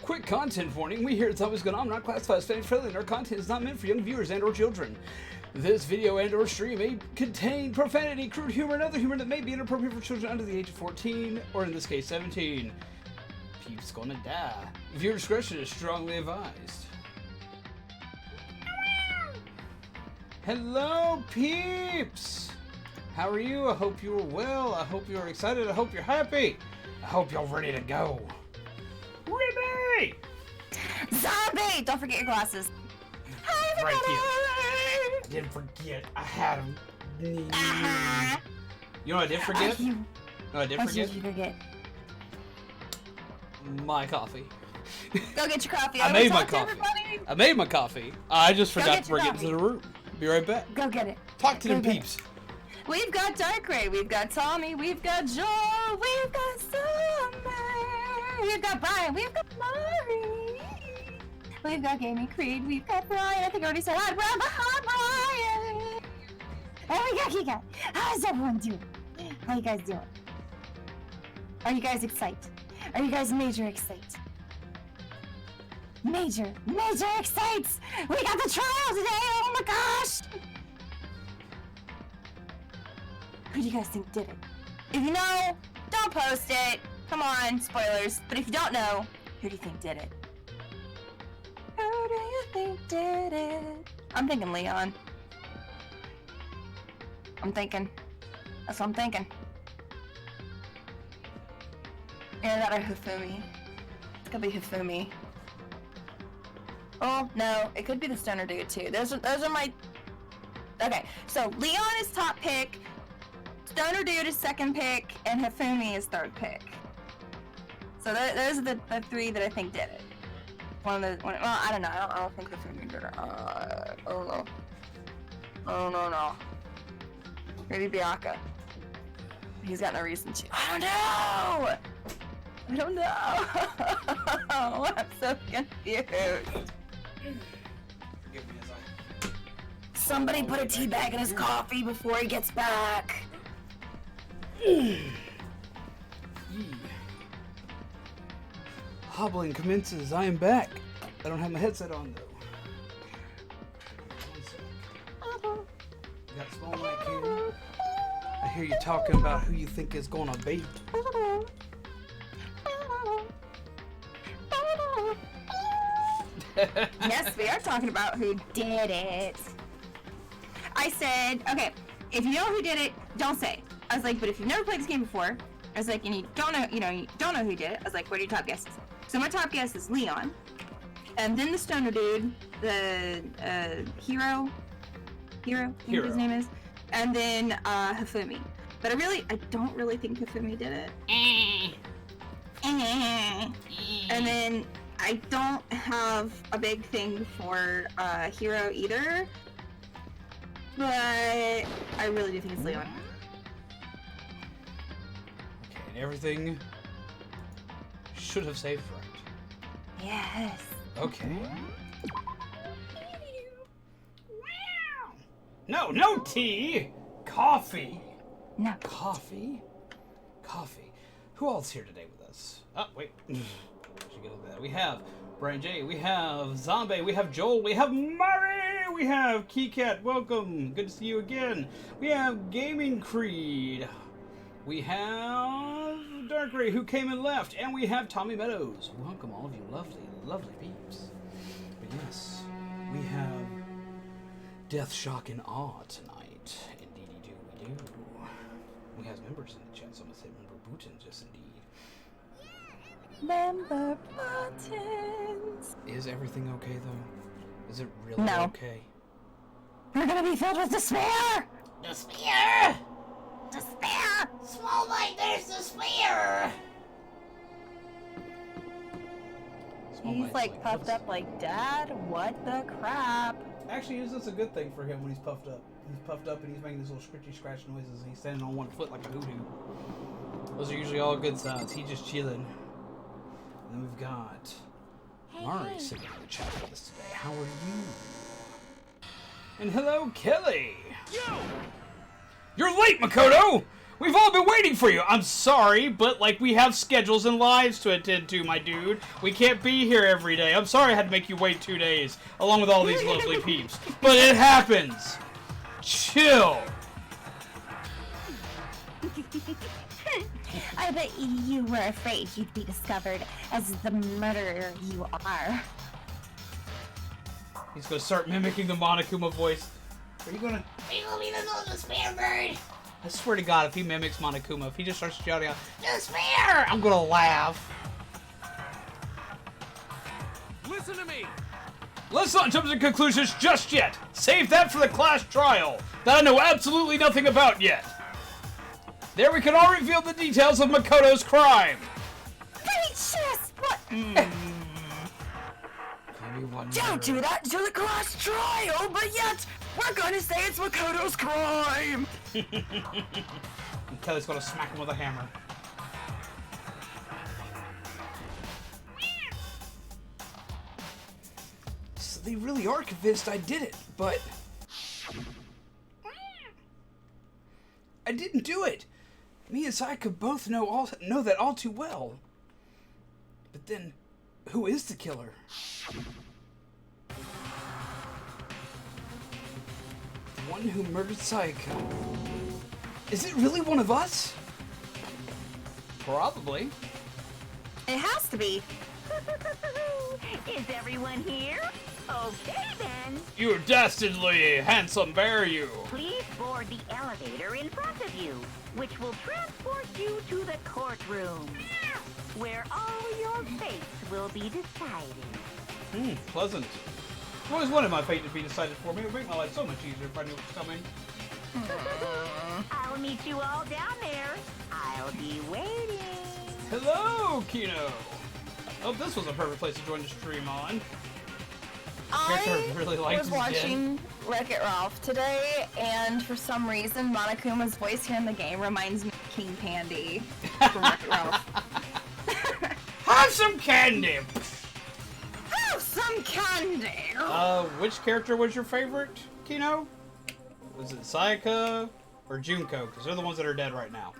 Quick content warning. We here at Zombies Gone On not classified as family friendly, and our content is not meant for young viewers and or children. This video and or stream may contain profanity, crude humor, and other humor that may be inappropriate for children under the age of 14, or in this case 17. Peeps gonna die. Viewer discretion is strongly advised. Hello, peeps! How are you? I hope you're well. I hope you're excited. I hope you're happy. I hope you're ready to go. Remi! Zombie! Don't forget your glasses. Hi, Right everybody! here. I didn't forget. I had them. You know what I did forget? You know what I did What forget? did you forget? My coffee. Go get your coffee. I made my talk to coffee. everybody. I made my coffee. I just Go forgot get to your bring it to the room. Be right back. Go get it. Talk to Go them get it. peeps. We've got Darkrai, we've got Tommy, we've got Joel, we've got Summer, we've got Brian, we've got Mari, we've got Gaming Creed, we've got Brian. I think I already said hi, Brian. And we got Kika. How's everyone doing? How you guys doing? Are you guys excited? Are you guys major excited? Major excited! We got the trial today! Oh my gosh! Who do you guys think did it? If you know, don't post it. Come on, spoilers. But if you don't know, who do you think did it? Who do you think did it? I'm thinking Leon. That's what I'm thinking. Either that or Hifumi. It could be Hifumi. Oh, no. It could be the Stoner Dude, too. Those are my... Okay, so Leon is top pick. Stoner Dude is second pick, and Hifumi is third pick. So those are the three that I think did it. Well, I don't know. I don't think Hifumi did it. I don't know. No. Maybe Bianca. He's got no reason to. I don't know. I'm so confused. Forgive me as I... Somebody put a tea bag in his coffee before he gets back. Hobbling commences. I am back. I don't have my headset on though. One sec. Got a small mic here. I hear you talking about who you think is gonna beat. Yes, we are talking about who did it. I said, okay, if you know who did it, don't say. I was like, but if you've never played this game before, I was like, and you don't know who did it. I was like, what are your top guesses? So my top guess is Leon, and then the Stoner Dude, the Hero, I think his name is, and then Hifumi. But I don't really think Hifumi did it. And then I don't have a big thing for Hero either, but I really do think it's Leon. Okay, and everything should have saved right. Yes. Okay. No tea! Coffee! No. Coffee? Who else here today with us? Oh, wait. Should get a look at that. We have Brian J. We have Zombie. We have Joel. We have Murray. We have Keycat. Welcome. Good to see you again. We have Gaming Creed. We have Darkrai, who came and left. And we have Tommy Meadows. Welcome, all of you lovely peeps. But yes, we have Death, Shock, and Awe tonight. Indeedy do we do. We have members in the chat, so I'm going to say member Bootins, yes indeed. Member buttons. Is everything okay, though? Is it really No. okay? We're gonna be filled with despair! Despair! Despair! Small White, there's despair! He's like puffed up like, Dad, what the crap? Actually, is this a good thing for him when he's puffed up? He's puffed up and he's making these little scritchy scratch noises and he's standing on one foot like a hoodoo. Those are usually all good signs. He's just chilling. And then we've got Mari sitting in the chat with us today. How are you? And hello, Kelly! You're late, Makoto! We've all been waiting for you. I'm sorry, but, like, we have schedules and lives to attend to, my dude. We can't be here every day. I'm sorry I had to make you wait 2 days, along with all these lovely peeps. But it happens. Chill. I bet you were afraid you'd be discovered as the murderer you are. He's gonna start mimicking the Monokuma voice. Are you gonna leave the despair bird? I swear to God, if he mimics Monokuma, if he just starts shouting out, despair! I'm gonna laugh. Listen to me! Let's not jump to conclusions just yet. Save that for the class trial that I know absolutely nothing about yet. There we can all reveal the details of Makoto's crime. Precious! What? Don't do that to the class trial, but yet we're gonna say it's Makoto's crime! And Kelly's gonna smack him with a hammer. So they really are convinced I did it, but I didn't do it. Me and Sayaka both know that all too well. But then, who is the killer? The one who murdered Sayaka. Is it really one of us? Probably. It has to be. Is everyone here? Okay then. You dastardly handsome bear, you. Please board the elevator in front of you, which will transport you to the courtroom, where all your fates will be decided. Pleasant. I've always wanted my fate to be decided for me. It would make my life so much easier if I knew what was coming. I'll meet you all down there. I'll be waiting. Hello, Kino. Oh, this was a perfect place to join the stream on. I really liked was his watching Wreck-It Ralph today, and for some reason, Monokuma's voice here in the game reminds me of King Pandy from Wreck-It Ralph. Have some candy! Have some candy! Which character was your favorite, Kino? Was it Sayaka or Junko? Because they're the ones that are dead right now.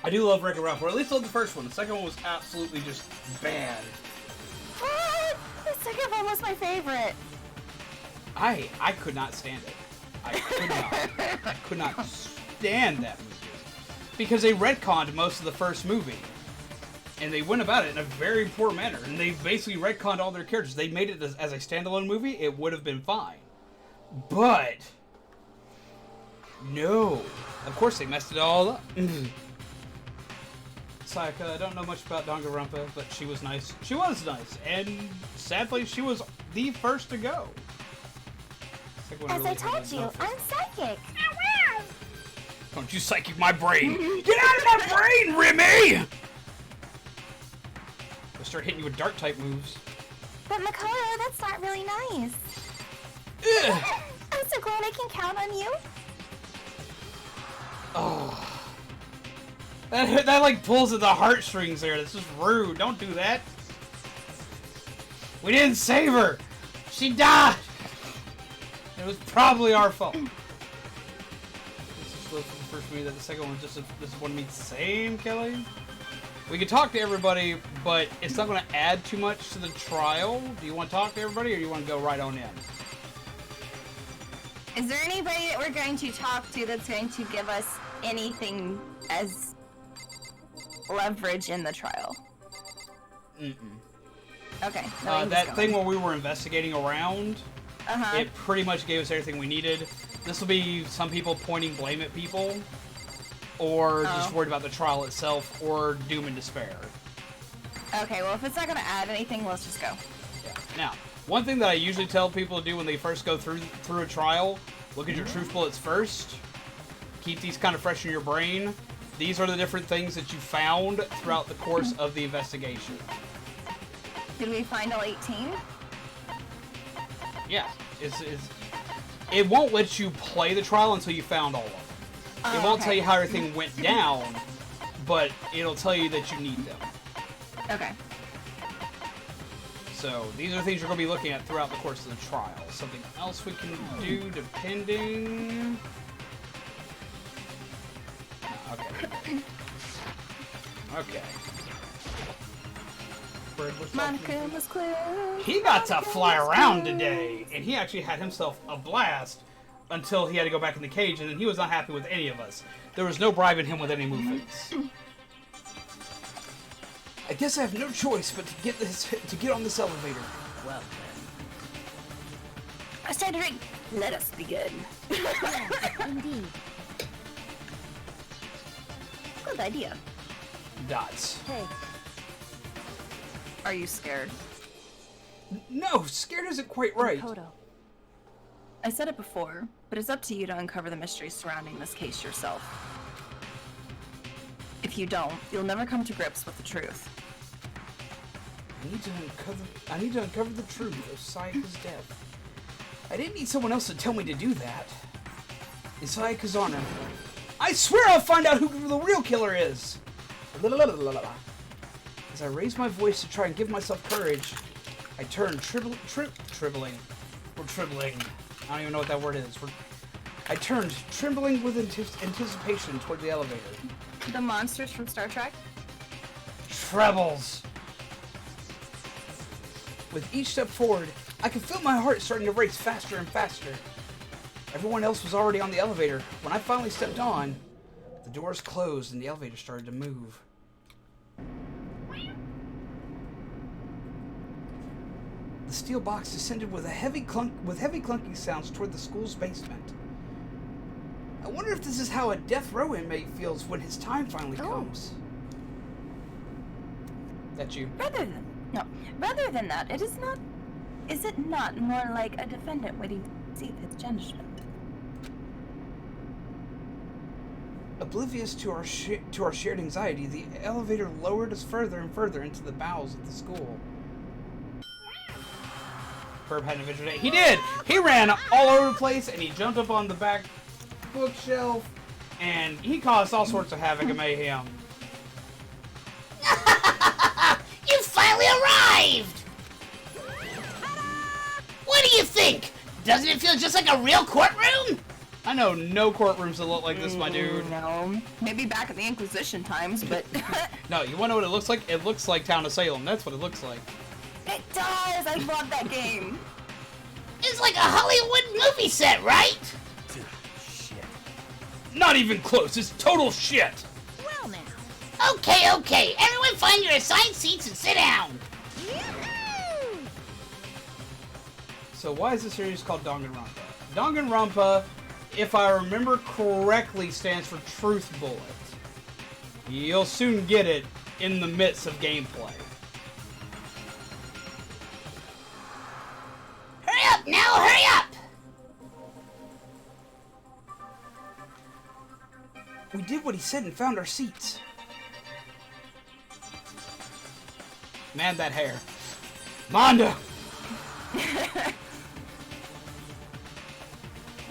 I do love Wreck-It Ralph, or at least love the first one. The second one was absolutely just bad. What? The second one was my favorite. I could not stand it. I could not. I could not stand that movie. Because they retconned most of the first movie. And they went about it in a very poor manner. And they basically retconned all their characters. They made it as a standalone movie, it would have been fine. But no. Of course they messed it all up. Sayaka, I don't know much about Danganronpa, but she was nice. She was nice, and sadly, she was the first to go. As I told you, I'm psychic. Don't you psychic my brain! Get out of my brain, Remi! I'll start hitting you with dark type moves. But Makoto, that's not really nice. Ugh. I'm so glad I can count on you. Oh. That like pulls at the heartstrings there. That's just rude. Don't do that. We didn't save her. She died. It was probably our fault. This is the first movie. That the second one just disappointed me. Same, Kelly. We could talk to everybody, but it's not going to add too much to the trial. Do you want to talk to everybody, or do you want to go right on in? Is there anybody that we're going to talk to that's going to give us anything as leverage in the trial? Okay. That thing where we were investigating around, it pretty much gave us everything we needed. This will be some people pointing blame at people, or just worried about the trial itself, or doom and despair. Okay, well, if it's not going to add anything, let's just go. Yeah. Now, one thing that I usually tell people to do when they first go through a trial, look at your truth bullets first. Keep these kind of fresh in your brain. These are the different things that you found throughout the course of the investigation. Did we find all 18? Yeah. It won't let you play the trial until you found all of them. It won't tell you how everything went down, but it'll tell you that you need them. Okay. So, these are things you're going to be looking at throughout the course of the trial. Something else we can do, depending... Okay. Monokuma's close. He got to fly around today, and he actually had himself a blast until he had to go back in the cage, and then he was not happy with any of us. There was no bribing him with any movements. I guess I have no choice but to get on this elevator. Well then. Cedric, let us begin. Indeed. Good idea. Dots. Hey, Are you scared? No, scared isn't quite right. Kodo. I said it before, but it's up to you to uncover the mysteries surrounding this case yourself. If you don't, you'll never come to grips with the truth. I need to uncover the truth of Sayaka's death. I didn't need someone else to tell me to do that. In Sayaka's honor, I swear I'll find out who the real killer is! As I raised my voice to try and give myself courage, I turned trembling. I don't even know what that word is. I turned trembling with anticipation toward the elevator. The monsters from Star Trek? Trebles! With each step forward, I could feel my heart starting to race faster and faster. Everyone else was already on the elevator. When I finally stepped on, the doors closed and the elevator started to move. The steel box descended with heavy clunking sounds toward the school's basement. I wonder if this is how a death row inmate feels when his time finally comes. That you? Rather than that, is it not more like a defendant waiting to see his judgment? Oblivious to our shared anxiety, the elevator lowered us further and further into the bowels of the school. Herb had an adventure day. He did! He ran all over the place, and he jumped up on the back bookshelf, and he caused all sorts of havoc and mayhem. You finally arrived! What do you think? Doesn't it feel just like a real courtroom? I know no courtrooms that look like this, my dude. No. Maybe back in the Inquisition times, but... No, you want to know what it looks like? It looks like Town of Salem. That's what it looks like. It does! I love that game! It's like a Hollywood movie set, right? Shit. Not even close. It's total shit. Well now. Okay. Everyone find your assigned seats and sit down. So why is the series called Danganronpa? Danganronpa, if I remember correctly, stands for Truth Bullet. You'll soon get it in the midst of gameplay. Hurry up now, hurry up! We did what he said and found our seats. Man, that hair. Mondo!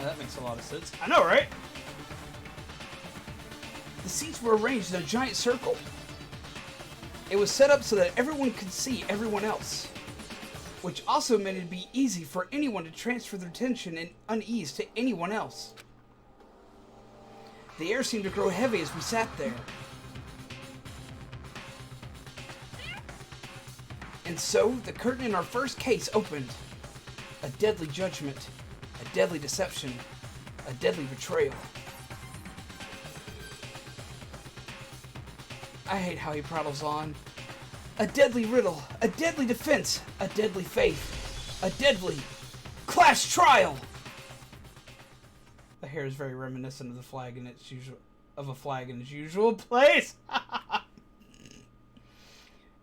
That makes a lot of sense. I know, right? The seats were arranged in a giant circle. It was set up so that everyone could see everyone else, which also meant it'd be easy for anyone to transfer their tension and unease to anyone else. The air seemed to grow heavy as we sat there. And so, the curtain in our first case opened. A deadly judgment, a deadly deception, a deadly betrayal. I hate how he prattles on. A deadly riddle, a deadly defense, a deadly faith, a deadly clash trial. The hair is very reminiscent of the flag in its usual place.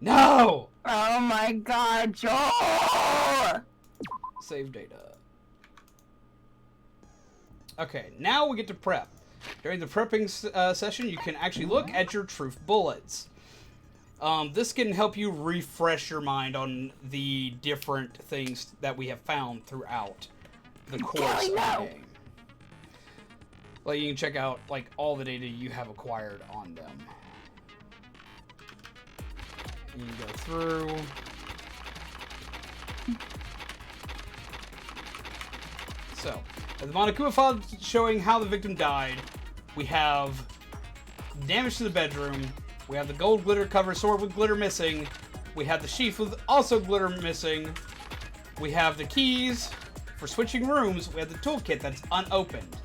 No! Oh my god, Joel! Save data. Okay, now we get to prep. During the prepping session, you can actually look at your truth bullets. This can help you refresh your mind on the different things that we have found throughout the course of the game. Like, you can check out, like, all the data you have acquired on them. You can go through. So, the monokuma file showing how the victim died. We have damage to the bedroom, We have the gold glitter cover sword with glitter missing. We have the sheath with also glitter missing. We have the keys for switching rooms. We have the toolkit that's unopened.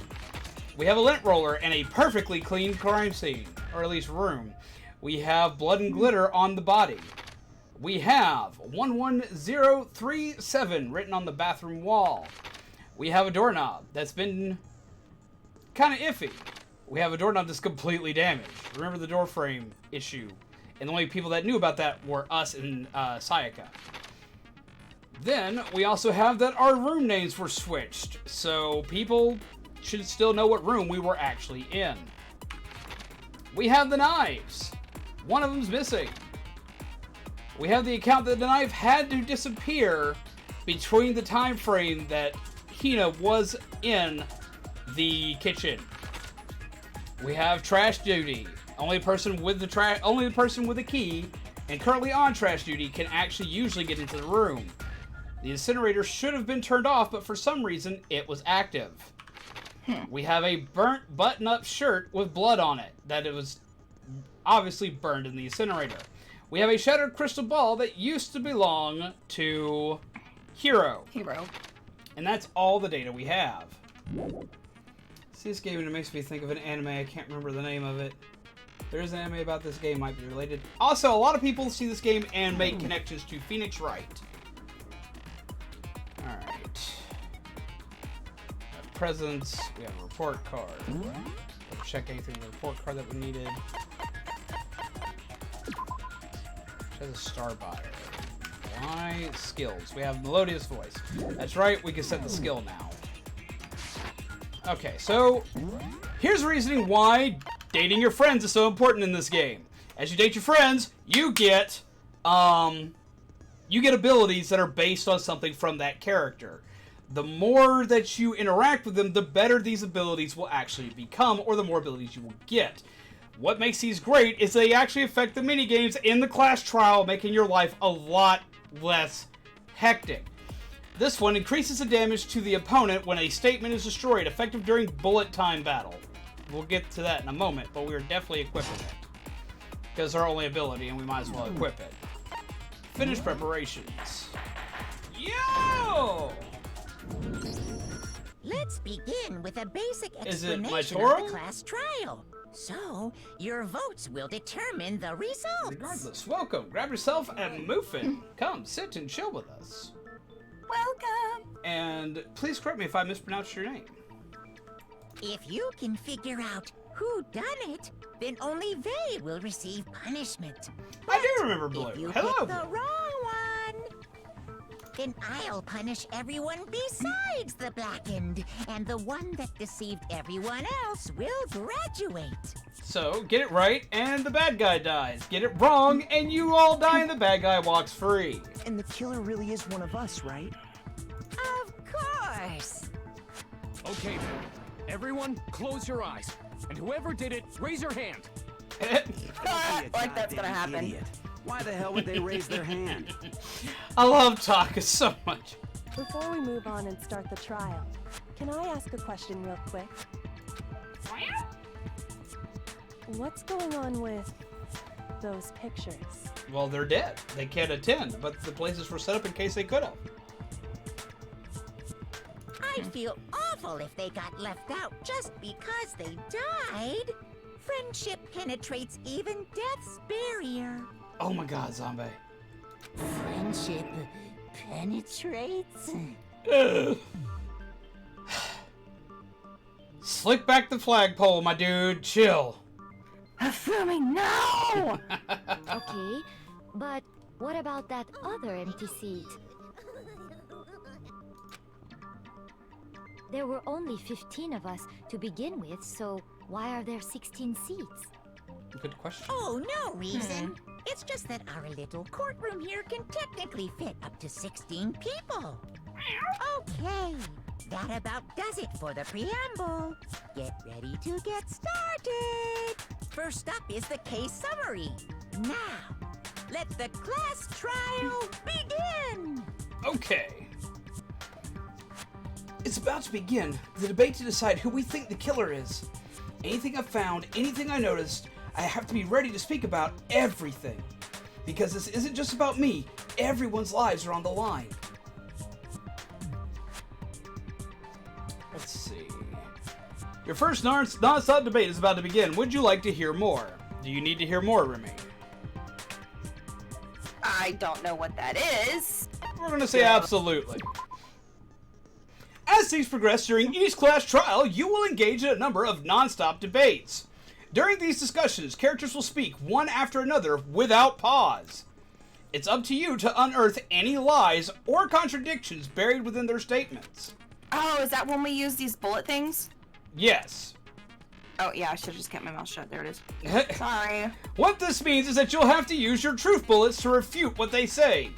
We have a lint roller and a perfectly clean crime scene, or at least room. We have blood and glitter on the body. We have 11037 written on the bathroom wall. We have a doorknob that's been kind of iffy. We have a doorknob that's completely damaged. Remember the door frame issue. And the only people that knew about that were us and Sayaka. Then, we also have that our room names were switched. So, people should still know what room we were actually in. We have the knives. One of them's missing. We have the account that the knife had to disappear between the time frame that Hina was in the kitchen. We have trash duty. Only the person with the key and currently on trash duty can actually usually get into the room. The incinerator should have been turned off, but for some reason it was active. We have a burnt button-up shirt with blood on it that it was obviously burned in the incinerator. We have a shattered crystal ball that used to belong to Hiro. And that's all the data we have. See this game and it makes me think of an anime. I can't remember the name of it. There is an anime about this game, might be related. Also, a lot of people see this game and make connections to Phoenix Wright. Alright. Presents. We have a report card. We'll check anything in the report card that we needed. She has a star buyer. Why? Skills. We have melodious voice. That's right, we can set the skill now. Okay, so here's reasoning why dating your friends is so important in this game. As you date your friends, you get abilities that are based on something from that character. The more that you interact with them, the better these abilities will actually become, or the more abilities you will get. What makes these great is they actually affect the minigames in the class trial, making your life a lot less hectic. This one increases the damage to the opponent when a statement is destroyed, effective during bullet time battle. We'll get to that in a moment, but we're definitely equipping it. Because it's our only ability, and we might as well equip it. Finish preparations. Yo! Let's begin with a basic Is it my explanation Toro? of the class trial. So, your votes will determine the results. Regardless, welcome. Grab yourself and Muffin. Come, sit and chill with us. Welcome. And please correct me if I mispronounced your name. If you can figure out who done it, then only they will receive punishment. I do remember Blue. If you Hello. pick the wrong one, then I'll punish everyone besides the blackened, and the one that deceived everyone else will graduate. So, get it right, and the bad guy dies. Get it wrong, and you all die, and the bad guy walks free. And the killer really is one of us, right? Of course. Okay, then. Everyone, close your eyes. And whoever did it, raise your hand. Like that's gonna happen. Idiot. Why the hell would they raise their hand? I love Taka so much. Before we move on and start the trial, can I ask a question real quick? What's going on with those pictures? Well, they're dead. They can't attend, but the places were set up in case they could have. I'd feel awful if they got left out just because they died. Friendship penetrates even death's barrier. Oh my god, Zombie. Friendship penetrates? Ugh. Slick back the flagpole, my dude. Chill. Hifumi, no! Okay, but what about that other empty seat? There were only 15 of us to begin with, so why are there 16 seats? Good question. Oh, no reason. It's just that our little courtroom here can technically fit up to 16 people. Okay, that about does it for the preamble. Get ready to get started. First up is the case summary. Now, let the class trial begin. Okay. It's about to begin the debate to decide who we think the killer is. Anything I've found, anything I noticed, I have to be ready to speak about everything. Because this isn't just about me. Everyone's lives are on the line. Let's see. Your first non-stop debate is about to begin. Would you like to hear more? Do you need to hear more, Remi? I don't know what that is. We're going to say absolutely. As things progress during each class trial, you will engage in a number of non-stop debates. During these discussions, characters will speak one after another without pause. It's up to you to unearth any lies or contradictions buried within their statements. Oh, is that when we use these bullet things? Yes. Oh, yeah, I should have just kept my mouth shut. There it is. Sorry. What this means is that you'll have to use your truth bullets to refute what they say.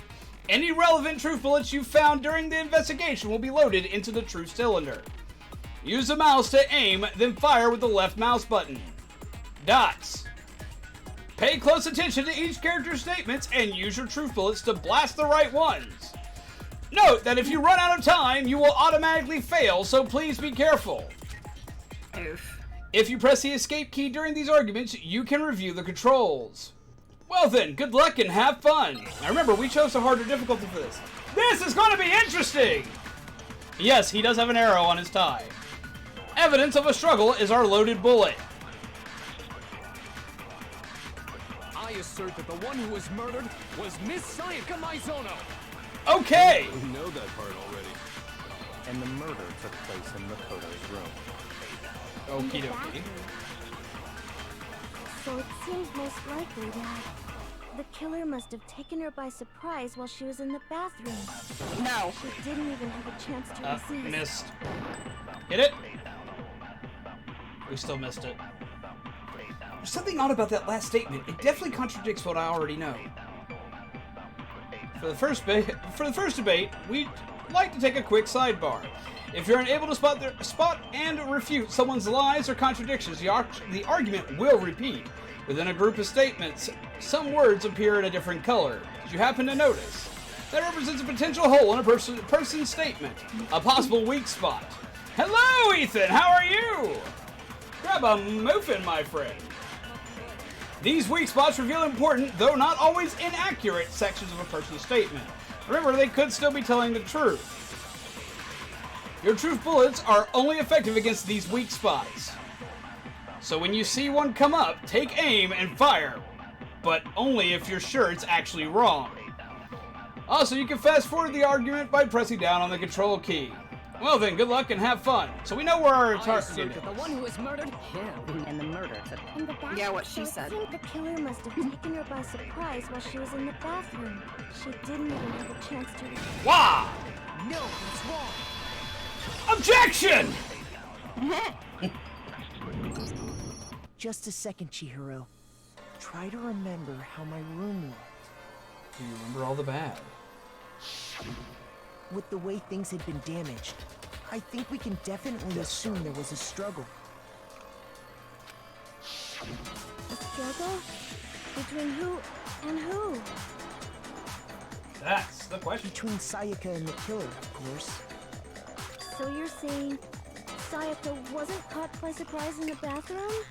Any relevant truth bullets you found during the investigation will be loaded into the truth cylinder. Use the mouse to aim, then fire with the left mouse button. Dots. Pay close attention to each character's statements and use your truth bullets to blast the right ones. Note that if you run out of time, you will automatically fail, so please be careful. Oof. If you press the escape key during these arguments, you can review the controls. Well then, good luck and have fun. Now remember, we chose a harder difficulty for this. This is going to be interesting! Yes, he does have an arrow on his tie. Evidence of a struggle is our loaded bullet. I assert that the one who was murdered was Miss Sayaka Maizono. Okay! We know that part already. And the murder took place in Makoto's room. Okie dokie. So it seems most likely that the killer must have taken her by surprise while she was in the bathroom. No. She didn't even have a chance to resist. Missed. Hit it? We still missed it. There's something odd about that last statement. It definitely contradicts what I already know. For the first debate, we'd like to take a quick sidebar. If you're unable to spot and refute someone's lies or contradictions, the argument will repeat. Within a group of statements, some words appear in a different color. Did you happen to notice? That represents a potential hole in a person's statement, a possible weak spot. Hello, Ethan. How are you? Grab a muffin, my friend. These weak spots reveal important, though not always inaccurate, sections of a person's statement. Remember, they could still be telling the truth. Your truth bullets are only effective against these weak spots. So when you see one come up, take aim and fire, but only if you're sure it's actually wrong. Also, you can fast forward the argument by pressing down on the control key. Well then, good luck and have fun. So we know where our target is. The one who was murdered? Yeah, and the murder. Yeah, what she said. I think the killer must have taken her by surprise while she was in the bathroom. She didn't even have a chance to resist. Wow! No, it's wrong. Objection! Just a second, Chihiro. Try to remember how my room looked. Do you remember all the bad? With the way things had been damaged, I think we can definitely assume there was a struggle. A struggle? Between who and who? That's the question. Between Sayaka and the killer, of course. So you're saying Sayaka wasn't caught by surprise in the bathroom?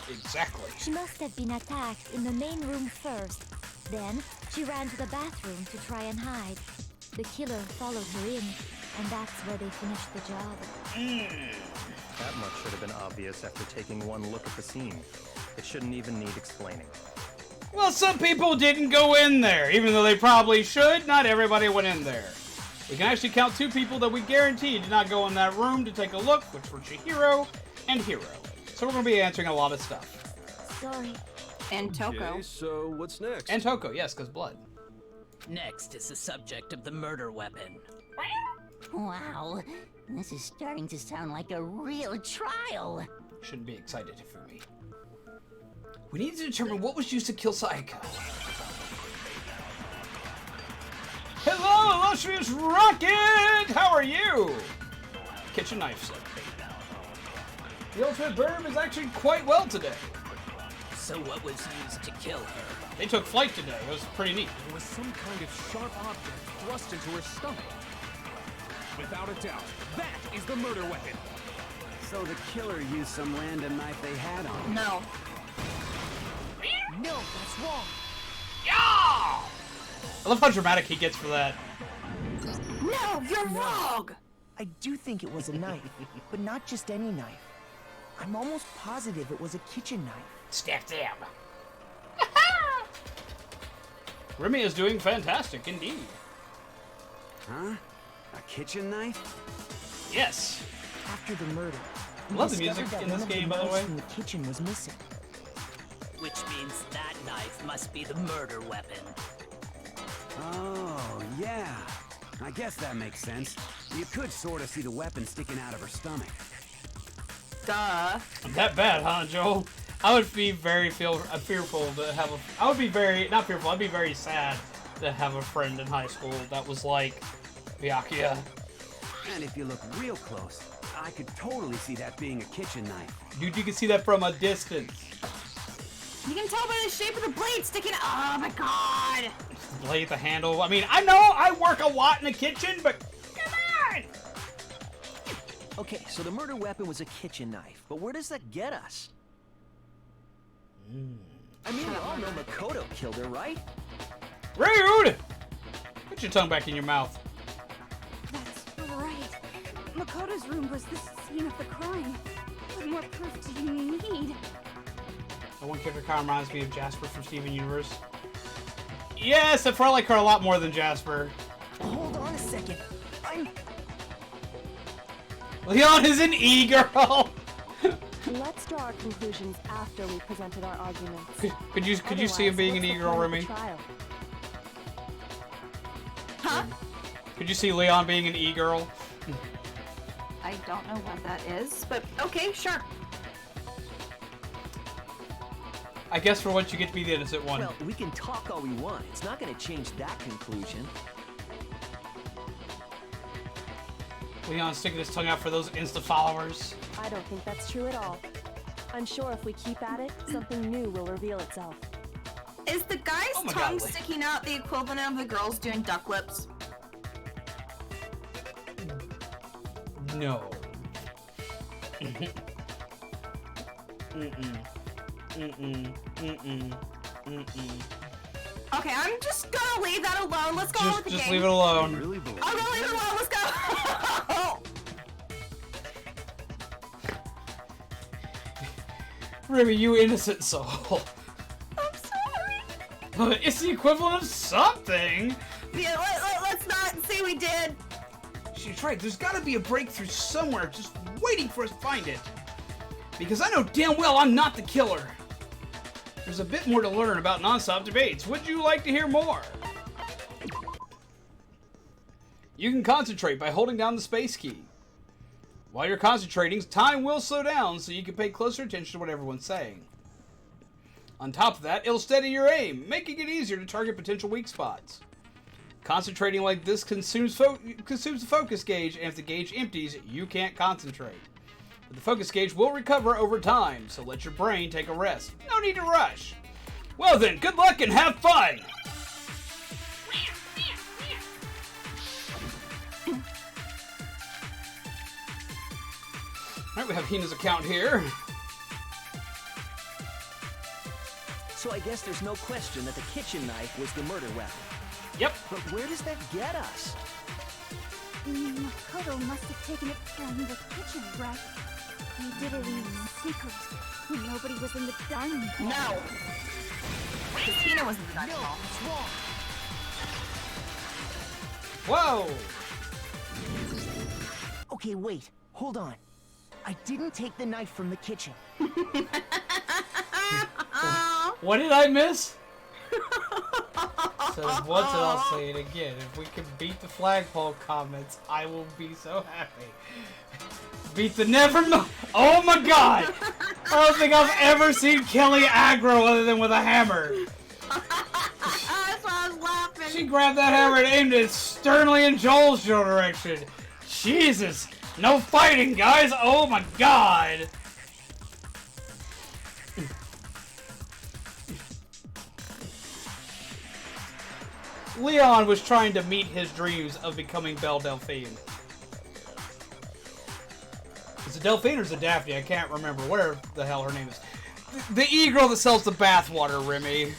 Exactly. She must have been attacked in the main room first. Then, she ran to the bathroom to try and hide. The killer followed her in, and that's where they finished the job. That much should have been obvious after taking one look at the scene. It shouldn't even need explaining. Well, some people didn't go in there, even though they probably should. Not everybody went in there. We can actually count 2 people that we guaranteed did not go in that room to take a look, which were Chihiro and Hiro. So we're going to be answering a lot of stuff. Sorry. And Toko. Okay, so what's next? And Toko, yes, because blood. Next is the subject of the murder weapon. Wow, this is starting to sound like a real trial. Shouldn't be excited, Hifumi. We need to determine what was used to kill Sayaka. Hello, illustrious Rocket! How are you? Kitchen knife set. The ultimate burn is actually quite well today. So what was used to kill her? They took flight today. It was pretty neat. There was some kind of sharp object thrust into her stomach. Without a doubt, that is the murder weapon. So the killer used some random knife they had on him. No. No, that's wrong. Yeah! I love how dramatic he gets for that. No, you're wrong! I do think it was a knife, but not just any knife. I'm almost positive it was a kitchen knife. Step them. Remi is doing fantastic indeed. Huh? A kitchen knife? Yes. After the murder, I love the music in this game, by the way. From the kitchen was missing. Which means that knife must be the murder weapon. Oh, yeah. I guess that makes sense. You could sort of see the weapon sticking out of her stomach. Duh. That bad, huh, Joel? I would be very fearful to have a... I would be very... Not fearful, I'd be very sad to have a friend in high school that was like Byakuya. And if you look real close, I could totally see that being a kitchen knife. Dude, you can see that from a distance. You can tell by the shape of the blade sticking out. Oh my god! The blade, the handle. I mean, I know I work a lot in the kitchen, but come on! Okay, so the murder weapon was a kitchen knife, but where does that get us? I mean, we all know Makoto killed her, right? Rude! Put your tongue back in your mouth. That's right. Makoto's room was the scene of the crime. What more proof do you need? That one character kind of reminds me of Jasper from Steven Universe. Yes, I probably like her a lot more than Jasper. Hold on a second. Leon is an e-girl! Let's draw our conclusions after we presented our arguments. Could you see him being an e-girl, Remi? Huh? Could you see Leon being an e-girl? I don't know what that is, but okay, sure. I guess for once you get to be the innocent one. Well, we can talk all we want. It's not going to change that conclusion. Leon sticking his tongue out for those Insta followers. I don't think that's true at all. I'm sure if we keep at it, something new will reveal itself. Is the guy's tongue sticking out the equivalent of the girls doing duck lips? No. Mm-mm. Okay, I'm just gonna leave that alone. Let's go on with the game. Just leave it alone. I'm gonna leave it alone. Let's go. Remi, you innocent soul. I'm sorry. It's the equivalent of something. Yeah, let's not say we did. She's right. There's got to be a breakthrough somewhere just waiting for us to find it. Because I know damn well I'm not the killer. There's a bit more to learn about non-stop debates. Would you like to hear more? You can concentrate by holding down the space key. While you're concentrating, time will slow down so you can pay closer attention to what everyone's saying. On top of that, it'll steady your aim, making it easier to target potential weak spots. Concentrating like this consumes the focus gauge, and if the gauge empties, you can't concentrate. But the focus gauge will recover over time, so let your brain take a rest. No need to rush. Well then, good luck and have fun! Alright, we have Hina's account here. So I guess there's no question that the kitchen knife was the murder weapon. Yep. But where does that get us? Makoto must have taken it from the kitchen, right? He did it in secret when nobody was in the dining hall. No. Because Hina was in the dining hall. Whoa! Okay, wait. Hold on. I didn't take the knife from the kitchen. What did I miss? So once and I'll say it again. If we can beat the flagpole comments, I will be so happy. Beat the Oh my god! I don't think I've ever seen Kelly aggro other than with a hammer. That's why I was laughing. She grabbed that hammer and aimed it sternly in Joel's direction. Jesus! No fighting, guys! Oh my god! Leon was trying to meet his dreams of becoming Belle Delphine. Is it Delphine or is it Daphne? I can't remember. Whatever the hell her name is. The e-girl that sells the bathwater, Remy.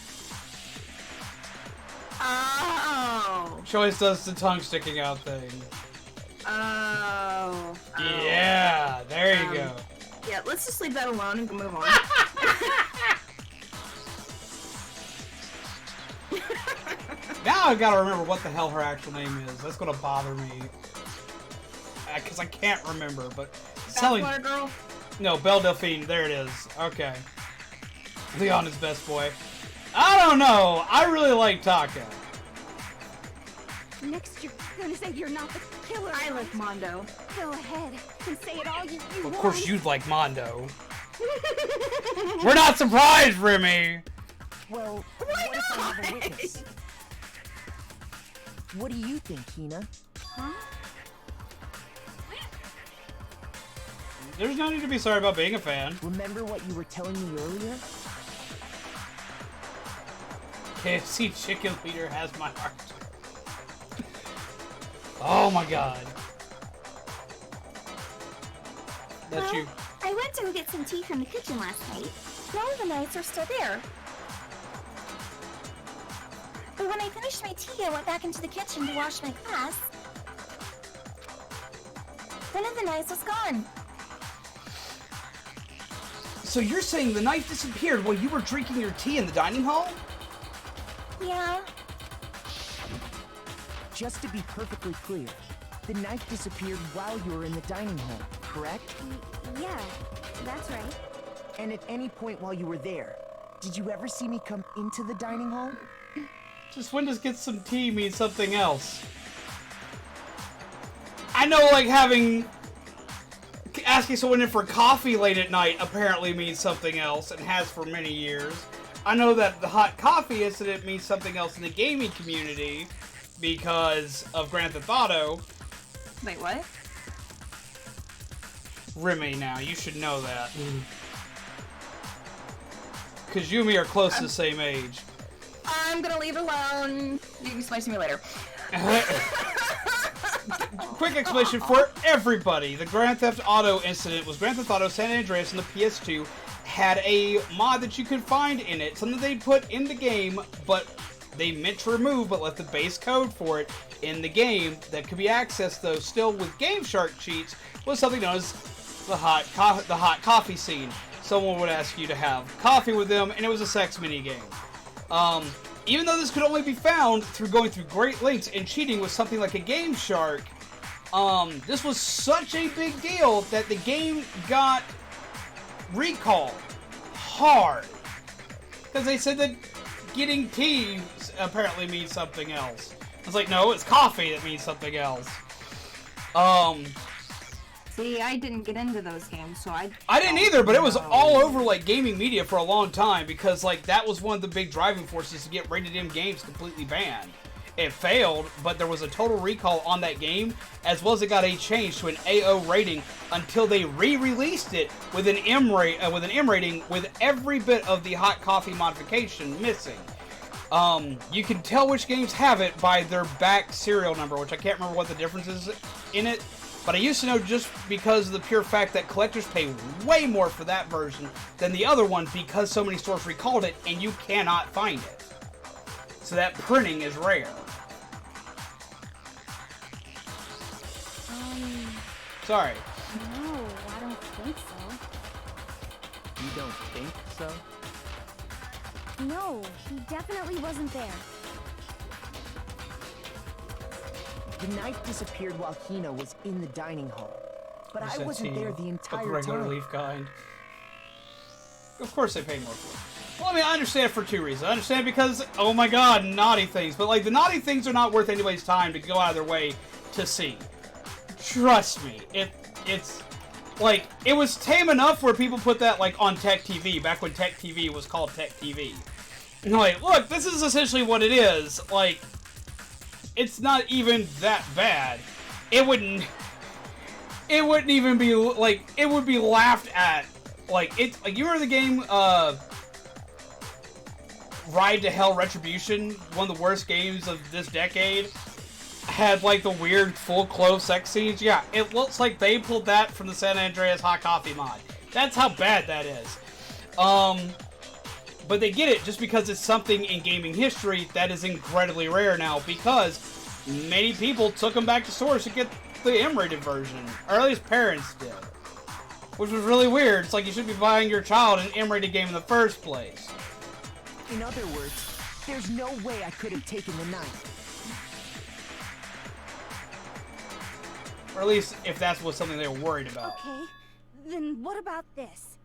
Oh. She always does the tongue sticking out thing. Oh. Yeah, there you go. Yeah, let's just leave that alone and move on. Now I've got to remember what the hell her actual name is. That's going to bother me. Because I can't remember, but... Bathwater girl? No, Belle Delphine. There it is. Okay. Leon is best boy. I don't know. I really like Taka. Next, you're gonna say you're not the killer. I like Mondo. Go ahead and say it all you want. Of course you'd like Mondo. We're not surprised, Remy! Well, what if I have a witness? What do you think, Hina? Huh? There's no need to be sorry about being a fan. Remember what you were telling me earlier? KFC chicken leader has my heart. Oh my god. That's you. I went to go get some tea from the kitchen last night. All of the knives are still there. But when I finished my tea, I went back into the kitchen to wash my glass. One of the knives was gone. So you're saying the knife disappeared while you were drinking your tea in the dining hall? Yeah. Just to be perfectly clear, the knife disappeared while you were in the dining hall, correct? Yeah, that's right. And at any point while you were there, did you ever see me come into the dining hall? Just when does get some tea mean something else? I know, like, asking someone in for coffee late at night apparently means something else, and has for many years. I know that the hot coffee incident means something else in the gaming community because of Grand Theft Auto. Wait, what? Remy, now, you should know that. Because you and me are close to the same age. I'm gonna leave it alone. You can explain to me later. Quick explanation for everybody. The Grand Theft Auto incident was Grand Theft Auto San Andreas on the PS2 had a mod that you could find in it. Something they put in the game, but they meant to remove, but left the base code for it in the game that could be accessed, though, still with Game Shark cheats, was something known as the hot coffee scene. Someone would ask you to have coffee with them, and it was a sex minigame. Even though this could only be found through going through great lengths and cheating with something like a Game Shark, this was such a big deal that the game got recalled hard. Because they said that getting tea apparently means something else. I was like, no, it's coffee that means something else. See, I didn't get into those games, so I didn't either, but it was all over, like, gaming media for a long time, because, like, that was one of the big driving forces to get rated M games completely banned. It failed, but there was a total recall on that game, as well as it got a change to an AO rating until they re-released it with an M rating with every bit of the hot coffee modification missing. You can tell which games have it by their back serial number, which I can't remember what the difference is in it. But I used to know just because of the pure fact that collectors pay way more for that version than the other one because so many stores recalled it and you cannot find it. So that printing is rare. Sorry. No, I don't think so. You don't think so? No, he definitely wasn't there. The knife disappeared while Hina was in the dining hall. But I wasn't there the entire regular time. leaf kind. Of course they pay more for it. Well, I mean, I understand for two reasons. I understand because, oh my god, naughty things. But, like, the naughty things are not worth anybody's time to go out of their way to see. Trust me. It's like, it was tame enough where people put that, like, on Tech TV, back when Tech TV was called Tech TV. And like, look, this is essentially what it is. Like, it's not even that bad. It wouldn't even be, like, it would be laughed at. Like, it's, like, you remember the game, Ride to Hell Retribution? One of the worst games of this decade. Had, like, the weird full clothes sex scenes. Yeah, it looks like they pulled that from the San Andreas Hot Coffee mod. That's how bad that is. But they get it just because it's something in gaming history that is incredibly rare now, because many people took them back to source to get the M-rated version, or at least parents did. Which was really weird. It's like you should be buying your child an M-rated game in the first place. In other words, there's no way I could have taken the knife. Or at least if that was something they were worried about. Okay, then what about this?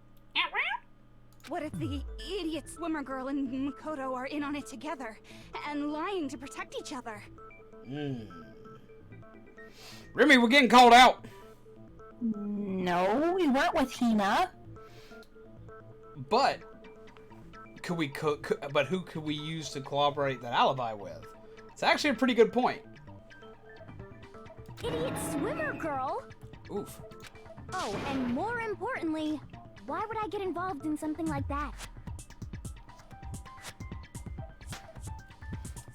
What if the idiot swimmer girl and Makoto are in on it together and lying to protect each other? Remi, we're getting called out. No, we weren't with Hina. But but who could we use to corroborate that alibi with? It's actually a pretty good point. Idiot swimmer girl? Oof. Oh, and more importantly, why would I get involved in something like that?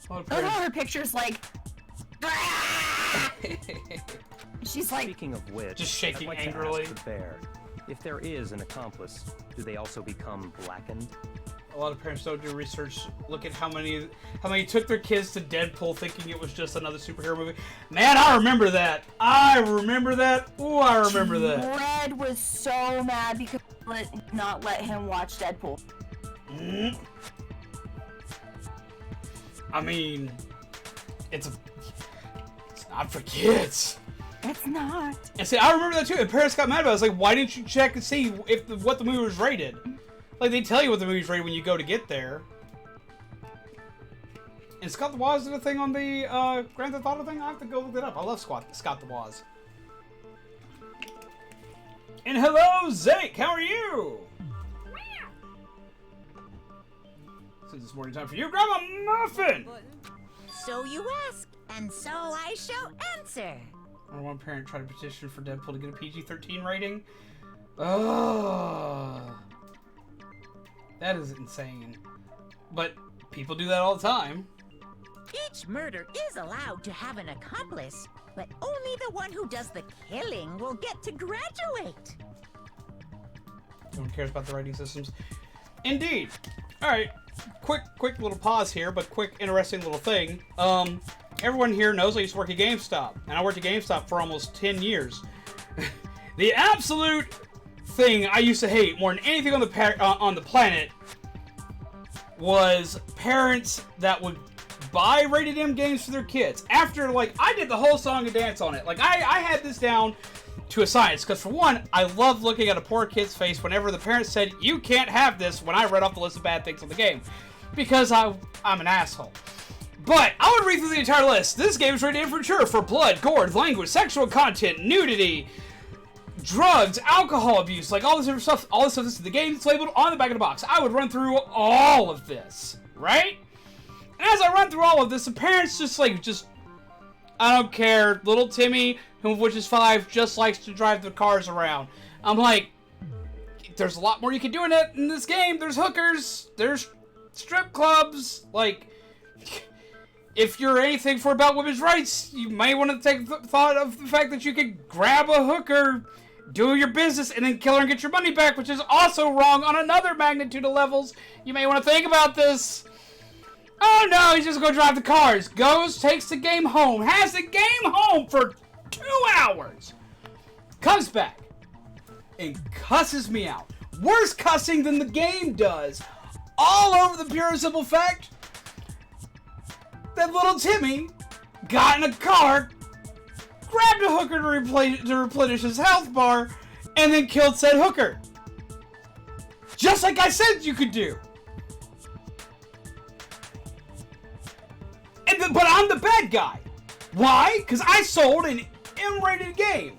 Look how her picture's like... She's like... Speaking of which, just shaking I'd like angrily. To ask the bear, if there is an accomplice, do they also become blackened? A lot of parents don't do research. Look at how many took their kids to Deadpool thinking it was just another superhero movie. Man, I remember that. I remember that. Ooh, I remember that. Red was so mad because not let him watch Deadpool. I mean, it's not for kids. It's not. And see, I remember that too. And parents got mad about it. I was like, why didn't you check and see if what the movie was rated? Like, they tell you what the movie's rated when you go to get there. And Scott the Woz did a thing on the Grand Theft Auto thing? I have to go look that up. I love Scott the Woz. And hello, Zake! How are you? Since it's morning time for you, grab a muffin! So you ask, and so I shall answer. Or one parent tried to petition for Deadpool to get a PG-13 rating. Oh, that is insane. But people do that all the time. Each murder is allowed to have an accomplice, but only the one who does the killing will get to graduate. No one cares about the rating systems. Indeed. Alright, quick little pause here, but quick interesting little thing. Everyone here knows I used to work at GameStop, and I worked at GameStop for almost 10 years. The absolute thing I used to hate more than anything on the planet was parents that would buy rated M games for their kids. After, like, I did the whole song and dance on it. Like, I had this down to a science, because for one, I loved looking at a poor kid's face whenever the parents said, you can't have this, when I read off the list of bad things on the game. Because I'm an asshole. But I would read through the entire list. This game is rated for mature for blood, gore, language, sexual content, nudity, drugs, alcohol abuse, like all this different stuff. All this stuff is the game that's labeled on the back of the box. I would run through all of this, right? And as I run through all of this, the parents just I don't care. Little Timmy, which is 5, just likes to drive the cars around. I'm like, there's a lot more you can do in this game. There's hookers, there's strip clubs, like... If you're anything for about women's rights, you may want to take thought of the fact that you could grab a hooker, do your business, and then kill her and get your money back, which is also wrong on another magnitude of levels. You may want to think about this. Oh no, he's just going to drive the cars. Goes, takes the game home, has the game home for 2 hours. Comes back and cusses me out. Worse cussing than the game does. All over the pure and simple fact that little Timmy got in a car, grabbed a hooker to replenish his health bar, and then killed said hooker. Just like I said you could do. But I'm the bad guy. Why? Because I sold an M-rated game.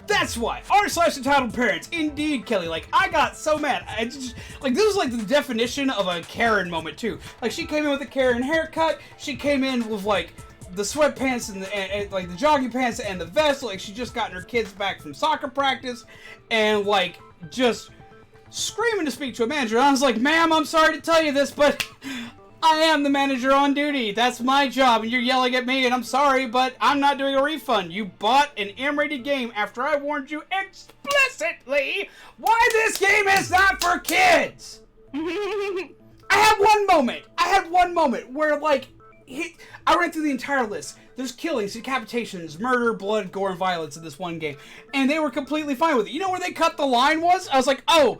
That's why. r/entitled parents. Indeed, Kelly. Like, I got so mad. This was like the definition of a Karen moment, too. Like, she came in with a Karen haircut. She came in with, like, the sweatpants and like, the jogging pants and the vest. Like, she just gotten her kids back from soccer practice. And, like, just screaming to speak to a manager. I was like, ma'am, I'm sorry to tell you this, but I am the manager on duty. That's my job, and you're yelling at me, and I'm sorry, but I'm not doing a refund. You bought an M-rated game after I warned you explicitly why this game is not for kids. I had one moment where, like, I ran through the entire list. There's killings, decapitations, murder, blood, gore, and violence in this one game, and they were completely fine with it. You know where they cut the line was? I was like, oh,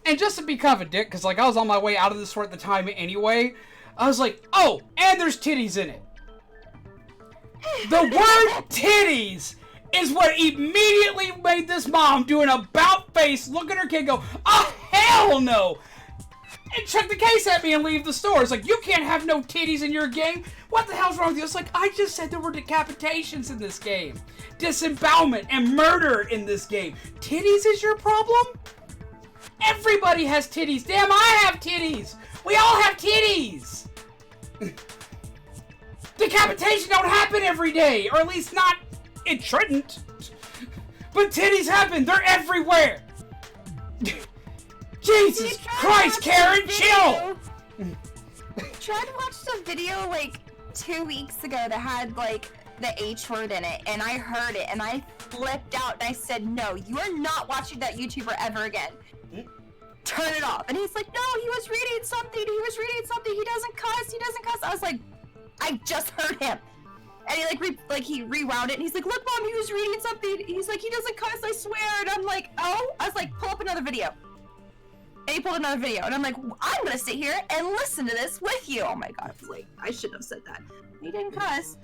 and just to be kind of a dick, because, like, I was on my way out of the store at the time anyway, I was like, oh, and there's titties in it. The word titties is what immediately made this mom do an about face, look at her kid, go, oh, hell no! And chuck the case at me and leave the store. It's like, you can't have no titties in your game. What the hell's wrong with you? It's like, I just said there were decapitations in this game. Disembowelment and murder in this game. Titties is your problem? Everybody has titties. Damn, I have titties. We all have titties. Decapitation don't happen every day. Or at least not, it shouldn't. But titties happen. They're everywhere. Jesus Christ, Karen, chill! Tried to watch some video like 2 weeks ago that had like the H word in it, and I heard it, and I flipped out, and I said, no, you are not watching that YouTuber ever again. Turn it off. And he's like, no, he was reading something, he doesn't cuss, I was like, I just heard him. And he he rewound it, and he's like, look, Mom, he was reading something, he's like, he doesn't cuss, I swear, and I'm like, oh? I was like, pull up another video. And he pulled another video, and I'm like, I'm gonna sit here and listen to this with you. Oh my god, like, I shouldn't have said that. He didn't cuss,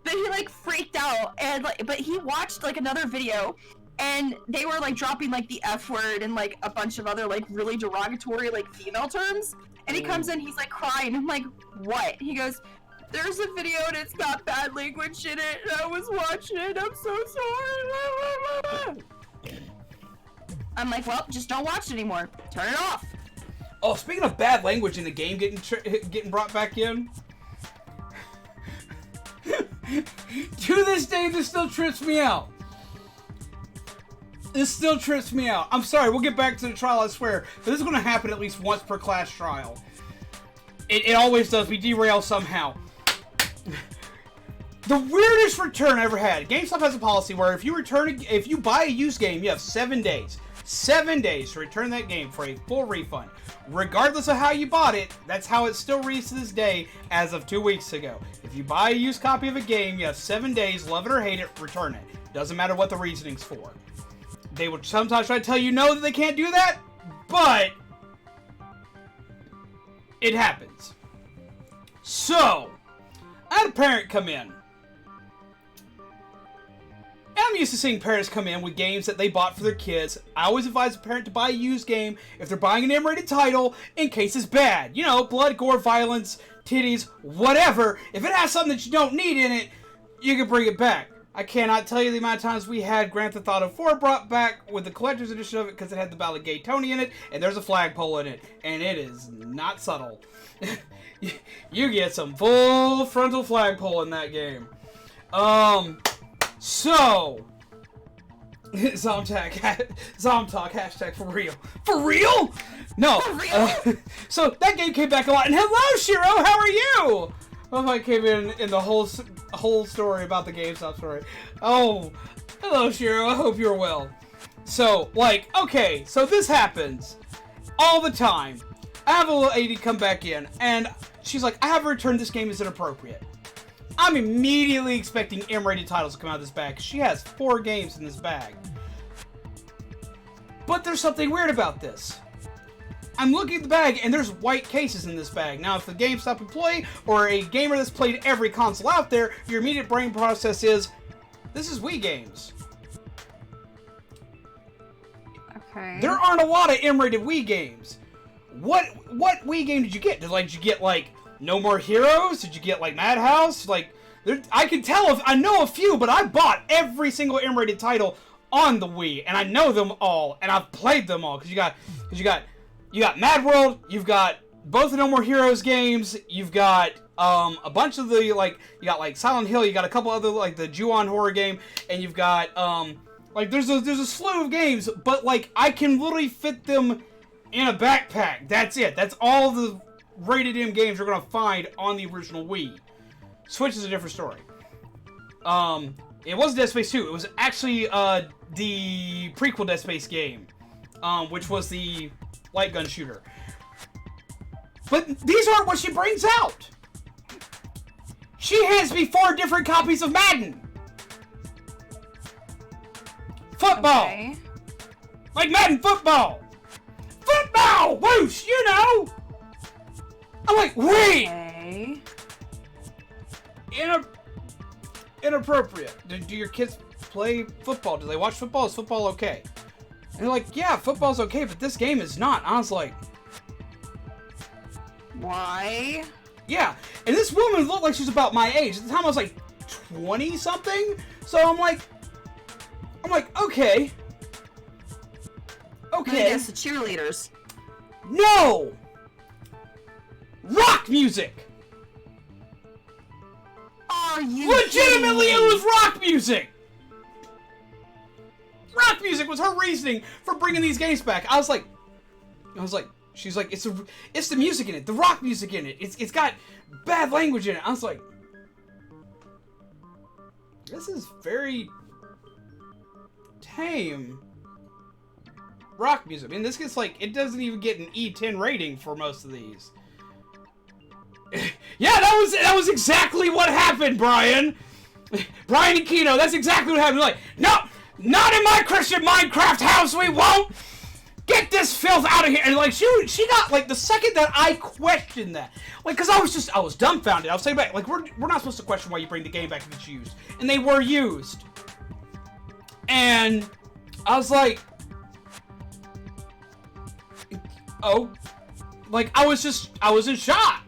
but he like freaked out, and like, but he watched like another video, and they were like dropping like the F word and like a bunch of other like really derogatory like female terms, and he comes in, he's like crying. I'm like, what? He goes, there's a video and it's got bad language in it, and I was watching it, I'm so sorry. I'm like, well, just don't watch it anymore. Turn it off. Oh, speaking of bad language in the game getting brought back in. To this day, this still trips me out. I'm sorry, we'll get back to the trial, I swear. But this is going to happen at least once per class trial. It always does. We derail somehow. The weirdest return I ever had. GameStop has a policy where if you buy a used game, you have 7 days. 7 days to return that game for a full refund. Regardless of how you bought it, that's how it still reads to this day as of 2 weeks ago. If you buy a used copy of a game, you have 7 days, love it or hate it, return it. Doesn't matter what the reasoning's for. They would sometimes try to tell you no, that they can't do that, but it happens. So, I had a parent come in. I'm used to seeing parents come in with games that they bought for their kids. I always advise a parent to buy a used game if they're buying an M-rated title in case it's bad. You know, blood, gore, violence, titties, whatever. If it has something that you don't need in it, you can bring it back. I cannot tell you the amount of times we had Grand Theft Auto 4 brought back with the collector's edition of it because it had the Ballad Gay Tony in it, and there's a flagpole in it, and it is not subtle. You get some full frontal flagpole in that game. So, Zomtalk, hashtag for real. For real? No. For real? So, that game came back a lot. And hello, Shiro, how are you? Well, I came in the whole story about the GameStop story. Oh, hello, Shiro, I hope you're well. So, like, okay, so this happens all the time. I have a little lady come back in, and she's like, I have returned this game as inappropriate. I'm immediately expecting M-rated titles to come out of this bag. She has 4 games in this bag. But there's something weird about this. I'm looking at the bag, and there's white cases in this bag. Now, if the GameStop employee or a gamer that's played every console out there, your immediate brain process is, this is Wii games. Okay. There aren't a lot of M-rated Wii games. What Wii game did you get? Did you get, like, No More Heroes? Did you get, like, Madhouse? Like, I can tell I know a few, but I bought every single M-rated title on the Wii, and I know them all, and I've played them all, because you got Mad World, you've got both the No More Heroes games, you've got a bunch of the, like, you got, like, Silent Hill, you got a couple other, like, the Ju-On horror game, and you've got, like, there's a slew of games, but, like, I can literally fit them in a backpack. That's it. That's all the rated M games you're gonna find on the original Wii. Switch is a different story. It wasn't Dead Space 2. It was actually the prequel Dead Space game, which was the light gun shooter. But these aren't what she brings out. She hands me 4 different copies of Madden. Football. Okay. Like Madden football. Football! Whoosh! You know! I'm like, wait! Okay. Inappropriate. Do your kids play football? Do they watch football? Is football okay? And they're like, yeah, football's okay, but this game is not. I was like... Why? Yeah, and this woman looked like she was about my age. At the time I was like 20-something. So I'm like, okay. Okay. I guess the cheerleaders. No! Rock music! Are you legitimately, it was rock music! Rock music was her reasoning for bringing these games back. I was like, she's like, it's the music in it, the rock music in it. It's got bad language in it. I was like, this is very tame rock music. I mean, this gets like, it doesn't even get an E10 rating for most of these. Yeah, that was exactly what happened, Brian. Brian and Kino, that's exactly what happened. Like, no, not in my Christian Minecraft house, we won't. Get this filth out of here. And like, she got like the second that I questioned that, like, cause I was dumbfounded. I was saying back, like, we're not supposed to question why you bring the game back if it's used, and they were used. And I was like, oh, like I was in shock.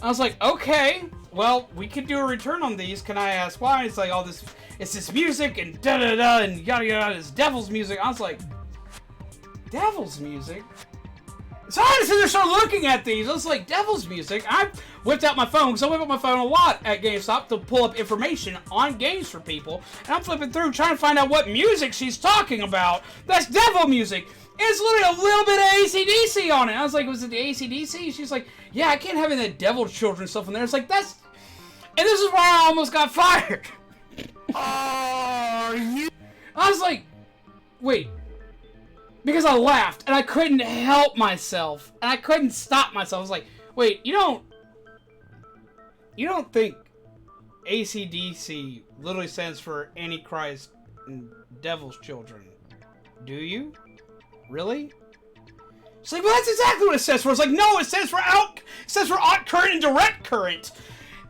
I was like, okay, well, we could do a return on these. Can I ask why? It's like all this, it's this music and da da da and yada yada. This devil's music. I was like, devil's music? So I just there started looking at these. I was like, devil's music? I whipped out my phone, because I whip out my phone a lot at GameStop to pull up information on games for people. And I'm flipping through trying to find out what music she's talking about. That's devil music. It's literally a little bit of AC/DC on it. I was like, was it the AC/DC? She's like, yeah, I can't have any of that devil children stuff in there. It's like, that's... And this is why I almost got fired. Are you... I was like, wait. Because I laughed, and I couldn't help myself. And I couldn't stop myself. I was like, wait, you don't think AC/DC literally stands for Antichrist and Devil's Children, do you? Really? She's like, well, that's exactly what it stands for. It's like, no, it stands for out current and direct current.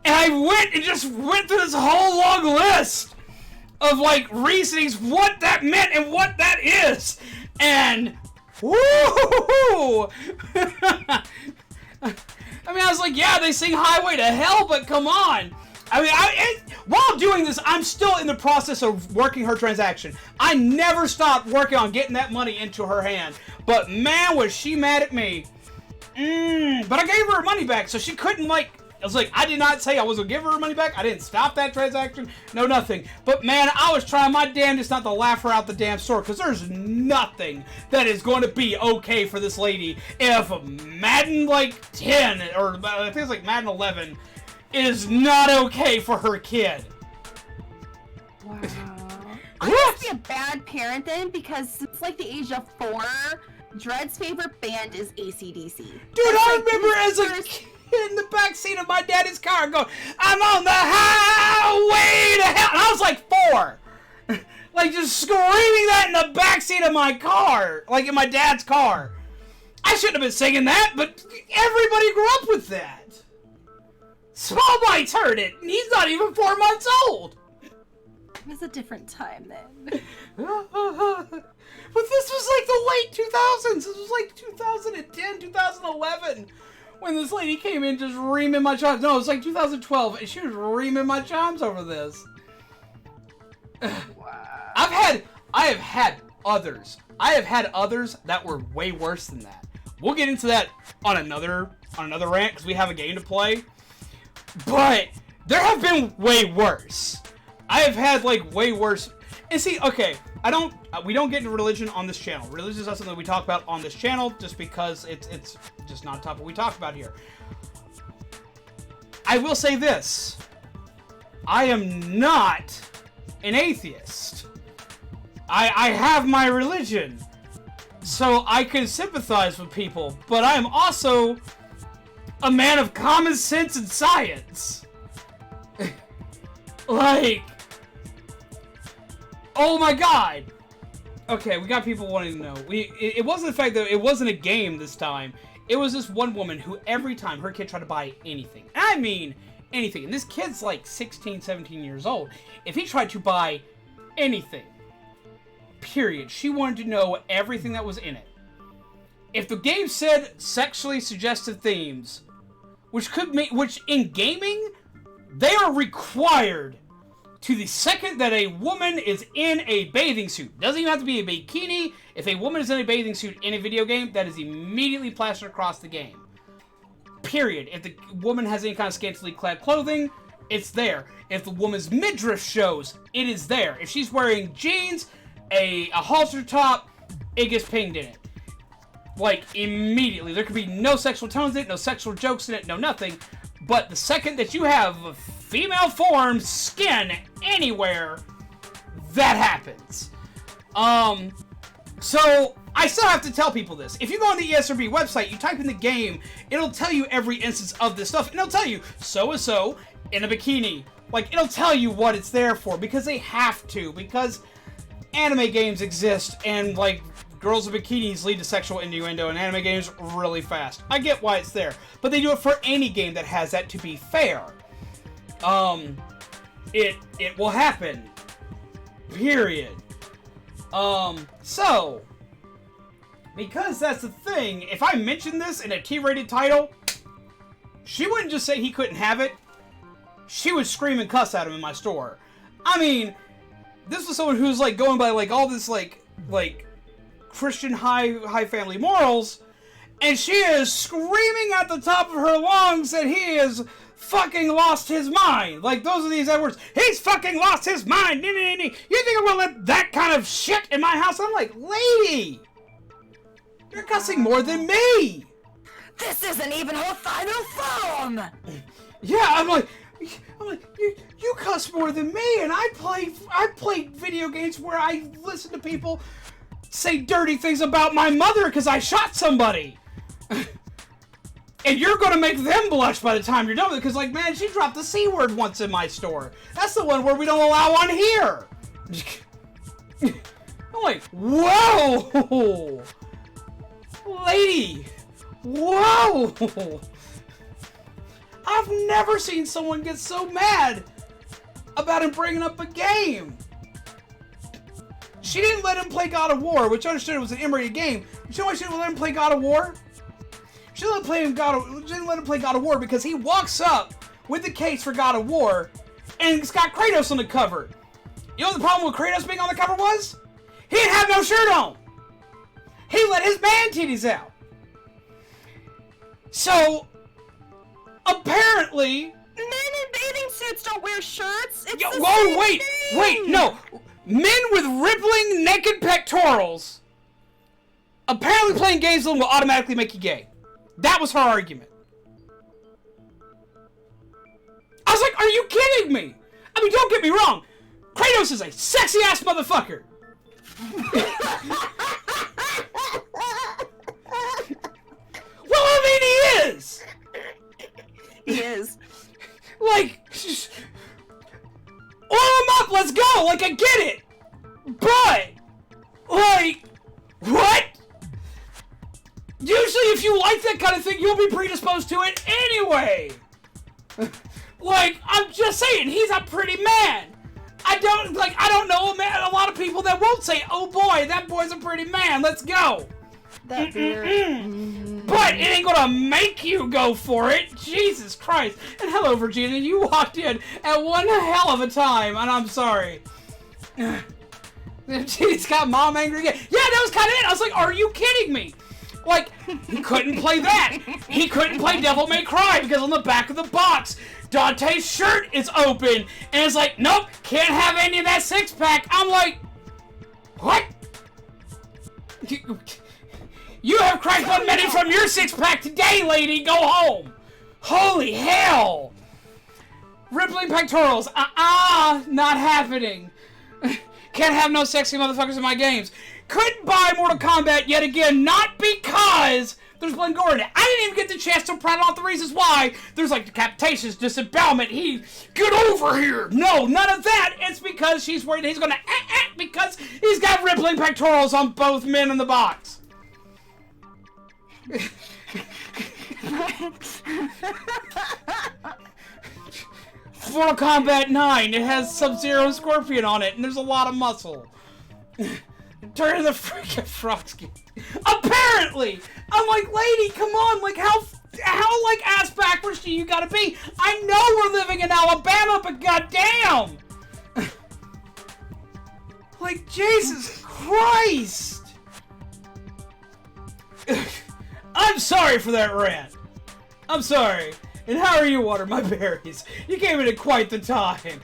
And I went through this whole long list of like reasonings, what that meant and what that is. And woo! I mean, I was like, yeah, they sing Highway to Hell, but come on. I mean, while doing this, I'm still in the process of working her transaction. I never stopped working on getting that money into her hand. But man, was she mad at me. But I gave her money back, so she couldn't, like... I was like, I did not say I was going to give her money back. I didn't stop that transaction. No, nothing. But man, I was trying my damnedest not to laugh her out the damn store, because there's nothing that is going to be okay for this lady if Madden, like, 10, or I think it's like Madden 11... is not okay for her kid. Wow. I must be a bad parent then, because since like the age of 4, Dred's favorite band is AC/DC. Dude, I remember as a kid in the backseat of my daddy's car going, I'm on the highway to hell. And I was like 4. Like just screaming that in the backseat of my car. Like in my dad's car. I shouldn't have been singing that, but everybody grew up with that. Small Bites heard it, and he's not even 4 months old. It was a different time then. But this was like the late 2000s. This was like 2010, 2011. When this lady came in just reaming my chimes. No, it was like 2012, and she was reaming my chimes over this. Wow. I have had others. I have had others that were way worse than that. We'll get into that on another rant, because we have a game to play. But there have been way worse. I have had like way worse. And see, okay, we don't get into religion on this channel. Religion is not something we talk about on this channel just because it's just not a topic we talk about here. I will say this. I am not an atheist. I have my religion. So I can sympathize with people, but I am also a man of common sense and science. Like, oh my god. Okay, we got people wanting to know. It wasn't the fact that it wasn't a game this time. It was this one woman who every time her kid tried to buy anything, and I mean anything, and this kid's like 16, 17 years old, if he tried to buy anything, period, she wanted to know everything that was in it. If the game said sexually suggestive themes, which in gaming, they are required to the second that a woman is in a bathing suit. Doesn't even have to be a bikini. If a woman is in a bathing suit in a video game, that is immediately plastered across the game. Period. If the woman has any kind of scantily clad clothing, it's there. If the woman's midriff shows, it is there. If she's wearing jeans, a halter top, it gets pinged in it. Like, immediately. There could be no sexual tones in it, no sexual jokes in it, no nothing. But the second that you have female form, skin, anywhere, that happens. So, I still have to tell people this. If you go on the ESRB website, you type in the game, it'll tell you every instance of this stuff. And it'll tell you, so-and-so in a bikini. Like, it'll tell you what it's there for, because they have to. Because anime games exist, and, like, girls in bikinis lead to sexual innuendo in anime games really fast. I get why it's there. But they do it for any game that has that, to be fair. It will happen. Period. So, because that's the thing, if I mention this in a T-rated title, she wouldn't just say he couldn't have it. She would scream and cuss at him in my store. I mean, this was someone who's, like, going by, like, all this, like, Christian high family morals, and she is screaming at the top of her lungs that he has fucking lost his mind. Like, those are the exact words. He's fucking lost his mind. You think I'm gonna let that kind of shit in my house? I'm like, lady, you're cussing more than me. This isn't even her final form. Yeah, I'm like, you cuss more than me, and I play video games where I listen to people say dirty things about my mother because I shot somebody. And you're gonna make them blush by the time you're done with it, because, like, man, she dropped the C word once in my store. That's the one where we don't allow on here. I'm like, whoa! Lady! Whoa! I've never seen someone get so mad about him bringing up a game. She didn't let him play God of War, which I understood it was an M-rated game. You know why she didn't let him play God of War? She didn't let him play God of War because he walks up with the case for God of War, and it's got Kratos on the cover. You know what the problem with Kratos being on the cover was? He didn't have no shirt on. He let his man titties out. So, apparently... Men in bathing suits don't wear shirts. It's the whoa, same wait, thing. wait, no. Men with rippling naked pectorals apparently playing games will automatically make you gay. That was her argument. I was like, are you kidding me? I mean, don't get me wrong. Kratos is a sexy-ass motherfucker. Well, I mean, he is. He is. Like, oil him up, let's go. Like, I get it. But, like, what? Usually, if you like that kind of thing, you'll be predisposed to it anyway. Like, I'm just saying, he's a pretty man. I don't know a lot of people that won't say, oh boy, that boy's a pretty man, let's go. That's weird. But it ain't gonna make you go for it. Jesus Christ. And hello, Virginia, you walked in at one hell of a time, and I'm sorry. She's got mom angry again. Yeah, that was kind of it. I was like, are you kidding me? Like, he couldn't play that. He couldn't play Devil May Cry because on the back of the box, Dante's shirt is open. And it's like, nope, can't have any of that six-pack. I'm like, What? You have cracked one minute from your six-pack today, lady! Go home! Holy hell! Rippling pectorals. Not happening. Can't have no sexy motherfuckers in my games. Couldn't buy Mortal Kombat yet again, not because there's blood and gore in it. I didn't even get the chance to prattle off the reasons why. There's like decapitations, disembowelment, get over here. No, none of that. It's because she's worried he's gonna because he's got rippling pectorals on both men in the box. Mortal Kombat 9, it has Sub-Zero and Scorpion on it, and there's a lot of muscle. Turn the freaking frog skin. Apparently! I'm like, lady, come on, like, how like, ass backwards do you gotta be? I know we're living in Alabama, but goddamn! Like, Jesus Christ! I'm sorry for that rant. I'm sorry. And how are you, Water My Berries? You came in at quite the time.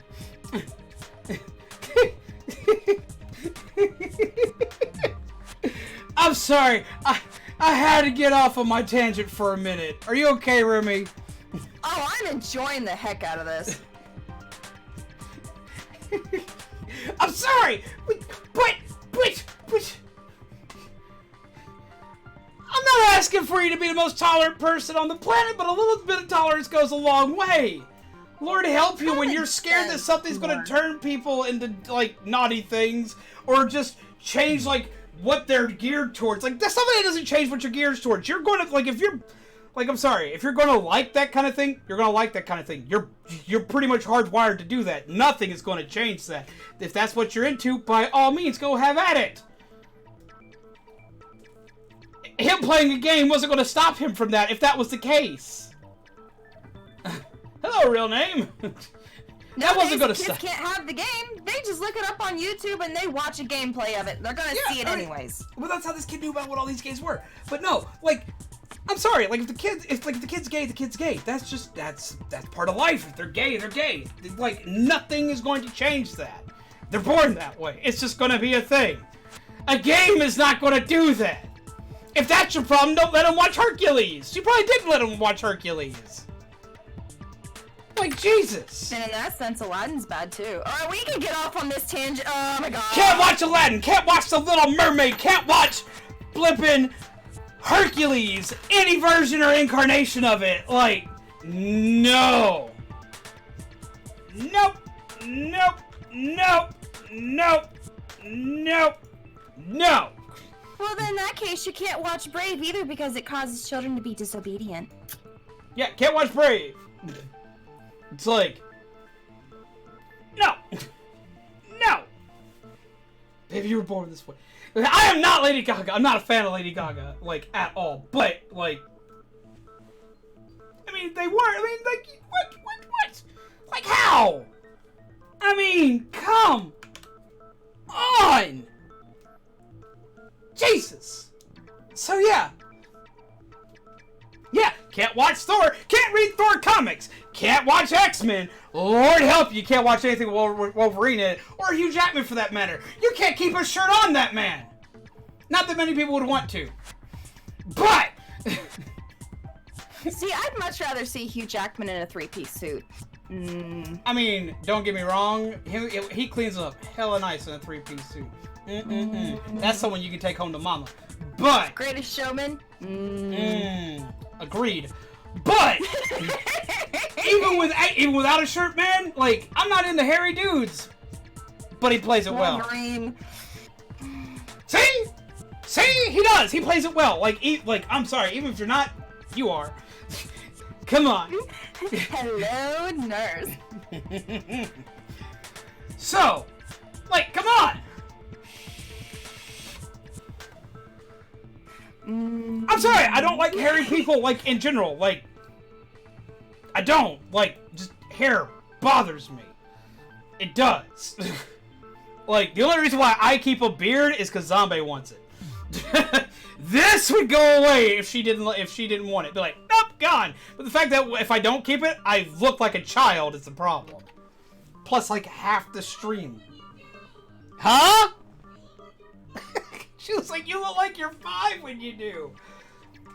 I'm sorry. I had to get off of my tangent for a minute. Are you okay, Remi? Oh, I'm enjoying the heck out of this. I'm sorry, but I'm not asking for you to be the most tolerant person on the planet, but a little bit of tolerance goes a long way. Lord help you when you're scared that something's going to turn people into, like, naughty things, or just change, like, what they're geared towards. Like, that's something that doesn't change what you're geared towards. You're going to, like, if you're, like, I'm sorry, if you're going to like that kind of thing, you're going to like that kind of thing. You're pretty much hardwired to do that. Nothing is going to change that. If that's what you're into, by all means, go have at it. Him playing a game wasn't going to stop him from that if that was the case. Hello, real name. That wasn't going to stop. Kids can't have the game. They just look it up on YouTube and they watch a gameplay of it. They're going to see it anyways. Well, that's how this kid knew about what all these games were. But no, like, I'm sorry. Like, if the kid's gay, the kid's gay. That's just that's part of life. If they're gay, they're gay. Like, nothing is going to change that. They're born that way. It's just going to be a thing. A game is not going to do that. If that's your problem, don't let him watch Hercules. You probably did let him watch Hercules. Like, Jesus. And in that sense, Aladdin's bad too. Alright, we can get off on this tangent. Oh my god. Can't watch Aladdin. Can't watch The Little Mermaid. Can't watch flippin' Hercules. Any version or incarnation of it. Like, no. Nope. Nope. Nope. Nope. Nope. No. Well, then in that case, you can't watch Brave either because it causes children to be disobedient. Yeah, can't watch Brave. It's like, no. No. Baby, you were born this way. I am not Lady Gaga. I'm not a fan of Lady Gaga, like, at all. But, like, I mean, they were. I mean, like, what? Like, how? I mean, come on. Jesus. So, yeah. Yeah, can't watch Thor. Can't read Thor comics. Can't watch X-Men. Lord help you, can't watch anything with Wolverine in it. Or Hugh Jackman, for that matter. You can't keep a shirt on that man. Not that many people would want to. But... See, I'd much rather see Hugh Jackman in a three-piece suit. I mean, don't get me wrong. He cleans up hella nice in a three-piece suit. That's someone you can take home to mama. But... Greatest Showman? Agreed. But... even without a shirt, man, like, I'm not into hairy dudes. But he plays it well. Wolverine. See? See? He does. He plays it well. Like, I'm sorry. Even if you're not, you are. Come on. Hello, nurse. So, like, come on. I'm sorry. I don't like hairy people, like, in general. Like, I don't. Like, just hair bothers me. It does. Like, the only reason why I keep a beard is because Zombie wants it. This would go away if she didn't want it. Be like, nope, gone. But the fact that if I don't keep it, I look like a child is the problem. Plus, like, half the stream. Huh? She was like, you look like you're 5 when you do.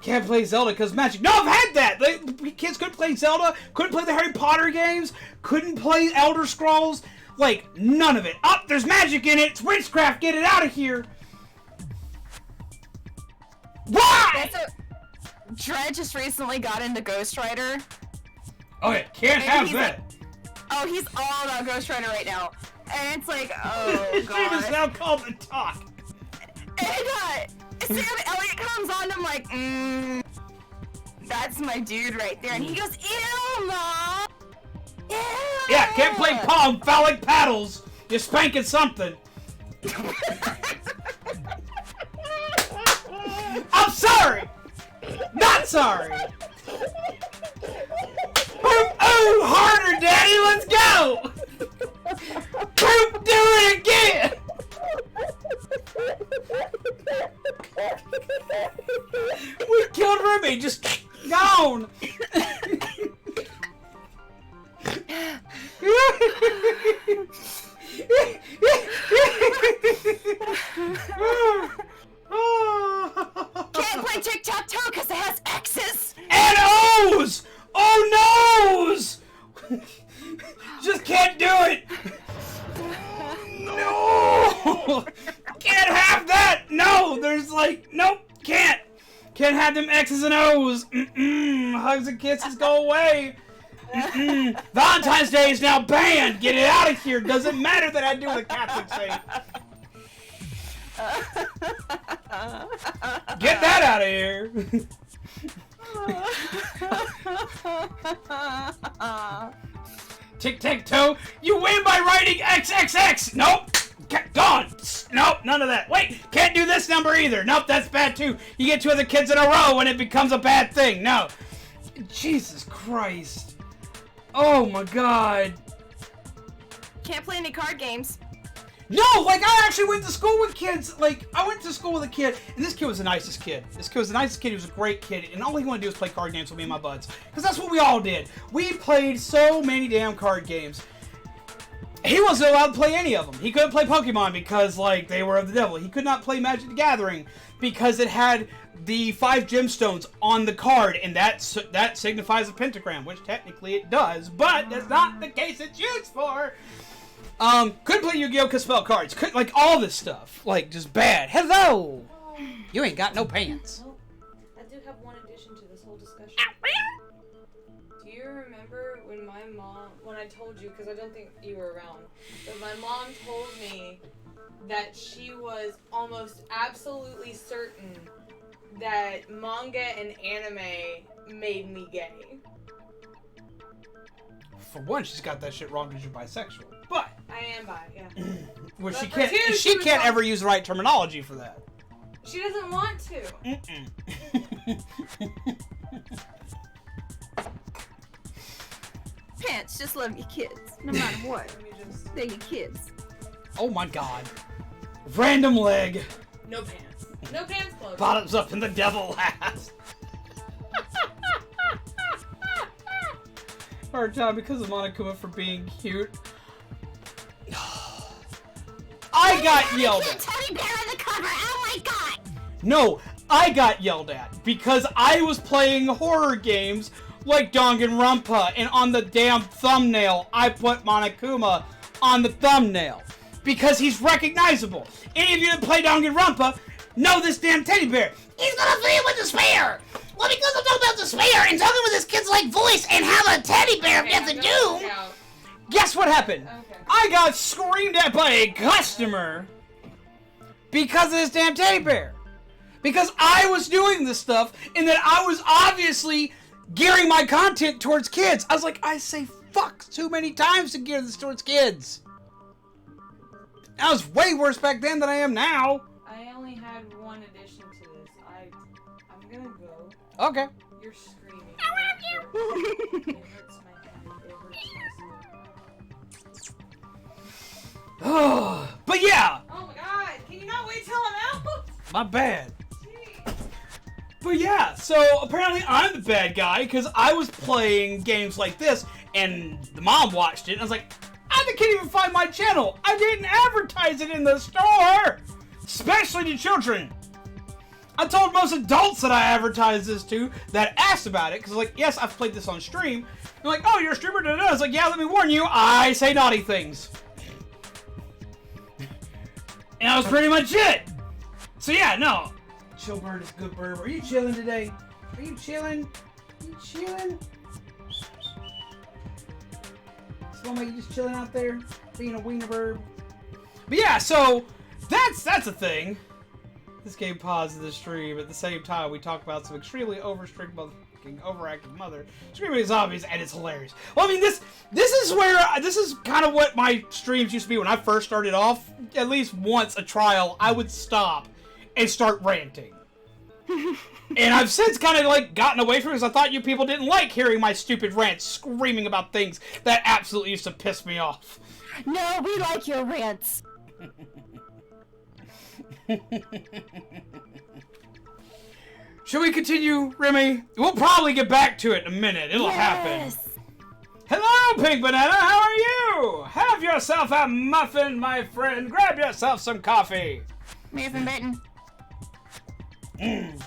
Can't play Zelda because magic. No, I've had that. The kids couldn't play Zelda, couldn't play the Harry Potter games, couldn't play Elder Scrolls. Like, none of it. Oh, there's magic in it. It's witchcraft. Get it out of here. Why? Dred just recently got into Ghost Rider. Okay, can't have that. Oh, he's all about Ghost Rider right now. And it's like, oh, God. She is now called to talk. And, Sam Elliott comes on, and I'm like, that's my dude right there. And he goes, ew, Mom. Ew. Yeah, can't play Pong, phallic paddles. You're spanking something. I'm sorry. Not sorry. Oh, harder, Daddy. Let's go. Do it again. We killed Remy. Just gone. Can't play tic-tac-toe because it has X's. And O's. Oh, no's. Just can't do it. No. Can't have that. No, there's like, nope, can't. Can't have them X's and O's. Hugs and kisses go away. Valentine's Day is now banned. Get it out of here. Doesn't matter that I do the Catholic saint. Get that out of here. Tic-tac-toe. You win by writing XXX. Nope. Gone. Nope, none of that. Wait, can't do this number either. Nope, that's bad too. You get 2 other kids in a row and it becomes a bad thing. No. Jesus Christ. Oh my God. Can't play any card games. No, like I actually went to school with kids. Like I went to school with a kid, and this kid was the nicest kid. This kid was the nicest kid. He was a great kid, and all he wanted to do was play card games with me and my buds, because that's what we all did. We played so many damn card games. He wasn't allowed to play any of them. He couldn't play Pokemon because like they were of the devil. He could not play Magic the Gathering because it had the 5 gemstones on the card, and that signifies a pentagram, which technically it does, but that's not the case it's used for. Couldn't play Yu-Gi-Oh! Cause spell cards. Couldn't, like, all this stuff. Like, just bad. Hello! You ain't got no pants. Oh, I do have one addition to this whole discussion. Do you remember when I told you, because I don't think you were around, but my mom told me that she was almost absolutely certain that manga and anime made me gay. For one, she's got that shit wrong because you're bisexual. But I am bi, yeah. well, But she for can't. two, She was can't all- ever use the right terminology for that. She doesn't want to. Pants, just love your kids, no matter what. They're your kids. Oh my God! Random leg. No pants. No pants clothes. Bottoms up in the devil ass. Hard time because of Monokuma for being cute. I got yelled at. Teddy bear on the cover. Oh my God! No, I got yelled at because I was playing horror games like Danganronpa, and on the damn thumbnail, I put Monokuma on the thumbnail because he's recognizable. Any of you that play Danganronpa know this damn teddy bear. He's gonna play with despair. Well, because I'm talking about despair and talking with this kid's like voice and have a teddy bear of Death and Doom. Guess what happened? I got screamed at by a customer because of this damn teddy bear. Because I was doing this stuff and that I was obviously gearing my content towards kids. I was like, I say fuck too many times to gear this towards kids. I was way worse back then than I am now. I only had one addition to this. I'm gonna go. Okay. You're screaming. It hurts my head. It hurts my soul. But yeah. Oh my God! Can you not wait till I'm out? My bad. But yeah, so apparently I'm the bad guy because I was playing games like this and the mom watched it and I was like, I can't even find my channel. I didn't advertise it in the store. especially to children. I told most adults that I advertised this to that asked about it, because like, yes, I've played this on stream. They're like, oh, you're a streamer? Da-da-da. I was like, yeah, let me warn you, I say naughty things. And that was pretty much it. So yeah, no. Chill bird is good bird. Are you chilling today? Are you chilling? Are you chilling? Slow-mo, you just chilling out there? Being a wiener bird? But yeah, so that's a thing. This game paused the stream. At the same time, we talk about some extremely overactive mother screaming at zombies, and it's hilarious. Well, I mean, this is kind of what my streams used to be when I first started off. At least once a trial, I would stop and start ranting. And I've since kind of like gotten away from it because I thought you people didn't like hearing my stupid rants screaming about things that absolutely used to piss me off. No, we like your rants. Should we continue, Remi? We'll probably get back to it in a minute. It'll happen. Hello, Pink Banana. How are you? Have yourself a muffin, my friend. Grab yourself some coffee. Muffin button.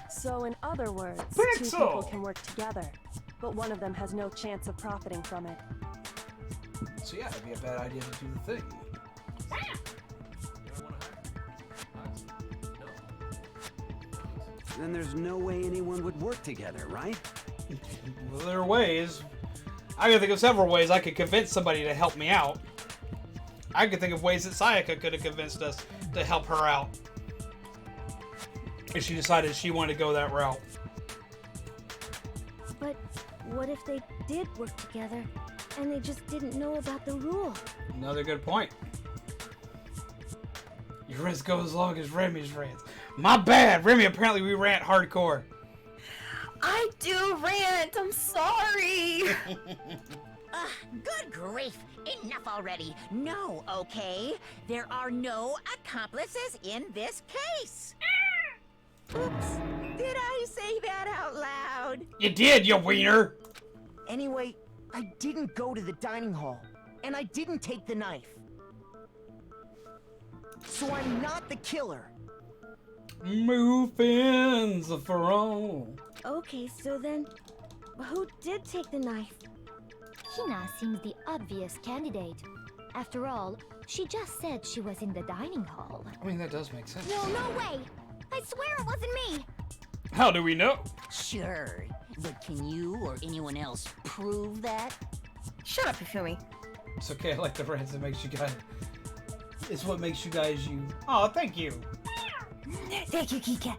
So, in other words, Pixel. two people can work together, but one of them has no chance of profiting from it. So yeah, it'd be a bad idea to do the thing. Then there's no way anyone would work together, right? Well, there are ways. I can think of several ways I could convince somebody to help me out. I could think of ways that Sayaka could have convinced us to help her out. If she decided she wanted to go that route. But what if they did work together and they just didn't know about the rule? Another good point. Your rants go as long as Remi's rants. My bad, Remi. Apparently we rant hardcore. I do rant. I'm sorry. Good grief! Enough already. No, okay? There are no accomplices in this case. Oops. Did I say that out loud? You did, you wiener. Anyway, I didn't go to the dining hall, and I didn't take the knife. So I'm not the killer. Muffins for all. Okay, so then, who did take the knife? Hina seems the obvious candidate. After all, she just said she was in the dining hall. I mean, that does make sense. No, no way! I swear it wasn't me! How do we know? Sure, but can you or anyone else prove that? Shut up, Ifumi. It's okay, I like the rants that makes you guys... It's what makes you guys you. Oh, thank you. Thank you, Kika.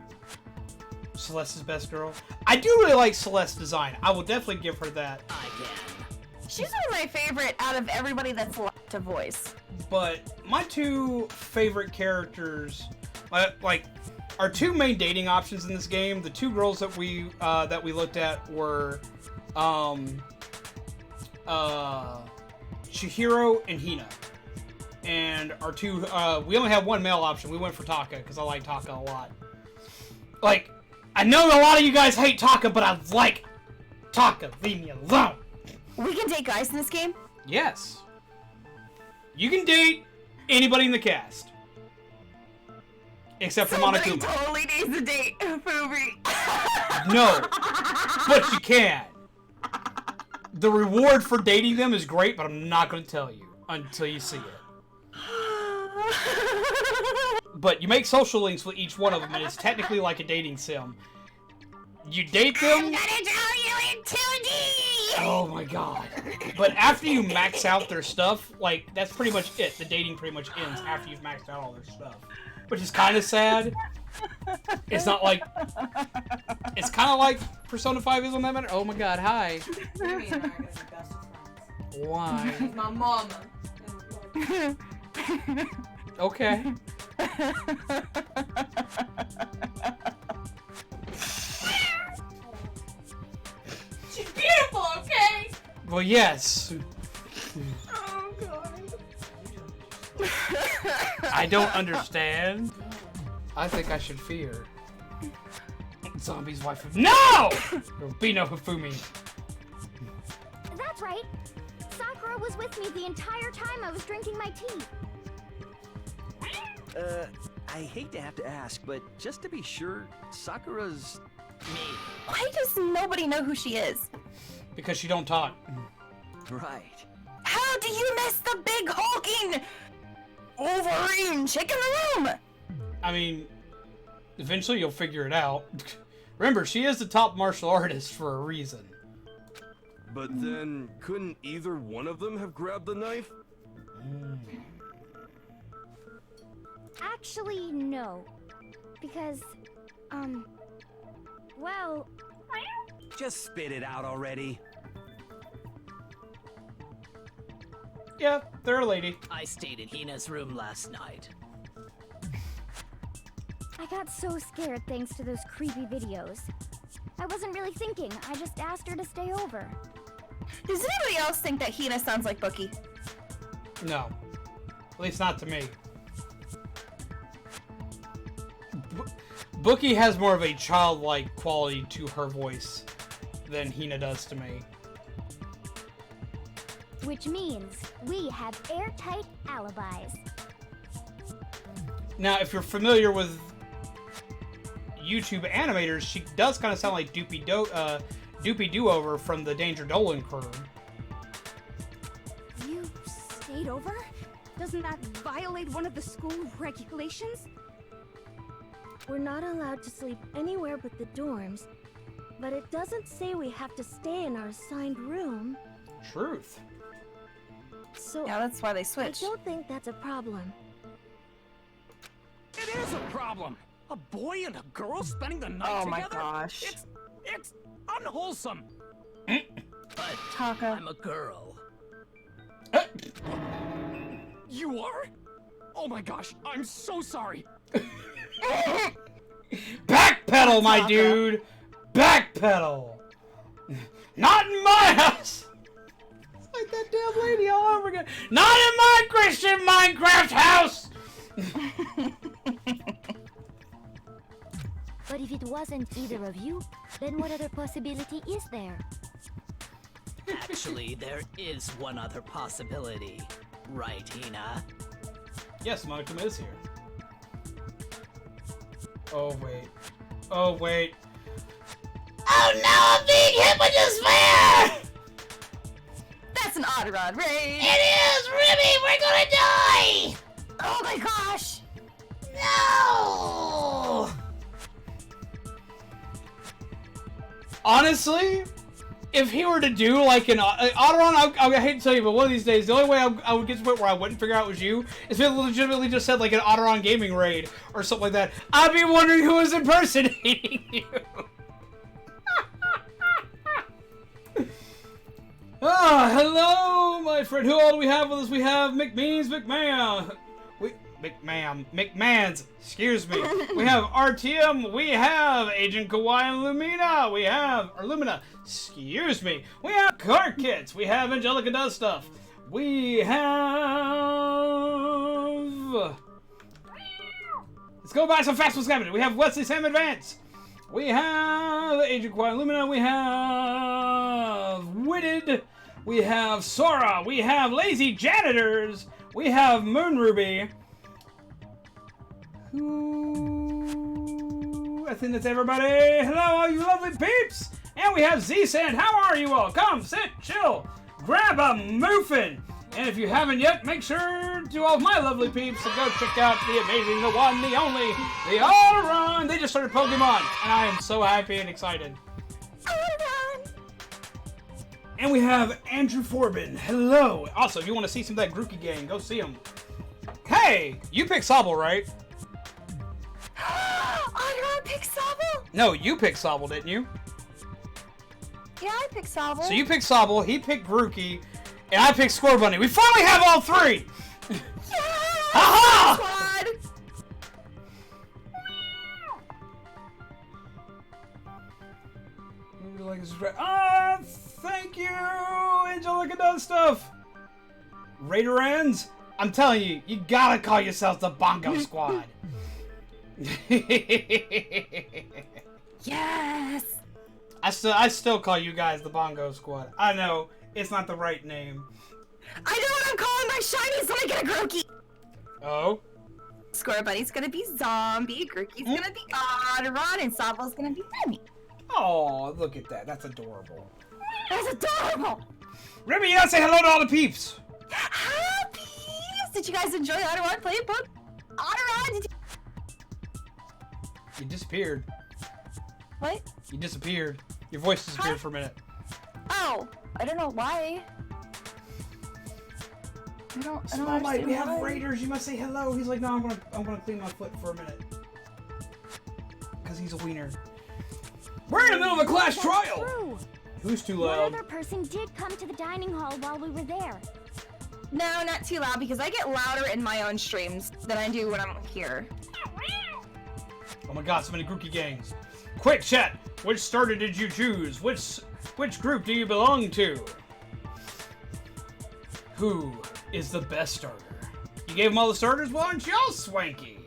Celeste's best girl. I do really like Celeste's design. I will definitely give her that. She's one of my favorite out of everybody that's left to voice. But my two favorite characters, like, our two main dating options in this game. The two girls that we looked at were, Chihiro and Hina. And our two, we only have one male option. We went for Taka because I like Taka a lot. Like, I know a lot of you guys hate Taka, but I like Taka. Leave me alone. We can date guys in this game? Yes. You can date anybody in the cast. Except for Somebody Monokuma. totally needs to date Fubi. No. But you can. The reward for dating them is great, but I'm not going to tell you until you see it. But you make social links with each one of them, and it's technically like a dating sim. You date them. I'm gonna tell you in 2D! Oh my god. But after you max out their stuff, like, that's pretty much it. The dating pretty much ends after you've maxed out all their stuff. Which is kind of sad. It's not like... It's kind of like Persona 5 is on that matter. Oh my god, hi. Remi and I are gonna be best of friends. Why? She's my mama. Okay. She's beautiful, okay? Well, yes. Oh god. I don't understand. I think I should fear. Zombie's wife of... No! There will be no Hifumi. That's right. Sakura was with me the entire time I was drinking my tea. I hate to have to ask, but just to be sure, Sakura's... Me. Why does nobody know who she is? Because she don't talk. Right. How do you miss the big hulking Wolverine chick in the room? I mean, eventually you'll figure it out. Remember, she is the top martial artist for a reason. But then, couldn't either one of them have grabbed the knife? Actually, no. Because, well... Just spit it out already. Yeah, they're a lady. I stayed in Hina's room last night. I got so scared thanks to those creepy videos. I wasn't really thinking, I just asked her to stay over. Does anybody else think that Hina sounds like Bookie? No. At least not to me. Bookie has more of a childlike quality to her voice than Hina does to me. Which means we have airtight alibis. Now, if you're familiar with YouTube animators, she does kind of sound like Doopy Doover from the Danger Dolan crew. You stayed over? Doesn't that violate one of the school regulations? We're not allowed to sleep anywhere but the dorms, but it doesn't say we have to stay in our assigned room. Truth. So yeah, that's why they switched. I don't think that's a problem. It is a problem! A boy and a girl spending the night Oh together? my gosh. It's unwholesome! But Taka. I'm a girl. You are? Oh my gosh, I'm so sorry! Backpedal, my dude! Backpedal! Not in my house! It's like that damn lady all over again. Not in my Christian Minecraft house! But if it wasn't either of you, then what other possibility is there? Actually, there is one other possibility. Right, Hina? Yes, monokuma is here. Oh, wait. Oh, wait. Oh no, I'm being hit with despair! That's an odd rod raid. It is, Remy, we're gonna die! Oh my gosh! No! Honestly, if he were to do like an Otteron, I hate to tell you, but one of these days, the only way I would get to the point where I wouldn't figure out it was you is if it legitimately just said like an Otteron gaming raid or something like that. I'd be wondering who was impersonating you. Hello, my friend. Who all do we have with us? We have McMahon. McMahon's, excuse me. We have RTM, we have Agent Kawaii and Lumina, Lumina, excuse me. We have Car Kits, we have Angelica Does Stuff, we have... Let's go by some fast ones happening. We have Wesley Sam Advance, we have Agent Kawaii and Lumina, we have Witted, we have Sora, we have Lazy Janitors, we have Moon Ruby, I think that's everybody. Hello, all you lovely peeps. And we have Z-Sand. How are you all? Come, sit, chill, grab a muffin. And if you haven't yet, make sure to all my lovely peeps to go check out the amazing, the one, the only, the All-Around. They just started Pokemon, and I am so happy and excited. All-Around. And we have Andrew Forbin. Hello. Also, if you want to see some of that Grookey gang, go see them. Hey, you picked Sobble, right? I picked Sobble? No, you picked Sobble, didn't you? Yeah, I picked Sobble. So you picked Sobble, he picked Grookey, and I picked Scorbunny. We finally have all three! Yeah! Aha! Thank you, Angelica Does Stuff. Raiderans, I'm telling you, you gotta call yourselves the Bongo Squad. Yes. I still call you guys the Bongo Squad. I know it's not the right name. I know what I'm calling my shinies when I get a Grookey. Oh. Score Bunny's gonna be Zombie, Grookey's gonna be Otteron, and Sabo's gonna be Remi. Oh, look at that. That's adorable. That's adorable! Remi, you gotta say hello to all the peeps! Happy! Did you guys enjoy Otteron Playbook? Otteron, did You disappeared. What? You disappeared. Your voice disappeared for a minute. Oh, I don't know why. I don't Smalllight, we have why. Raiders. You must say hello. He's like, no, I'm gonna clean my foot for a minute. Cause he's a wiener. We're in the middle of a class trial. True. Who's too One loud? other person did come to the dining hall while we were there. No, not too loud because I get louder in my own streams than I do when I'm here. Oh my God, so many Grookey gangs. Quick chat. Which starter did you choose? Which group do you belong to? Who is the best starter? You gave them all the starters? Well, aren't y'all swanky?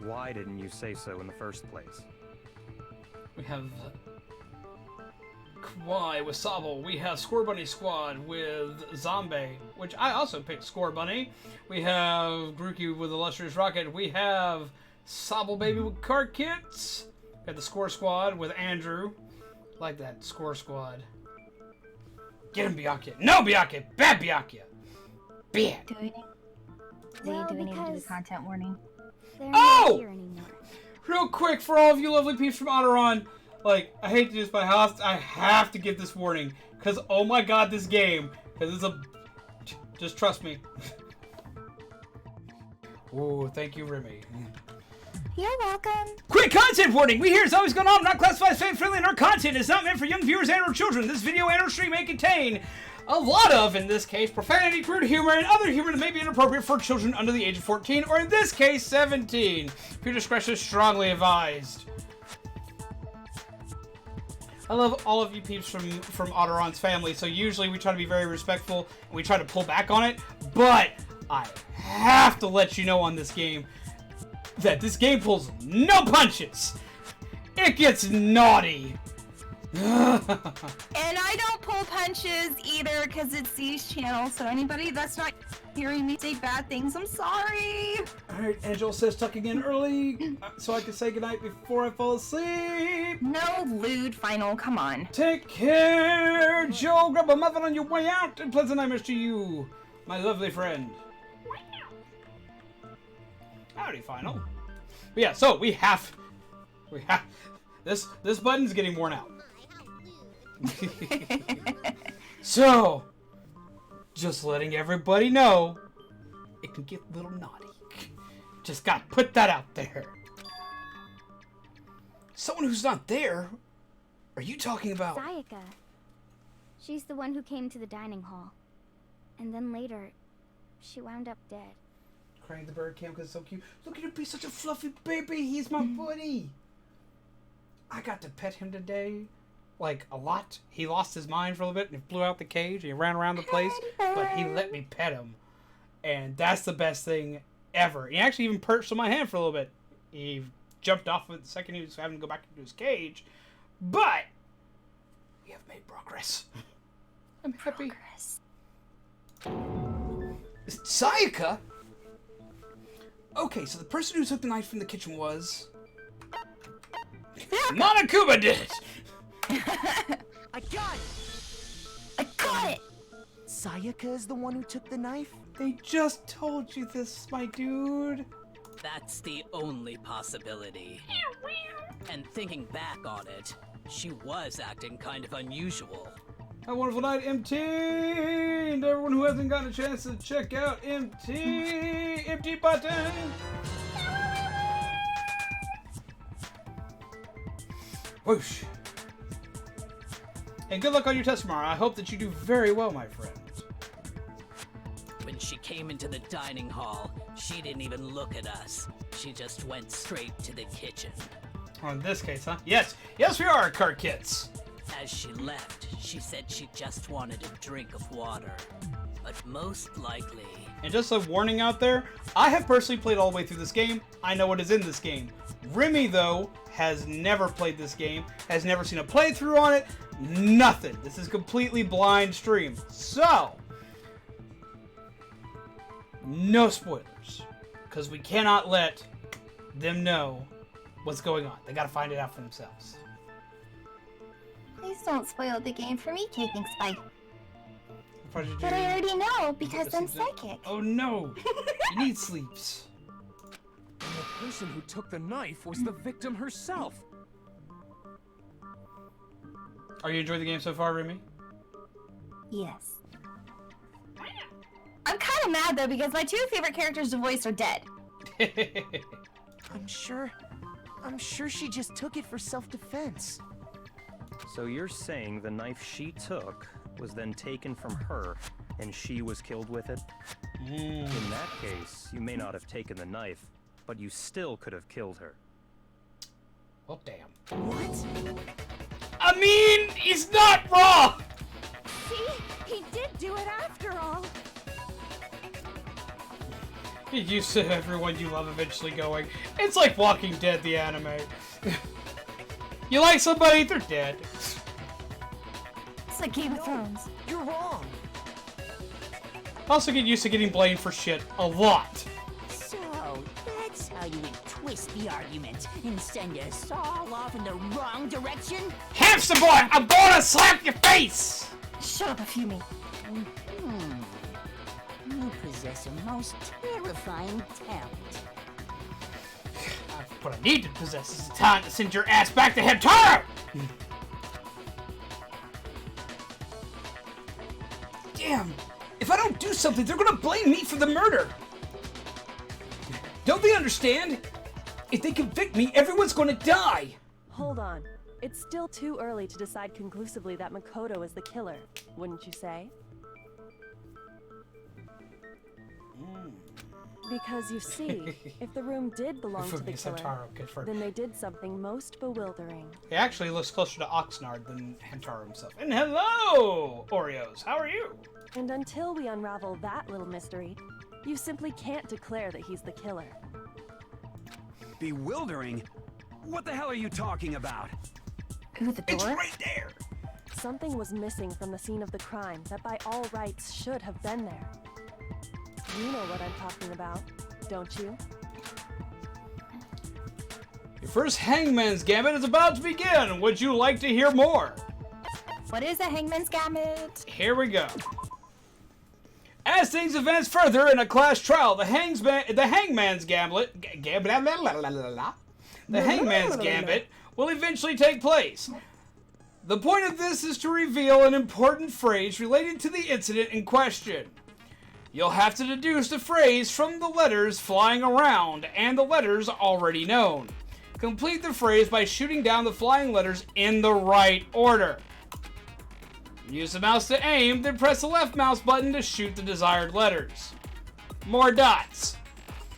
Why didn't you say so in the first place? We have Kwai with Sabo. We have Score Bunny Squad with Zombie, which I also picked Score Bunny. We have Grookey with Illustrious Rocket. We have Sabo Baby with Cart Kits. We have the Score Squad with Andrew. Like that, Score Squad. Get him, Byakuya. No, Byakuya! Bad Byakuya! Bad! Do we Well, need to do because the content warning? they're Oh! not here anymore. Real quick, for all of you lovely peeps from Otteron, like, I hate to do this, but I have to give this warning. Because, oh my God, this game. Because it's a... Just trust me. Ooh, thank you, Remi. You're welcome. Quick content warning! We hear it's always going on, not classified as fan-friendly, and our content is not meant for young viewers and or children. This video and or stream may contain a lot of, in this case, profanity, crude humor, and other humor that may be inappropriate for children under the age of 14, or in this case, 17. Your discretion is strongly advised. I love all of you peeps from Otteron's family, so usually we try to be very respectful, and we try to pull back on it, but I have to let you know on this game that this game pulls no punches. It gets naughty. And I don't pull punches either because it's Z's channel, so anybody that's not hearing me say bad things, I'm sorry. Alright, Angel says tucking in early so I can say goodnight before I fall asleep. No lewd final, come on. Take care, Joe. Grab a muffin on your way out, and pleasant nightmares to you, my lovely friend. Howdy, final. But yeah, so we have this button's getting worn out. So, just letting everybody know, it can get a little naughty. Just gotta put that out there. Someone who's not there? Are you talking about? Sayaka. She's the one who came to the dining hall. And then later, she wound up dead. Crying the bird cam because it's so cute. Look at him be such a fluffy baby. He's my buddy. I got to pet him today. Like, a lot. He lost his mind for a little bit and he flew out the cage and he ran around the place. But he let me pet him. And that's the best thing ever. He actually even perched on my hand for a little bit. He jumped off the second he was having to go back into his cage. But we have made progress. I'm happy. Sayaka? Okay, so the person who took the knife from the kitchen was... Monokuma did it! I got it! I got it! Sayaka is the one who took the knife? They just told you this, my dude. That's the only possibility. And thinking back on it, she was acting kind of unusual. Have a wonderful night, MT! And everyone who hasn't gotten a chance to check out MT button! Whoosh! And good luck on your test tomorrow. I hope that you do very well, my friend. When she came into the dining hall, she didn't even look at us. She just went straight to the kitchen. Oh, in this case, huh? Yes, yes, we are cart kits. As she left, she said she just wanted a drink of water. But most likely... And just a warning out there, I have personally played all the way through this game. I know what is in this game. Remi, though, has never played this game, has never seen a playthrough on it, nothing. This is completely blind stream. So, no spoilers. because we cannot let them know what's going on. They gotta find it out for themselves. Please don't spoil the game for me, Taking Spike. But I already know, because I'm psychic. Oh no! You need sleeps. And the person who took the knife was the victim herself. Are you enjoying the game so far, Remy? Yes. I'm kind of mad though because my 2 favorite characters to voice are dead. I'm sure she just took it for self-defense. So you're saying the knife she took was then taken from her, and she was killed with it? In that case, you may not have taken the knife, but you still could have killed her. Well, damn. What? I mean, he's not wrong! See? He did do it after all. Get used to everyone you love eventually going, it's like Walking Dead, the anime. You like somebody, they're dead. It's like Game of Thrones. You're wrong. Also get used to getting blamed for shit a lot. So, that's how you would twist the argument and send us all off in the wrong direction? Hamster boy, I'm gonna slap your face! Shut up, Afumi. You possess a most terrifying talent. What I need to possess is the talent to send your ass back to Hamtaro! Damn! If I don't do something, they're gonna blame me for the murder! Don't they understand? If they convict me, everyone's gonna die! Hold on. It's still too early to decide conclusively that Makoto is the killer, wouldn't you say? Because you see, if the room did belong to the killer, then they did something most bewildering. He actually looks closer to Oxnard than Hamtaro himself. And hello, Oreos! How are you? And until we unravel that little mystery, you simply can't declare that he's the killer. Bewildering? What the hell are you talking about? Ooh, the door? It's right there! Something was missing from the scene of the crime that by all rights should have been there. You know what I'm talking about, don't you? Your first Hangman's Gambit is about to begin! Would you like to hear more? What is a Hangman's Gambit? Here we go. As things advance further in a class trial, the Hangman's Gambit will eventually take place. The point of this is to reveal an important phrase related to the incident in question. You'll have to deduce the phrase from the letters flying around and the letters already known. Complete the phrase by shooting down the flying letters in the right order. Use the mouse to aim, then press the left mouse button to shoot the desired letters. More dots.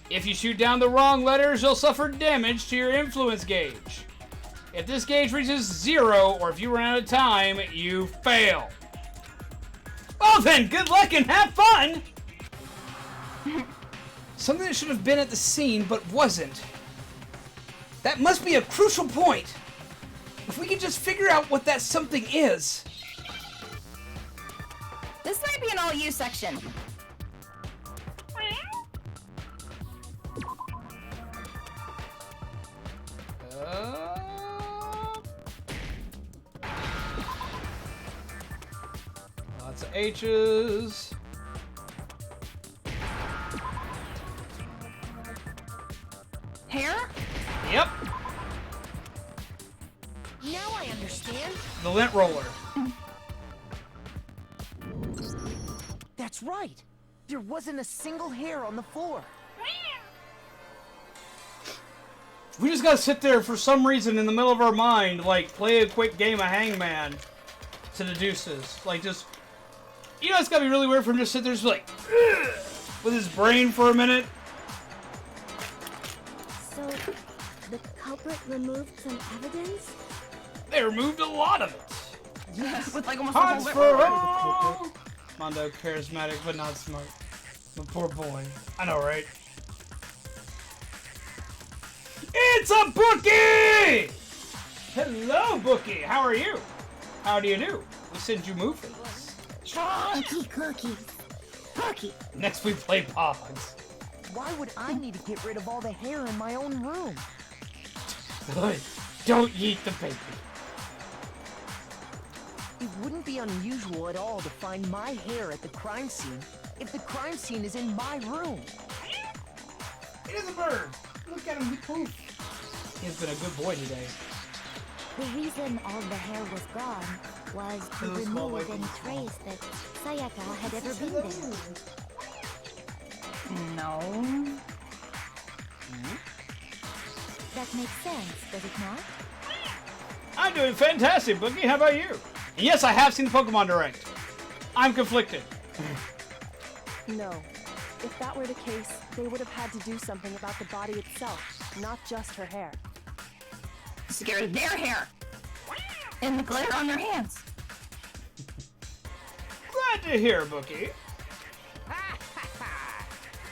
If you shoot down the wrong letters, you'll suffer damage to your influence gauge. If this gauge reaches 0, or if you run out of time, you fail. Well then, good luck and have fun! Something that should have been at the scene, but wasn't. That must be a crucial point. If we could just figure out what that something is. This might be an all-you section. Lots of H's. Hair? Yep. Now I understand. The lint roller. That's right. There wasn't a single hair on the floor. We just gotta sit there for some reason in the middle of our mind, like, play a quick game of Hangman to deduce this. Like, just... You know, it's gotta be really weird for him to sit there just like... with his brain for a minute. So, the culprit removed some evidence? They removed a lot of it. Yes. With like almost Hearts a for whole all. Mondo, charismatic but not smart. My poor boy. I know, right? It's a Bookie! Hello, Bookie. How are you? How do you do? We send you movies. Chunky cookies. Cookie. Next we play Pogs. Why would I need to get rid of all the hair in my own room? Don't eat the baby. It wouldn't be unusual at all to find my hair at the crime scene if the crime scene is in my room. It is a bird. Look at him, he poofed. He's been a good boy today. The reason all the hair was gone was to remove any trace that Sayaka had ever been there. No. That makes sense, does it not? I'm doing fantastic, Boogie. How about you? And yes, I have seen the Pokemon Direct. I'm conflicted. No. If that were the case, they would have had to do something about the body itself, not just her hair. Scared of their hair. And the glitter on their hands. Glad to hear, Boogie.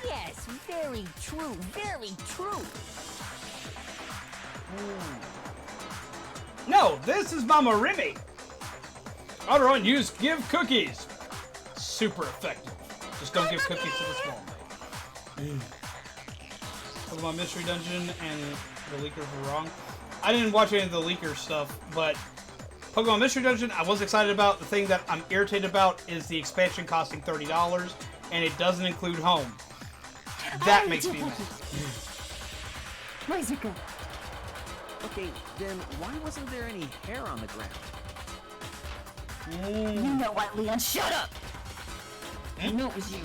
Yes, very true, very true. No, this is Momma Remi. Auto-run use give cookies. Super effective. Just don't give cookies to the small man. Pokemon Mystery Dungeon and the leakers were wrong. I didn't watch any of the leaker stuff, but Pokemon Mystery Dungeon I was excited about. The thing that I'm irritated about is the expansion costing $30 and it doesn't include home. That makes me mad. Where's it go? Okay, then why wasn't there any hair on the ground? You know what, Leon? Shut up! I knew it was you.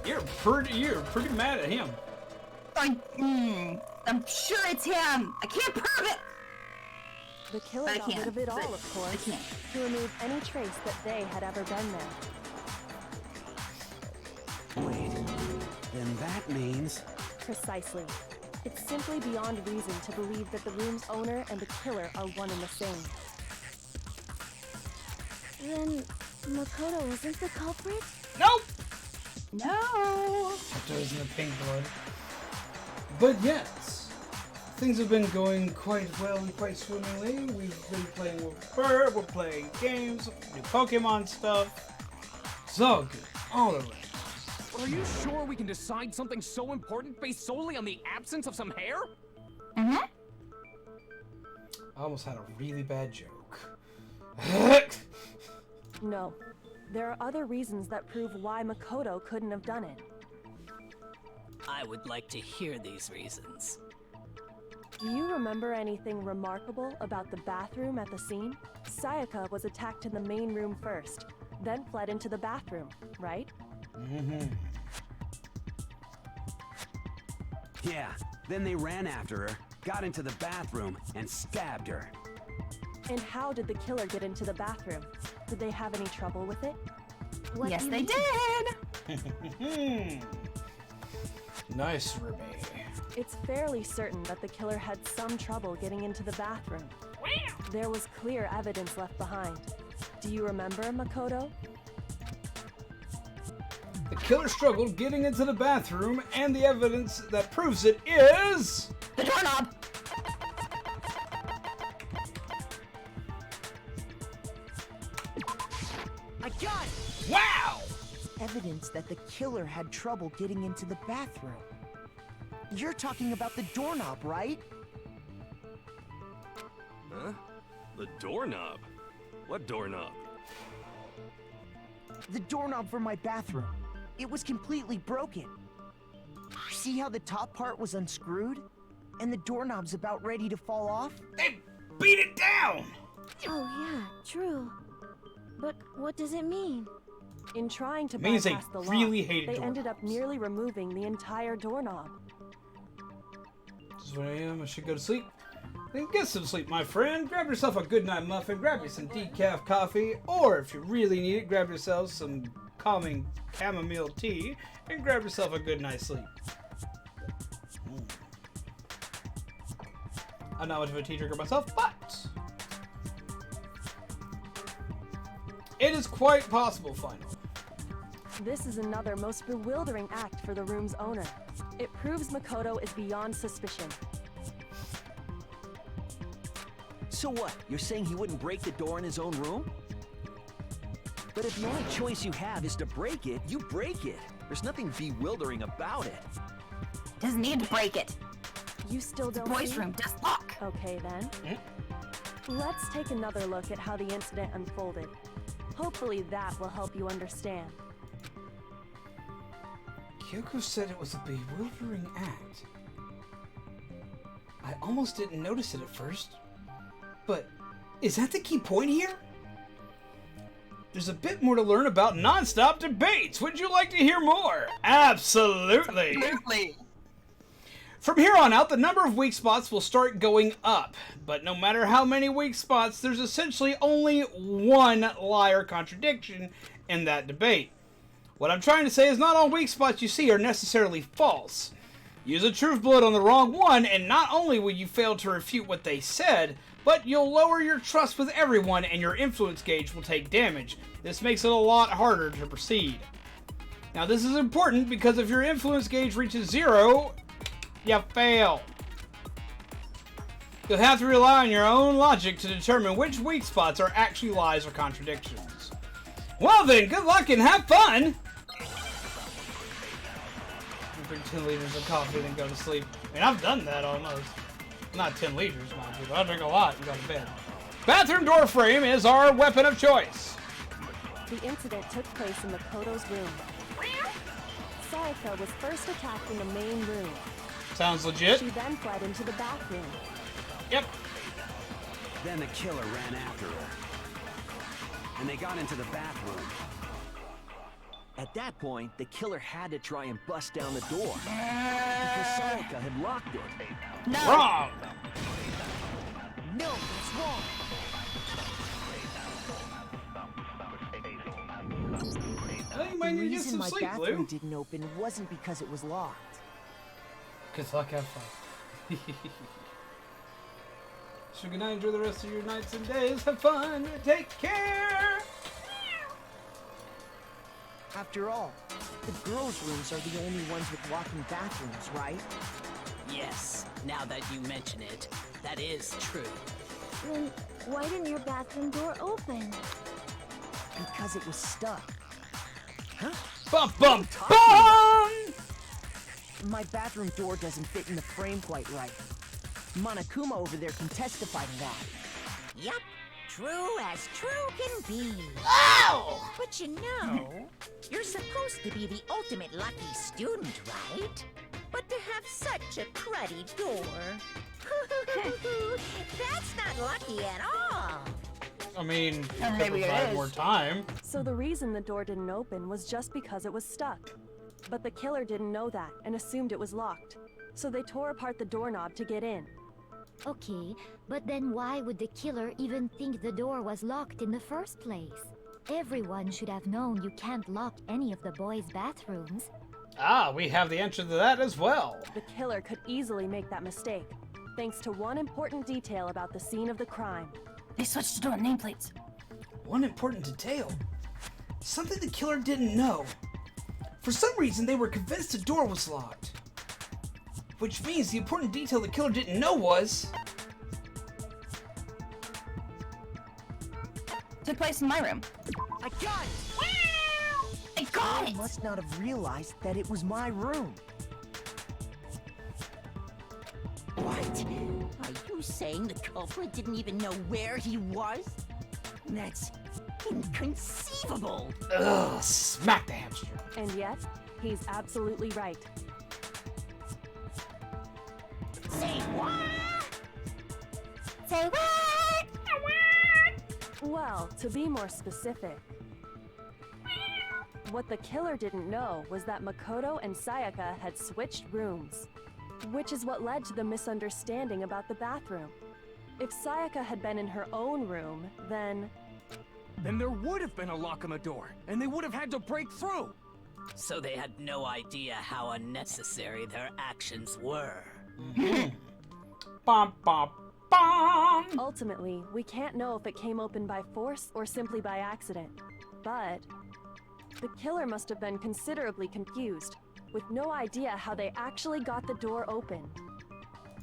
You're pretty mad at him. I'm sure it's him. I can't prove it. The killer got rid of it all, of course, to remove any trace that they had ever been there. Wait, then that means... Precisely. It's simply beyond reason to believe that the room's owner and the killer are one and the same. Then Makoto isn't the culprit? Nope! No! Chapter is in the pink blood. But yes, things have been going quite well and quite swimmingly. We've been playing with Bird, we're playing games, new Pokemon stuff. It's all good, all around. Are you sure we can decide something so important based solely on the absence of some hair? Mm-hmm. I almost had a really bad joke. No. There are other reasons that prove why Makoto couldn't have done it. I would like to hear these reasons. Do you remember anything remarkable about the bathroom at the scene? Sayaka was attacked in the main room first, then fled into the bathroom, right? Mm-hmm. Yeah, then they ran after her, got into the bathroom, and stabbed her. And how did the killer get into the bathroom? Did they have any trouble with it? What yes, they did! Nice, Remi. It's fairly certain that the killer had some trouble getting into the bathroom. There was clear evidence left behind. Do you remember, Makoto? The killer struggled getting into the bathroom, and the evidence that proves it is... the doorknob! I got it! Wow! Evidence that the killer had trouble getting into the bathroom. You're talking about the doorknob, right? Huh? The doorknob? What doorknob? The doorknob for my bathroom. It was completely broken. See how the top part was unscrewed? And the doorknob's about ready to fall off? They beat it down! Oh yeah, true. But what does it mean? In trying to Means bypass they the really lock, hated they ended doorknobs. up nearly removing the entire doorknob. This is what I am. I should go to sleep. Then get some sleep, my friend. Grab yourself a good night muffin, grab you some decaf coffee, or if you really need it, grab yourself some calming chamomile tea, and grab yourself a good night's sleep. I'm not much of a tea drinker myself, but it is quite possible, finally. This is another most bewildering act for the room's owner. It proves Makoto is beyond suspicion. So what? You're saying he wouldn't break the door in his own room? But if the only choice you have is to break it, you break it. There's nothing bewildering about it. Doesn't need to break it. You still don't boys' see? room, just lock. Okay then. Let's take another look at how the incident unfolded. Hopefully that will help you understand. Kyoko said it was a bewildering act. I almost didn't notice it at first. But is that the key point here? There's a bit more to learn about non-stop debates. Would you like to hear more? Absolutely. Absolutely. From here on out, the number of weak spots will start going up. But no matter how many weak spots, there's essentially only one lie or contradiction in that debate. What I'm trying to say is not all weak spots you see are necessarily false. Use a truth bullet on the wrong one, and not only will you fail to refute what they said, but you'll lower your trust with everyone and your influence gauge will take damage. This makes it a lot harder to proceed. Now this is important because if your influence gauge reaches 0, you fail. You'll have to rely on your own logic to determine which weak spots are actually lies or contradictions. Well then, good luck and have fun! Drink 10 liters of coffee then go to sleep. I mean, I've done that almost. Not 10 liters, mind you, but I drink a lot and go to bed. Bathroom door frame is our weapon of choice. The incident took place in Makoto's room. Sayaka was first attacked in the main room. Sounds legit. She then fled into the bathroom. Yep. Then the killer ran after her. And they got into the bathroom. At that point, the killer had to try and bust down the door. Because Sayaka had locked it. No. Wrong! No, it's wrong. I think you might The need to get reason some my sleep, bathroom Blue. didn't open wasn't because it was locked. Good luck, have fun. So good night, enjoy the rest of your nights and days. Have fun, take care! After all, the girls' rooms are the only ones with walk-in bathrooms, right? Yes, now that you mention it, that is true. Then why didn't your bathroom door open? Because it was stuck. Huh? Bum bum bum! My bathroom door doesn't fit in the frame quite right. Monokuma over there can testify to that. Yup, true as true can be. Oh! But you know, you're supposed to be the ultimate lucky student, right? But to have such a cruddy door. That's not lucky at all. I mean, you could maybe it provide is. more time. So the reason the door didn't open was just because it was stuck. But the killer didn't know that and assumed it was locked. So they tore apart the doorknob to get in. Okay, but then why would the killer even think the door was locked in the first place? Everyone should have known you can't lock any of the boys' bathrooms. Ah, we have the answer to that as well. The killer could easily make that mistake, thanks to one important detail about the scene of the crime. They switched to door nameplates. One important detail. Something the killer didn't know. For some reason, they were convinced the door was locked. Which means the important detail the killer didn't know was... Took place in my room. I got it! I got I it! must not have realized that it was my room. What? Are you saying the culprit didn't even know where he was? That's inconceivable. Ugh, smack the hamster. And yet, he's absolutely right. Say what? Say what? Well, to be more specific, what the killer didn't know was that Makoto and Sayaka had switched rooms, which is what led to the misunderstanding about the bathroom. If Sayaka had been in her own room, then Then there would have been a lock on the door, and they would have had to break through. So they had no idea how unnecessary their actions were. Bum, bum, bum. ultimately, we can't know if it came open by force or simply by accident. But the killer must have been considerably confused, with no idea how they actually got the door open.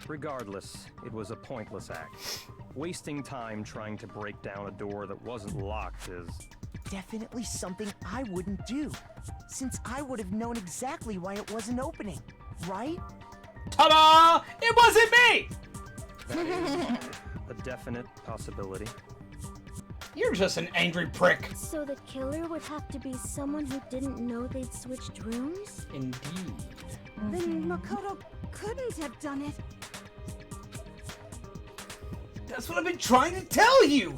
Regardless, it was a pointless act. Wasting time trying to break down a door that wasn't locked is definitely something I wouldn't do, since I would have known exactly why it wasn't opening, right? Ta-da! It wasn't me! That is a definite possibility. You're just an angry prick. So the killer would have to be someone who didn't know they'd switched rooms? Indeed. Then Makoto couldn't have done it. That's what I've been trying to tell you!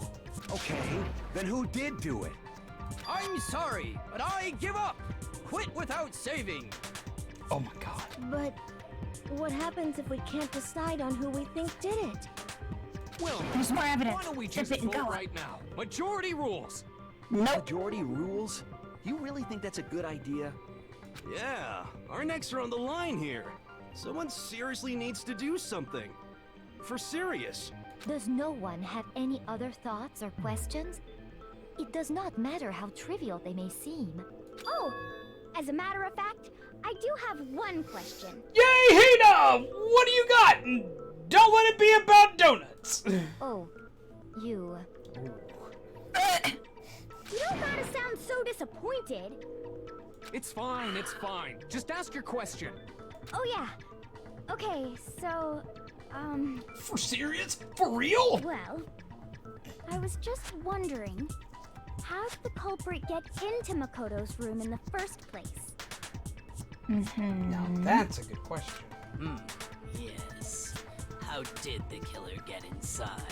Okay, then who did do it? I'm sorry, but I give up. Quit without saving. Oh my god. But what happens if we can't decide on who we think did it? Well, There's more evidence. why don't we Zip just it and vote go. right now? Majority rules. Majority rules? You really think that's a good idea? Yeah, our necks are on the line here. Someone seriously needs to do something. For serious. Does no one have any other thoughts or questions? It does not matter how trivial they may seem. Oh, as a matter of fact, I do have one question. Yay, Hina! What do you got? Don't let it be about donuts. Oh, you. You don't gotta sound so disappointed. It's fine, it's fine. Just ask your question. Oh yeah. Okay, so, For serious? For real? well, I was just wondering, how did the culprit get into Makoto's room in the first place? Now that's a good question. Yes. How did the killer get inside?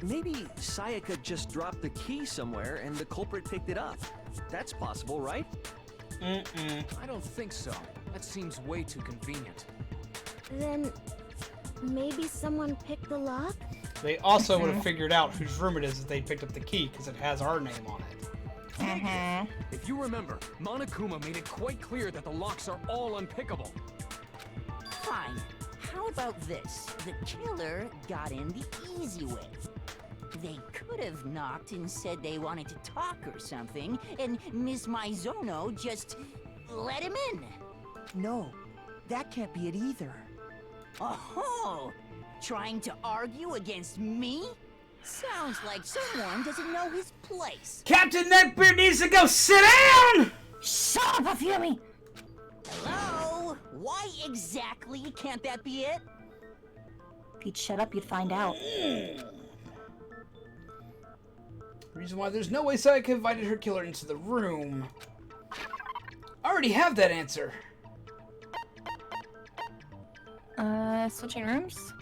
Maybe Sayaka just dropped the key somewhere and the culprit picked it up. That's possible, right? I don't think so. That seems way too convenient. Then maybe someone picked the lock? They also would have figured out whose room it is if they picked up the key, because it has our name on it. If you remember, Monokuma made it quite clear that the locks are all unpickable. Fine. How about this? The killer got in the easy way. They could have knocked and said they wanted to talk or something, and Miss Maizono just let him in. No, that can't be it either. Oh, trying to argue against me? Sounds like someone doesn't know his place. Captain Neckbeard needs to go sit down! Shut up, Afumi! Hello? Why exactly can't that be it? If you'd shut up, you'd find out. Reason why there's no way Sayaka invited her killer into the room. I already have that answer. Switching rooms?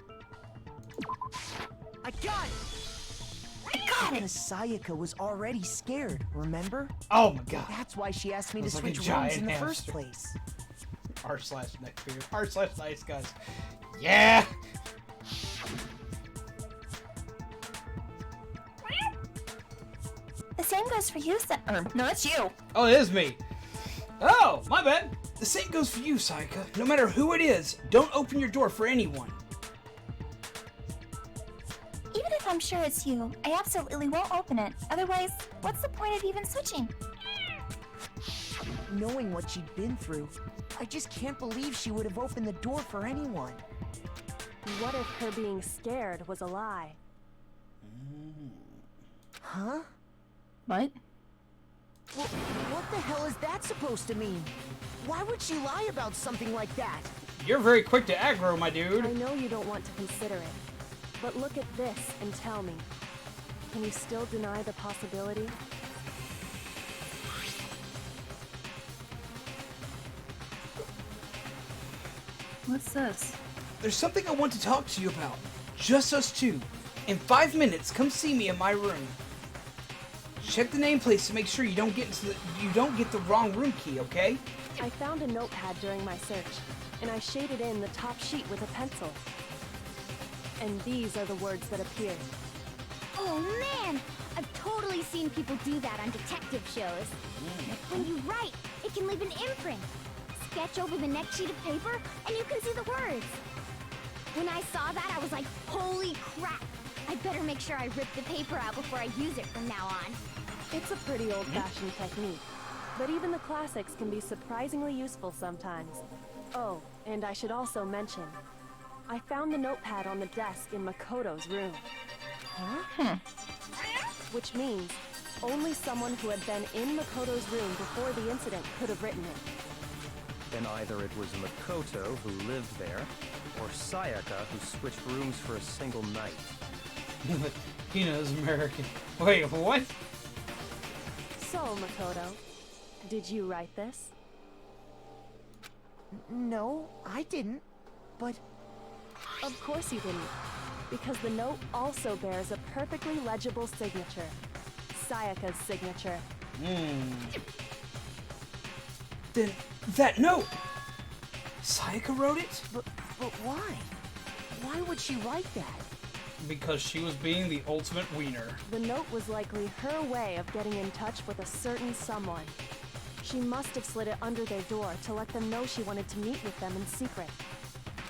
I got it! Because Sayaka was already scared, remember? Oh my god. That's why she asked me to Looks like a switch rooms giant in the first hamster. place. R/Neckbeard. R/Nice guys. Yeah! The same goes for you, no, that's you. Oh, it is me. Oh, my bad. The same goes for you, Sayaka. No matter who it is, don't open your door for anyone. Even if I'm sure it's you, I absolutely won't open it. Otherwise, what's the point of even switching? Knowing what she'd been through, I just can't believe she would have opened the door for anyone. What if her being scared was a lie? Huh? What? Well, what the hell is that supposed to mean? Why would she lie about something like that? You're very quick to aggro, my dude. I know you don't want to consider it, but look at this and tell me. Can you still deny the possibility? What's this? There's something I want to talk to you about. Just us two. In 5 minutes, come see me in my room. Check the nameplates to make sure you don't get the wrong room key, okay? I found a notepad during my search, and I shaded in the top sheet with a pencil. And these are the words that appeared. Oh man! I've totally seen people do that on detective shows. When you write, it can leave an imprint. Sketch over the next sheet of paper, and you can see the words. When I saw that, I was like, holy crap! I better make sure I rip the paper out before I use it from now on. It's a pretty old-fashioned technique, but even the classics can be surprisingly useful sometimes. Oh, and I should also mention, I found the notepad on the desk in Makoto's room. Huh? Which means only someone who had been in Makoto's room before the incident could have written it. Then either it was Makoto who lived there, or Sayaka who switched rooms for a single night. Hina's American. Wait, what? So, Makoto, did you write this? No, I didn't. But... Of course you didn't. Because the note also bears a perfectly legible signature. Sayaka's signature. Then that note! Sayaka wrote it? But why? Why would she write that? Because she was being the ultimate wiener. The note was likely her way of getting in touch with a certain someone. She must have slid it under their door to let them know she wanted to meet with them in secret.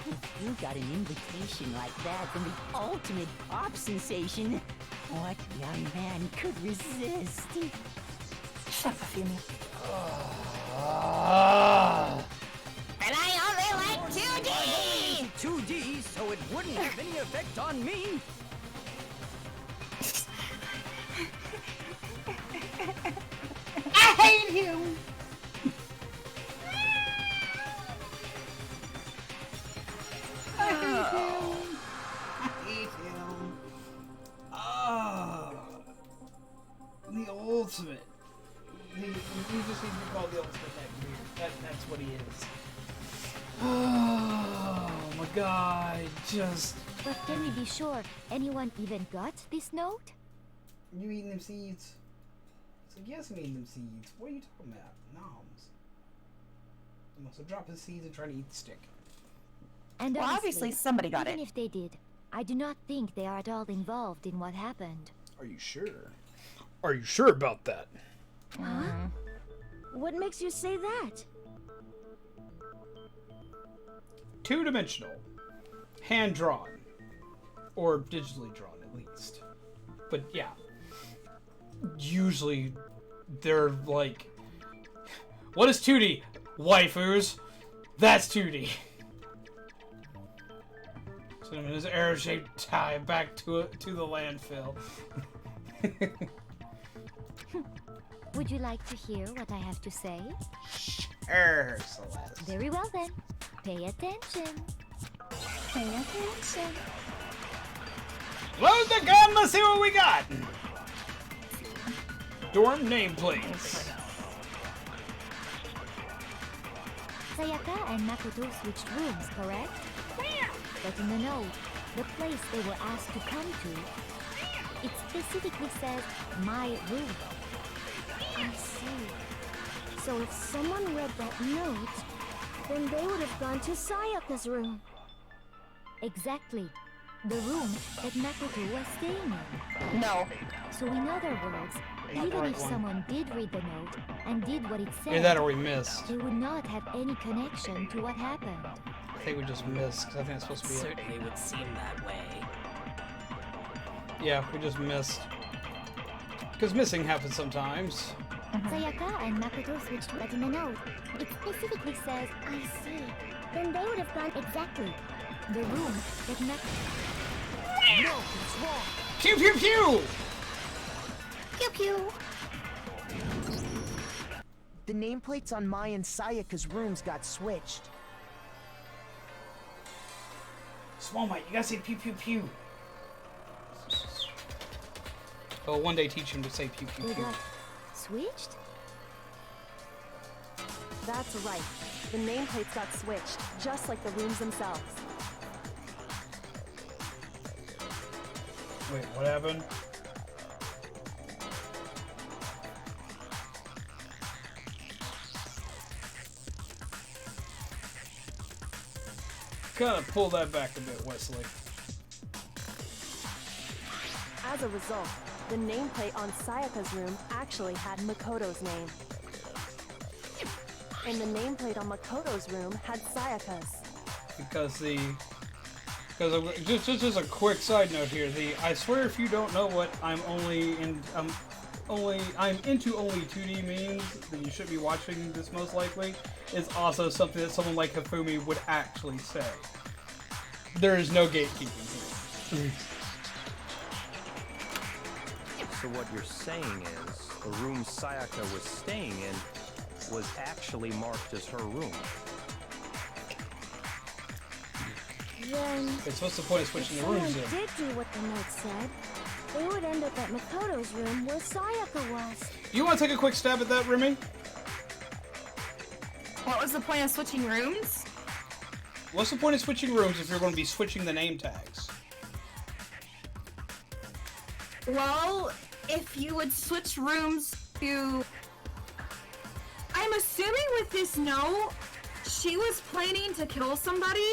If you got an invitation like that from the ultimate pop sensation, what young man could resist? Shut up, Fumi. And I only like 2D! 2D, so it wouldn't have any effect on me. I hate him. I hate him. Ah, the ultimate. He just needs to be called the ultimate neck. That's what he is. Oh my god, just... But can we be sure anyone even got this note? You eating them seeds? It's like, yes, I'm eating them seeds. What are you talking about? Noms. You must have dropped the seeds and try to eat the stick. And Well, obviously somebody got even it. if they did, I do not think they are at all involved in what happened. Are you sure? Are you sure about that? Huh? What makes you say that? Two-dimensional. Hand-drawn. Or digitally drawn, at least. But yeah. Usually, they're like... What is 2D? Waifus. That's 2D. Send him in his arrow-shaped tie back to the landfill. Would you like to hear what I have to say? Sure, Celeste. Very well then. Pay attention. Pay attention. Load the gun, let's see what we got! Dorm nameplates. Sayaka and Makoto switched rooms, correct? But in the note, the place they were asked to come to, it specifically says, my room. I see. So if someone read that note, then they would have gone to Sayaka's room. Exactly. The room that Makoto was staying in. No. So in other words, even if someone did read the note and did what it said, Either that or we missed. they would not have any connection to what happened. I think we just missed, because I think it's supposed to be Certainly would seem that way. Yeah, we just missed. Because missing happens sometimes. Sayaka and Makoto switched, but in the note, it specifically says, I see. Then they would have gone exactly. the room that Makoto... No, it's wrong. Pew pew pew! Pew pew. The nameplates on Mai and Sayaka's rooms got switched. Small Mite, you gotta say pew pew pew. Oh, one day teach him to say pew pew They pew. got switched? That's right. The nameplates got switched, just like the rooms themselves. Wait, what happened? Kinda pull that back a bit, Wesley. As a result, the nameplate on Sayaka's room actually had Makoto's name. And the nameplate on Makoto's room had Sayaka's. Because just a quick side note here, I swear if you don't know what I'm into only 2D means, then you should be watching this most likely. It's also something that someone like Hifumi would actually say. There is no gatekeeping here. So what you're saying is, the room Sayaka was staying in was actually marked as her room. Then, It's what's the point of switching the rooms if in? someone did do what the note said, they would end up at Makoto's room where Sayaka was. You want to take a quick stab at that, Remi? What was the point of switching rooms? What's the point of switching rooms if you're going to be switching the name tags? Well, if you would switch rooms to... I'm assuming with this note, she was planning to kill somebody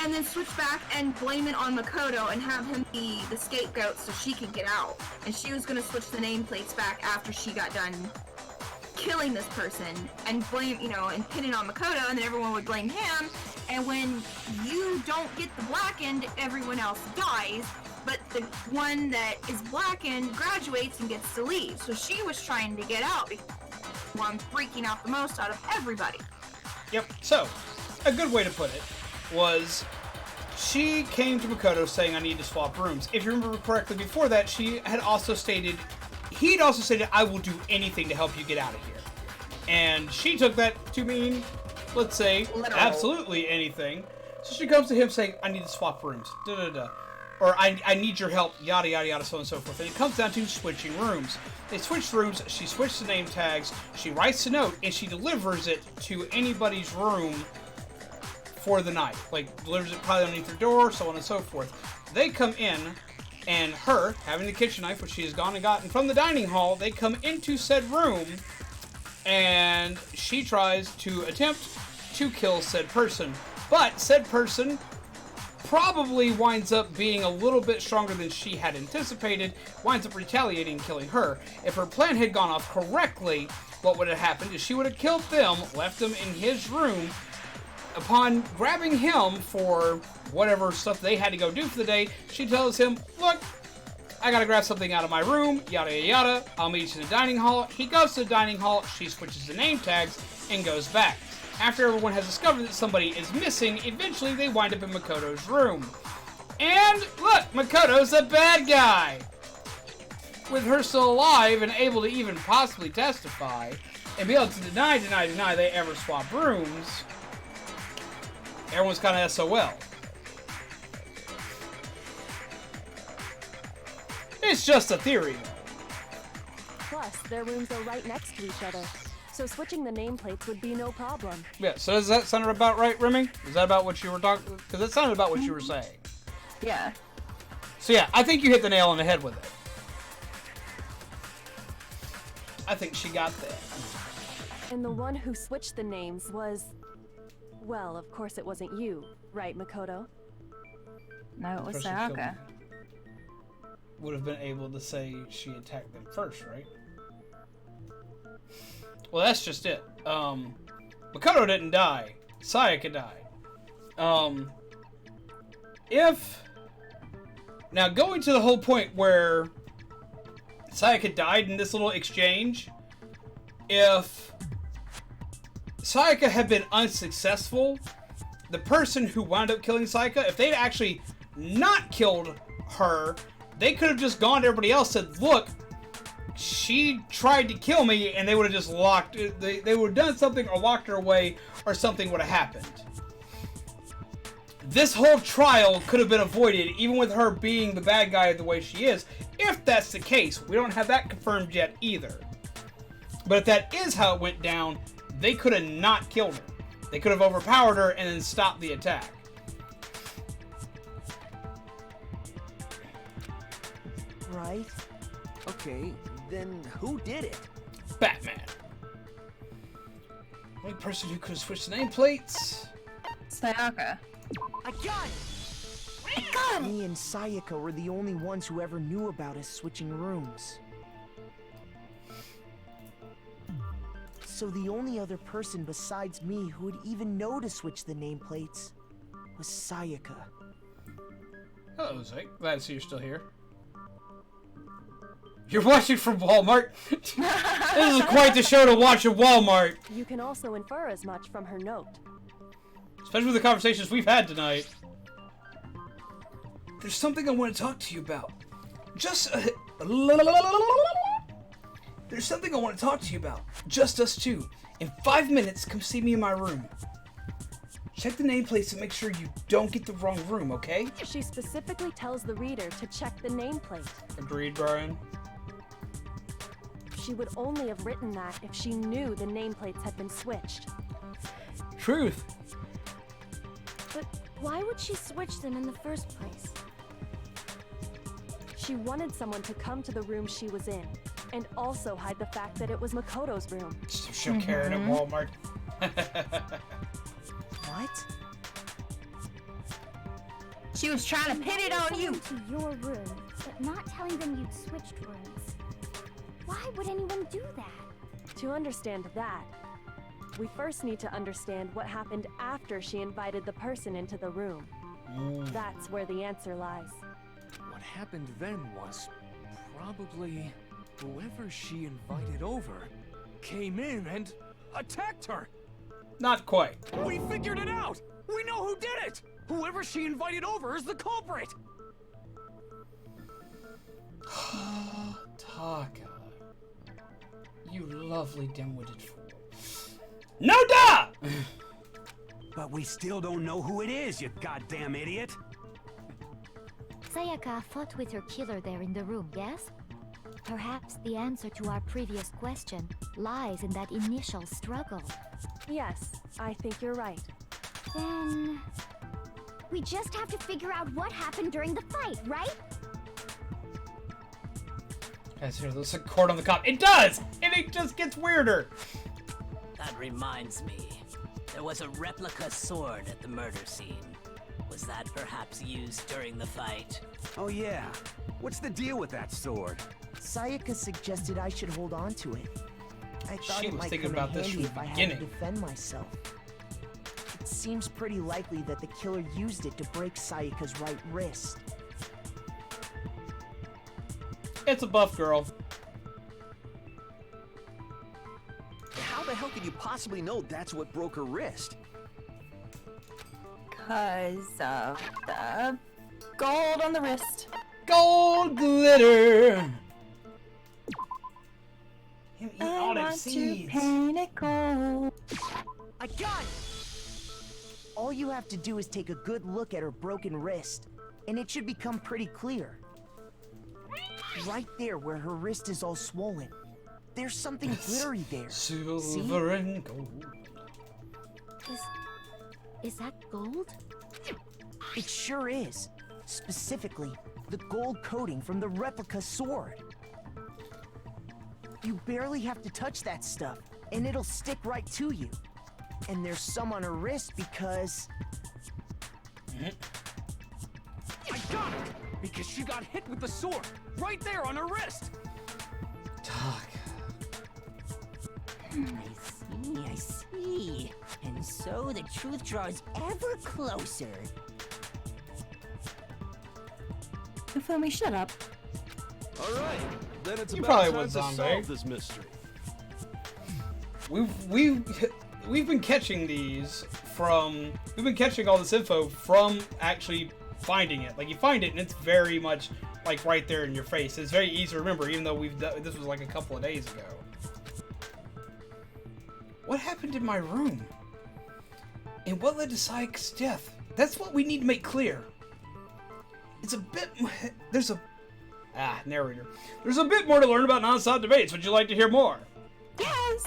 and then switch back and blame it on Makoto and have him be the scapegoat so she can get out. And she was going to switch the nameplates back after she got done killing this person and blame, you know, and pin it on Makoto, and then everyone would blame him. And when you don't get the blackened, everyone else dies. But the one that is blackened graduates and gets to leave. So she was trying to get out because I'm freaking out the most out of everybody. Yep. So, a good way to put it was she came to Makoto saying, I need to swap rooms. If you remember correctly before that, he'd also stated, I will do anything to help you get out of here. And she took that to mean, let's say, Literal. absolutely anything. So she comes to him saying, I need to swap rooms. Da-da-da. Or I need your help, yada yada yada, so on and so forth. And it comes down to switching rooms. They switch rooms, she switched the name tags, she writes a note, and she delivers it to anybody's room for the night. Like, delivers it probably underneath their door, so on and so forth. They come in, and her, having the kitchen knife, which she has gone and gotten from the dining hall, they come into said room, and she tries to attempt to kill said person. But said person probably winds up being a little bit stronger than she had anticipated, winds up retaliating and killing her. If her plan had gone off correctly, what would have happened is she would have killed them, left them in his room. Upon grabbing him for whatever stuff they had to go do for the day, she tells him, look, I gotta grab something out of my room, yada yada yada, I'll meet you in the dining hall. He goes to the dining hall, she switches the name tags, and goes back. After everyone has discovered that somebody is missing, eventually they wind up in Makoto's room. And look, Makoto's a bad guy! With her still alive and able to even possibly testify, and be able to deny they ever swap rooms, everyone's kind of SOL. It's just a theory, though. Plus, their rooms are right next to each other, so switching the nameplates would be no problem. Yeah, so does that sound about right, Remi? Is that about what you were talking? Because it sounded about what you were saying. Yeah. So yeah, I think you hit the nail on the head with it. I think she got that. And the one who switched the names was... Well, of course it wasn't you, right, Makoto? No, it was Person killed Sayaka. me. Would have been able to say she attacked them first, right? Well, that's just it. Makoto didn't die. Sayaka died. Now, going to the whole point where Sayaka died in this little exchange, if Sayaka had been unsuccessful, the person who wound up killing Sayaka, if they'd actually not killed her, they could have just gone to everybody else and said, look, she tried to kill me, and they would have just locked, they would have done something or locked her away, or something would have happened. This whole trial could have been avoided, even with her being the bad guy the way she is, if that's the case. We don't have that confirmed yet either. But if that is how it went down, they could have not killed her. They could have overpowered her and then stopped the attack. Right. Okay, then who did it? Batman. Only person who could have switched the nameplates. Sayaka. I got it! Me and Sayaka were the only ones who ever knew about us switching rooms. So the only other person besides me who would even know to switch the nameplates was Sayaka. Hello, Zeke. Glad to see you're still here. You're watching from Walmart? This is quite the show to watch at Walmart. You can also infer as much from her note. Especially with the conversations we've had tonight. There's something I want to talk to you about. Just There's something I want to talk to you about. Just us two. In 5 minutes, come see me in my room. Check the nameplates to make sure you don't get the wrong room, okay? She specifically tells the reader to check the nameplate. Agreed, Brian. She would only have written that if she knew the nameplates had been switched. Truth. But why would she switch them in the first place? She wanted someone to come to the room she was in, and also hide the fact that it was Makoto's room. She'll carry it at Walmart. What? She was trying to pin it on you. To your room, but not telling them you'd switched rooms. Why would anyone do that? To understand that, we first need to understand what happened after she invited the person into the room. That's where the answer lies. What happened then was probably whoever she invited over came in and attacked her. Not quite. We figured it out! We know who did it! Whoever she invited over is the culprit! Taka. You lovely dim-witted fool. No da! But we still don't know who it is, you goddamn idiot! Sayaka fought with her killer there in the room, yes? Perhaps the answer to our previous question lies in that initial struggle. Yes, I think you're right. Then we just have to figure out what happened during the fight, right? Guys, here, there's a cord on the cop. It does! And it just gets weirder. That reminds me. There was a replica sword at the murder scene. Was that perhaps used during the fight? Oh yeah. What's the deal with that sword? Sayaka suggested I should hold on to it. I thought She it was might thinking come about in this handy from the if I had to beginning. defend myself. It seems pretty likely that the killer used it to break Sayaka's right wrist. It's a buff girl. How the hell could you possibly know that's what broke her wrist? Because of the gold on the wrist. Gold glitter. Him eat all them I want to seeds. paint it gold. I got it! All you have to do is take a good look at her broken wrist, and it should become pretty clear. Right there where her wrist is all swollen. There's something glittery there. Silver and gold. Is that gold? It sure is. Specifically, the gold coating from the replica sword. You barely have to touch that stuff, and it'll stick right to you. And there's some on her wrist because... I got it! Because she got hit with the sword, right there on her wrist! I see. And so the truth draws ever closer. Ufumi, shut up. Alright, then it's You about probably time would, to Zombie. solve this mystery. We've been catching these from... We've been catching all this info from actually finding it. Like, you find it and it's very much, like, right there in your face. It's very easy to remember, even though this was like a couple of days ago. What happened in my room? And what led to Sayaka's death? That's what we need to make clear. It's a bit... There's a... narrator. There's a bit more to learn about non-stop debates. Would you like to hear more? Yes!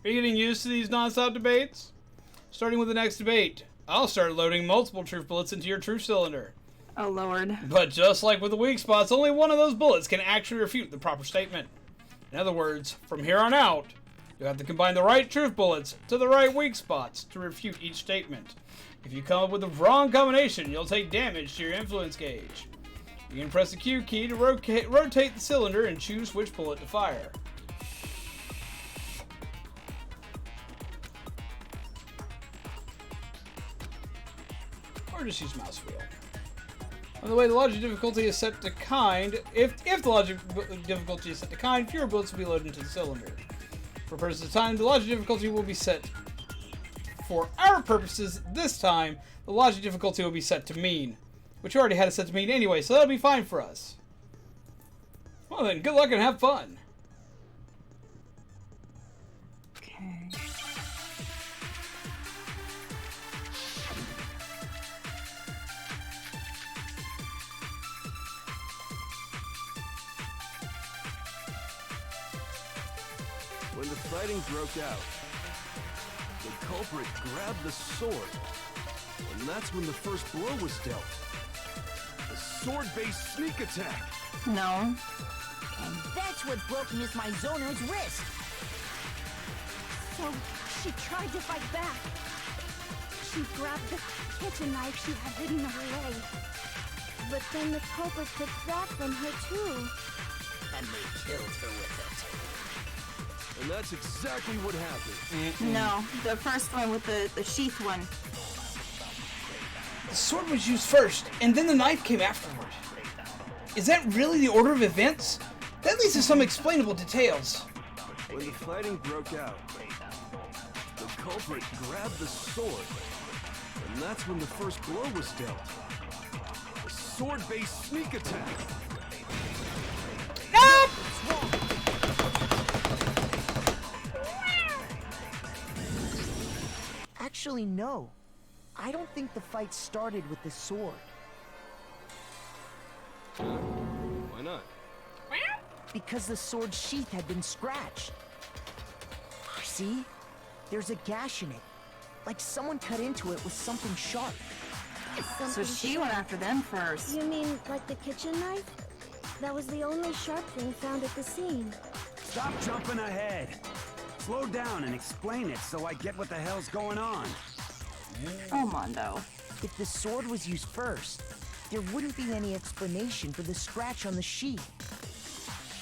Are you getting used to these non-stop debates? Starting with the next debate, I'll start loading multiple truth bullets into your truth cylinder. Oh, Lord. But just like with the weak spots, only one of those bullets can actually refute the proper statement. In other words, from here on out, you have to combine the right truth bullets to the right weak spots to refute each statement. If you come up with the wrong combination, you'll take damage to your influence gauge. You can press the Q key to rotate the cylinder and choose which bullet to fire. Or just use mouse wheel. By the way, the logic difficulty is set to kind. If the logic difficulty is set to kind, fewer bullets will be loaded into the cylinder. For purposes of time, the logic difficulty will be set. For our purposes, this time, the logic difficulty will be set to mean. Which already had a sense of meaning anyway, so that'll be fine for us. Well then, good luck and have fun. Okay. When the fighting broke out, the culprit grabbed the sword, and that's when the first blow was dealt. A sword-based sneak attack. No. And that's what broke Miss Mizono's wrist. So she tried to fight back. She grabbed the kitchen knife she had hidden away. But then the culprit took that from her too. And they killed her with it. And that's exactly what happened. No, the first one with the sheath one. The sword was used first, and then the knife came afterward. Is that really the order of events? That leads to some explainable details. When the fighting broke out, the culprit grabbed the sword, and that's when the first blow was dealt. A sword-based sneak attack. Nope! Actually, no. I don't think the fight started with the sword. Why not? Because the sword's sheath had been scratched. See? There's a gash in it. Like someone cut into it with something sharp. So she went after them first. You mean like the kitchen knife? That was the only sharp thing found at the scene. Stop jumping ahead. Slow down and explain it so I get what the hell's going on. Oh, Mondo. If the sword was used first, there wouldn't be any explanation for the scratch on the sheath.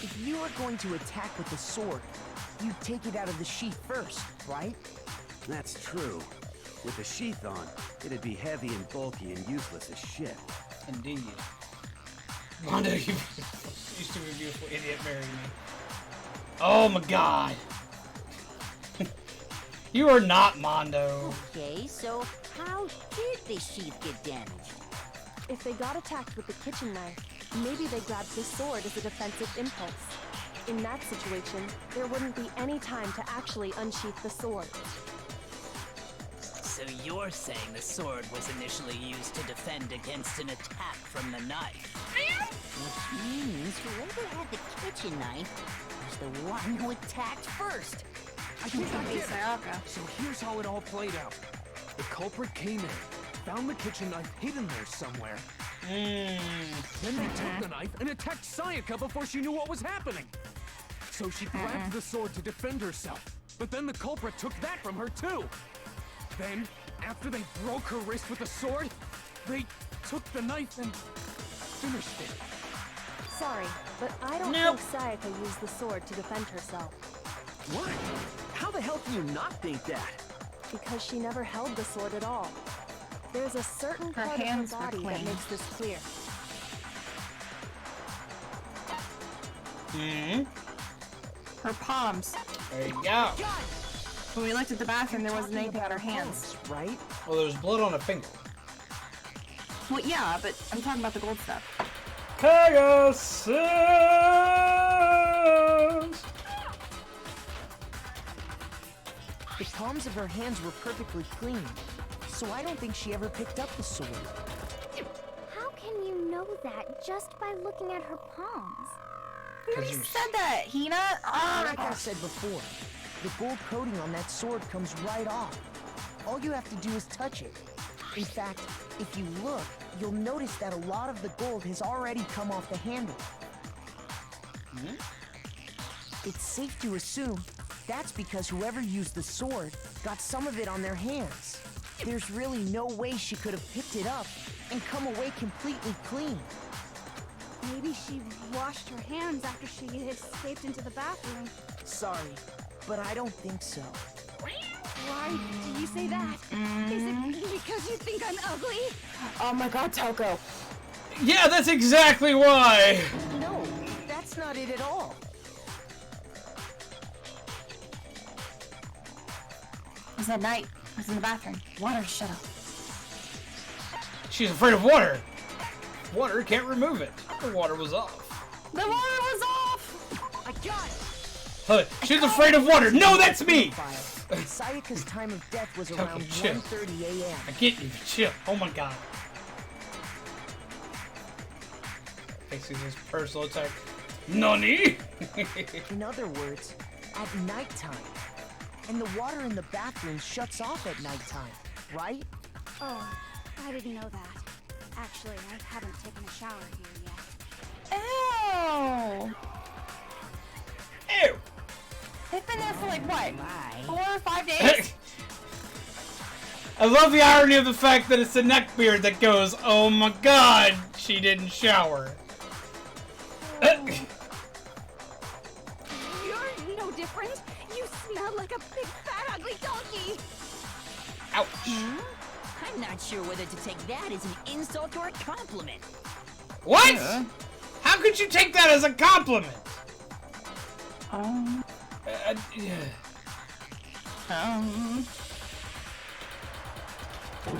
If you were going to attack with the sword, you'd take it out of the sheath first, right? That's true. With the sheath on, it'd be heavy and bulky and useless as shit. Indeed. Mondo, you stupid beautiful idiot, marry me. Oh my god. You are not Mondo. Okay, so how did the sheath get damaged? If they got attacked with the kitchen knife, maybe they grabbed the sword as a defensive impulse. In that situation, there wouldn't be any time to actually unsheath the sword. So you're saying the sword was initially used to defend against an attack from the knife? Which means whoever had the kitchen knife was the one who attacked first. I think I get it. So here's how it all played out. The culprit came in, found the kitchen knife hidden there somewhere. Then they took the knife and attacked Sayaka before she knew what was happening. So she grabbed the sword to defend herself, but then the culprit took that from her too. Then, after they broke her wrist with the sword, they took the knife and finished it. Sorry, but I don't think Sayaka used the sword to defend herself. What? How the hell can you not think that? Because she never held the sword at all. There's a certain part of her hands were body that clean. makes this clear. Her palms. There you go. When we looked at the bathroom, there wasn't anything on her hands. Right? Well, there's blood on a finger. Well, yeah, but I'm talking about the gold stuff. Pegasus! The palms of her hands were perfectly clean, so I don't think she ever picked up the sword. How can you know that just by looking at her palms? We already said that, Hina. Like I said before, the gold coating on that sword comes right off. All you have to do is touch it. In fact, if you look, you'll notice that a lot of the gold has already come off the handle. It's safe to assume that's because whoever used the sword got some of it on their hands. There's really no way she could have picked it up and come away completely clean. Maybe she washed her hands after she escaped into the bathroom. Sorry, but I don't think so. Why do you say that? Is it because you think I'm ugly? Oh my god, Toko. Yeah, that's exactly why! No, that's not it at all. It was at night. I was in the bathroom. Water shut up. She's afraid of water. Water can't remove it. The water was off. The water was off! I got it! Huh, she's afraid of water. No, that's me! Sayaka's time of death was around chill. 1:30 a.m. I get you. Chill. Oh my god. Facing his personal attack. Nani? In other words, at nighttime. And the water in the bathroom shuts off at nighttime, right? Oh, I didn't know that. Actually, I haven't taken a shower here yet. Ew! Ew! They've been there for like, what? 4 or 5 days? I love the irony of the fact that it's the neckbeard that goes, oh my god, she didn't shower. You're no different. You smell like a big, fat, ugly donkey. Ouch. I'm not sure whether to take that as an insult or a compliment. What? How could you take that as a compliment?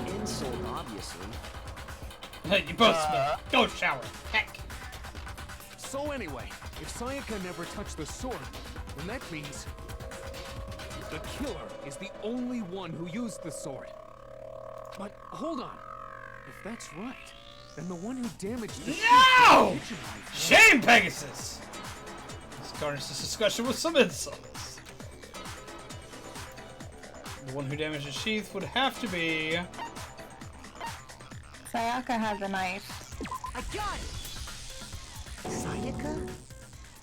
Insult, obviously. You both smell. Go shower. Heck. So anyway, if Sayaka never touched the sword, then that means the killer is the only one who used the sword. But hold on. If that's right, then the one who damaged the No! Shame, Pegasus! Let's garnish this discussion with some insults. The one who damaged the sheath would have to be... Sayaka had the knife. I got it! Sayaka?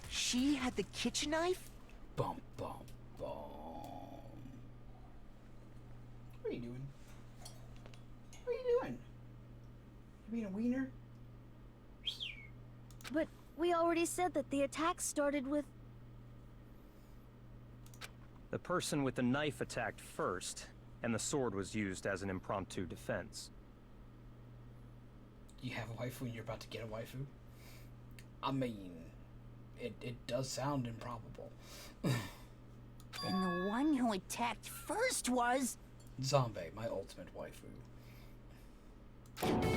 She had the kitchen knife? Bum, bum, bum. What are you doing? What are you doing? You being a wiener? But we already said that the attack started with... The person with the knife attacked first, and the sword was used as an impromptu defense. You have a waifu and you're about to get a waifu? I mean, it does sound improbable. Then the one who attacked first was... Zombie, my ultimate waifu.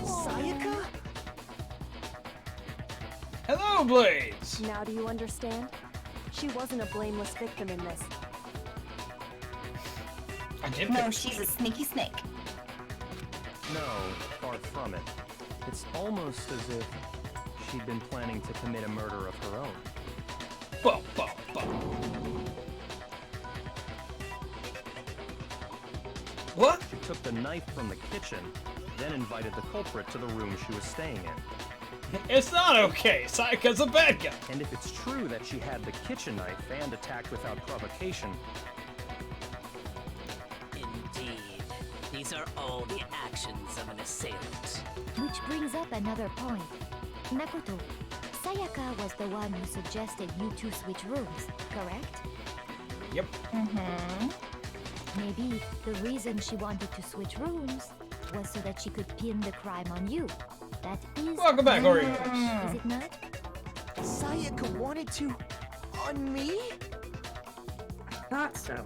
Sayaka? Hello, Blades! Now do you understand? She wasn't a blameless victim in this. I did No, she's a sneaky snake. No, far from it. It's almost as if she'd been planning to commit a murder of her own. Bum, bum, bum. What? She took the knife from the kitchen, then invited the culprit to the room she was staying in. It's not okay. Sayaka's a bad guy. And if it's true that she had the kitchen knife and attacked without provocation... Indeed. These are all the actions of an assailant. Which brings up another point. Makoto, Sayaka was the one who suggested you two switch rooms, correct? Yep. Maybe the reason she wanted to switch rooms was so that she could pin the crime on you. That is... Welcome back, Orion. Is it not? Sayaka wanted to... on me? I thought so.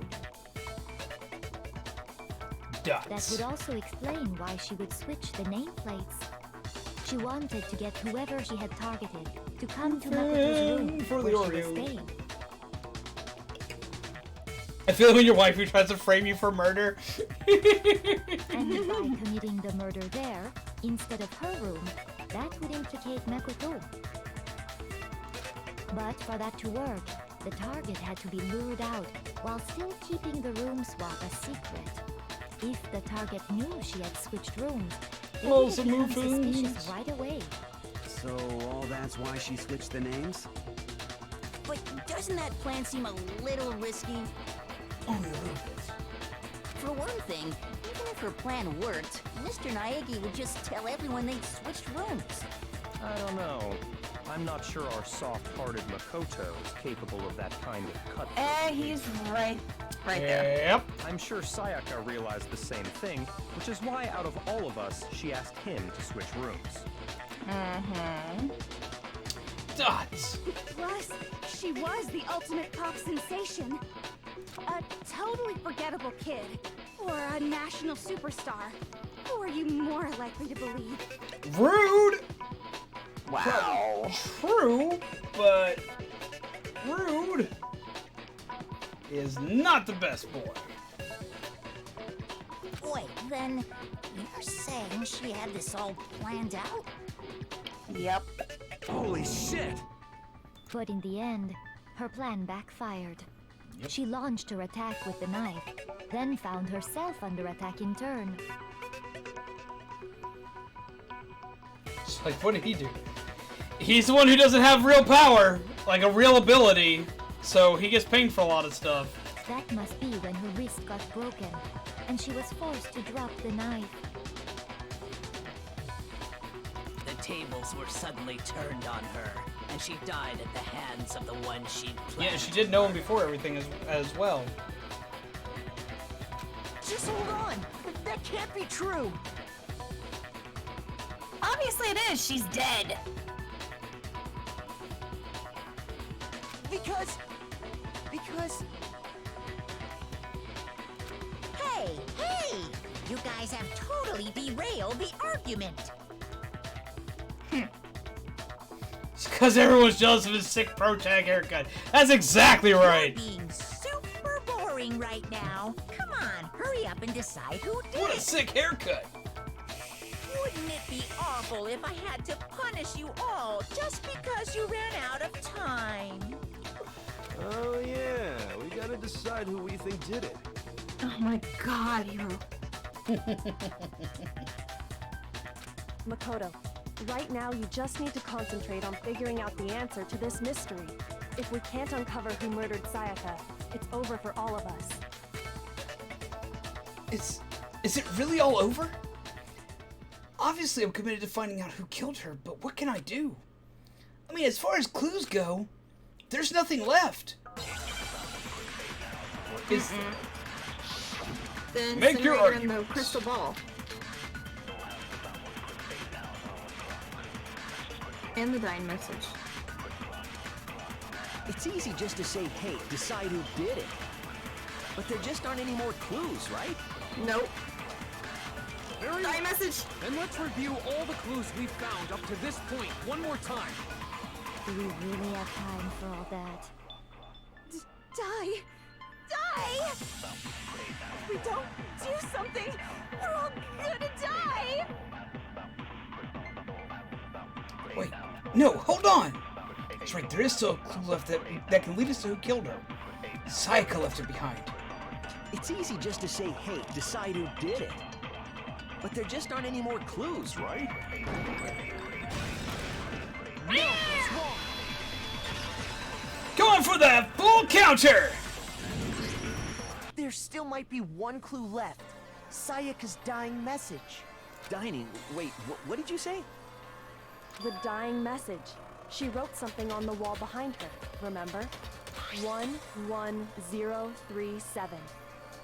That would also explain why she would switch the nameplates. She wanted to get whoever she had targeted to come to Makoto's room for where the she was Oreo. staying. I feel like when your wife who tries to frame you for murder. And by committing the murder there, instead of her room, that would implicate Makoto. But for that to work, the target had to be lured out while still keeping the room swap a secret. If the target knew she had switched rooms, they would have become suspicious right away. So all that's why she switched the names? But doesn't that plan seem a little risky? Only a little bit. For one thing, even if her plan worked, Mr. Naegi would just tell everyone they'd switched rooms. I don't know. I'm not sure our soft-hearted Makoto is capable of that kind of cut. He's right there. Yep. I'm sure Sayaka realized the same thing, which is why out of all of us, she asked him to switch rooms. Dots. Plus, she was the ultimate pop sensation. A totally forgettable kid. Or a national superstar. Who are you more likely to believe? Rude! Wow. True, but Rude is not the best boy. Wait, then you're saying she had this all planned out? Yep. Holy shit! But in the end, her plan backfired. She launched her attack with the knife, then found herself under attack in turn. It's like, what did he do? He's the one who doesn't have real power, like a real ability, so he gets pinged for a lot of stuff. That must be when her wrist got broken, and she was forced to drop the knife. The tables were suddenly turned on her, and she died at the hands of the one she'd planned. Yeah, she did know him before everything as well. Just hold on. That can't be true. Obviously it is. She's dead. Because... Hey! You guys have totally derailed the argument. It's because everyone's jealous of his sick pro tag haircut. That's exactly right. You're being super boring right now. Come on, hurry up and decide who did What a it. sick haircut. Wouldn't it be awful if I had to punish you all just because you ran out of time? Oh yeah, we gotta decide who we think did it. Oh my god, Hiro. Makoto, right now you just need to concentrate on figuring out the answer to this mystery. If we can't uncover who murdered Sayaka, it's over for all of us. Is it really all over? Obviously I'm committed to finding out who killed her, but what can I do? I mean, as far as clues go, there's nothing left. Then Make your Incinerator and arguments. the crystal ball. And the dying message. It's easy just to say, hey, decide who did it. But there just aren't any more clues, right? Nope. Very Dying well. message. Then let's review all the clues we've found up to this point one more time. Do we really have time for all that? Die! Die! If we don't do something, we're all gonna die! Wait, no, hold on! That's right, there is still a clue left that can lead us to who killed her. Sayaka left it behind. It's easy just to say, hey, decide who did it. But there just aren't any more clues, right? No, it's wrong. Going for that full counter! There still might be one clue left. Sayaka's dying message. Dining? Wait, what did you say? The dying message. She wrote something on the wall behind her, remember? 11037.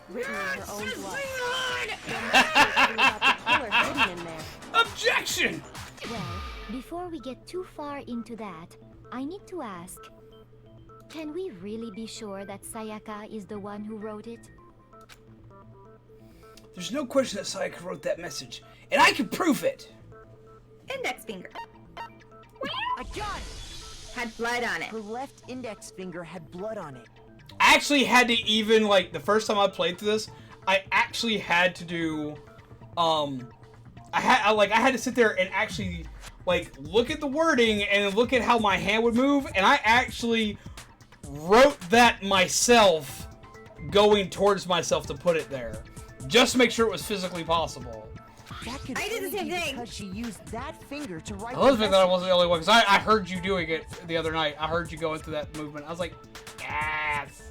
Written in her own blood. There must be a clue about the killer hidden in there. Objection! Well, before we get too far into that, I need to ask, can we really be sure that Sayaka is the one who wrote it? There's no question that Sayaka wrote that message, and I can prove it! Index finger. I got it! Had blood on it. Her left index finger had blood on it. I actually had to even, like, the first time I played through this, I actually had to do, I had to sit there and actually, like, look at the wording and look at how my hand would move, and I actually wrote that myself, going towards myself to put it there, just to make sure it was physically possible. That could I did the only same be thing. because she used that finger to write I was the thinking that I message. wasn't the only one, because I heard you doing it the other night. I heard you going through that movement. I was like, yes!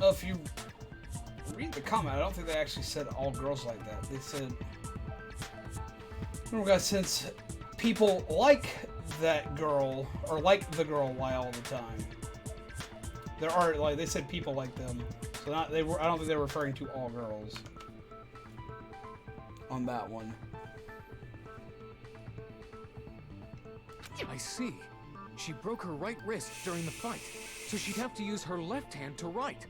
Well, if you read the comment, I don't think they actually said all girls like that. They said, oh God, since people like that girl, or like the girl, why all the time? There are, like, they said people like them. So not, I don't think they were referring to all girls on that one. I see. She broke her right wrist during the fight, so she'd have to use her left hand to write.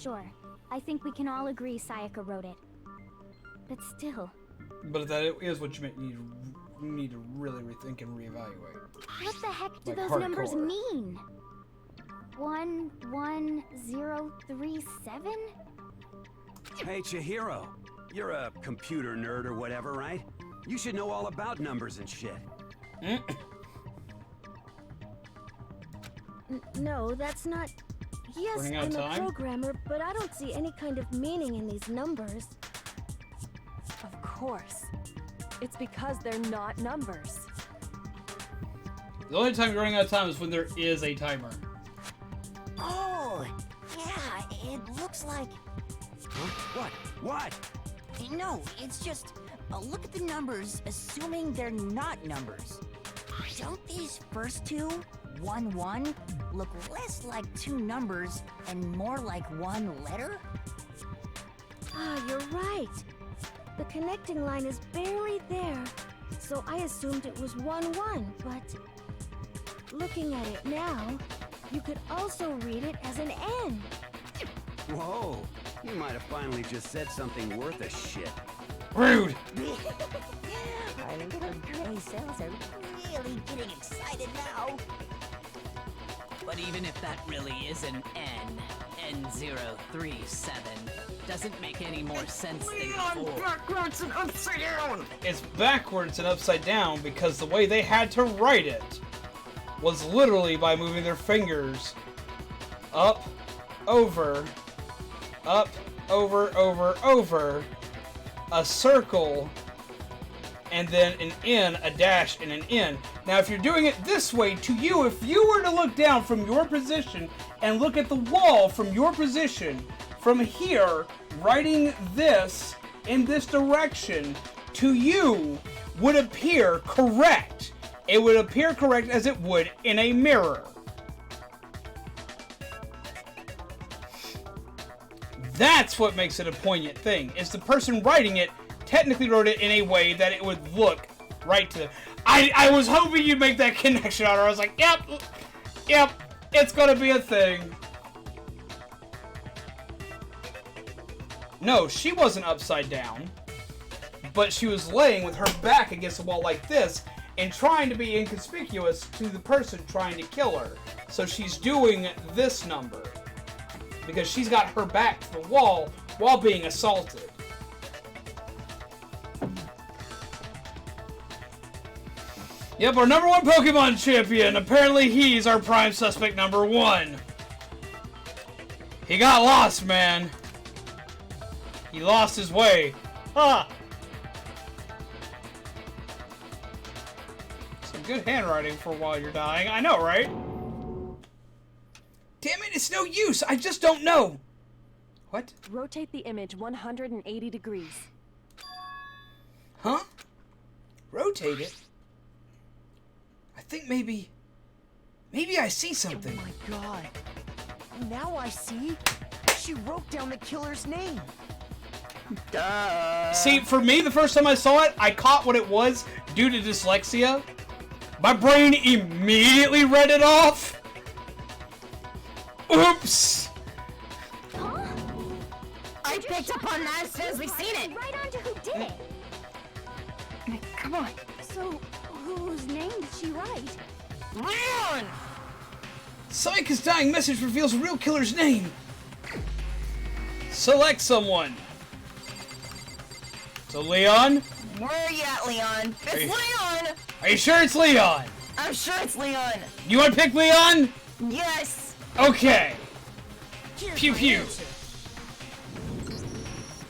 Sure, I think we can all agree Sayaka wrote it. But still, But that is what you need to really rethink and reevaluate. what the heck do Like those hardcore. numbers mean? 11037? Hey, Chihiro. You're a computer nerd or whatever, right? You should know all about numbers and shit. No, that's not... Yes, Running out I'm of a time? programmer, but I don't see any kind of meaning in these numbers. Of course. It's because they're not numbers. The only time you're running out of time is when there is a timer. Oh, yeah, it looks like... What? What? No, it's just look at the numbers, assuming they're not numbers. Don't these first two, 1-1, look less like two numbers and more like one letter? Ah, you're right. The connecting line is barely there, so I assumed it was 1-1, but... Looking at it now, you could also read it as an N. Whoa. You might have finally just said something worth a shit. Rude! Our little gray cells are really getting excited now. But even if that really is an N037, doesn't make any more sense than before. Backwards and upside down! It's backwards and upside down because the way they had to write it was literally by moving their fingers up, over, a circle, and then an N, a dash, and an N. Now, if you're doing it this way, to you, if you were to look down from your position and look at the wall from your position, from here, writing this in this direction, to you, would appear correct. It would appear correct as it would in a mirror. That's what makes it a poignant thing, is the person writing it technically wrote it in a way that it would look right to them. I was hoping you'd make that connection, Otter. I was like, yep, it's gonna be a thing. No, she wasn't upside down, but she was laying with her back against the wall like this and trying to be inconspicuous to the person trying to kill her. So she's doing this number because she's got her back to the wall while being assaulted. Yep, our #1 Pokemon champion. Apparently he's our prime suspect #1. He got lost, man. He lost his way. Ha! Some good handwriting for while you're dying. I know, right? Damn it, it's no use. I just don't know. What? Rotate the image 180 degrees. Huh? Rotate it? I think maybe I see something. Oh my god. Now I see. She wrote down the killer's name. Duh. See, for me, the first time I saw it, I caught what it was due to dyslexia. My brain immediately read it off. Oops. Huh? I picked up on that as soon as we seen it. Right on to who did it. Come on. So, whose name did she write? Leon! Sayaka's dying message reveals a real killer's name. Select someone. So Leon? Where are you at, Leon? It's Leon! Are you sure it's Leon? I'm sure it's Leon. You want to pick Leon? Yes. Okay. Here's Pew my pew. answer.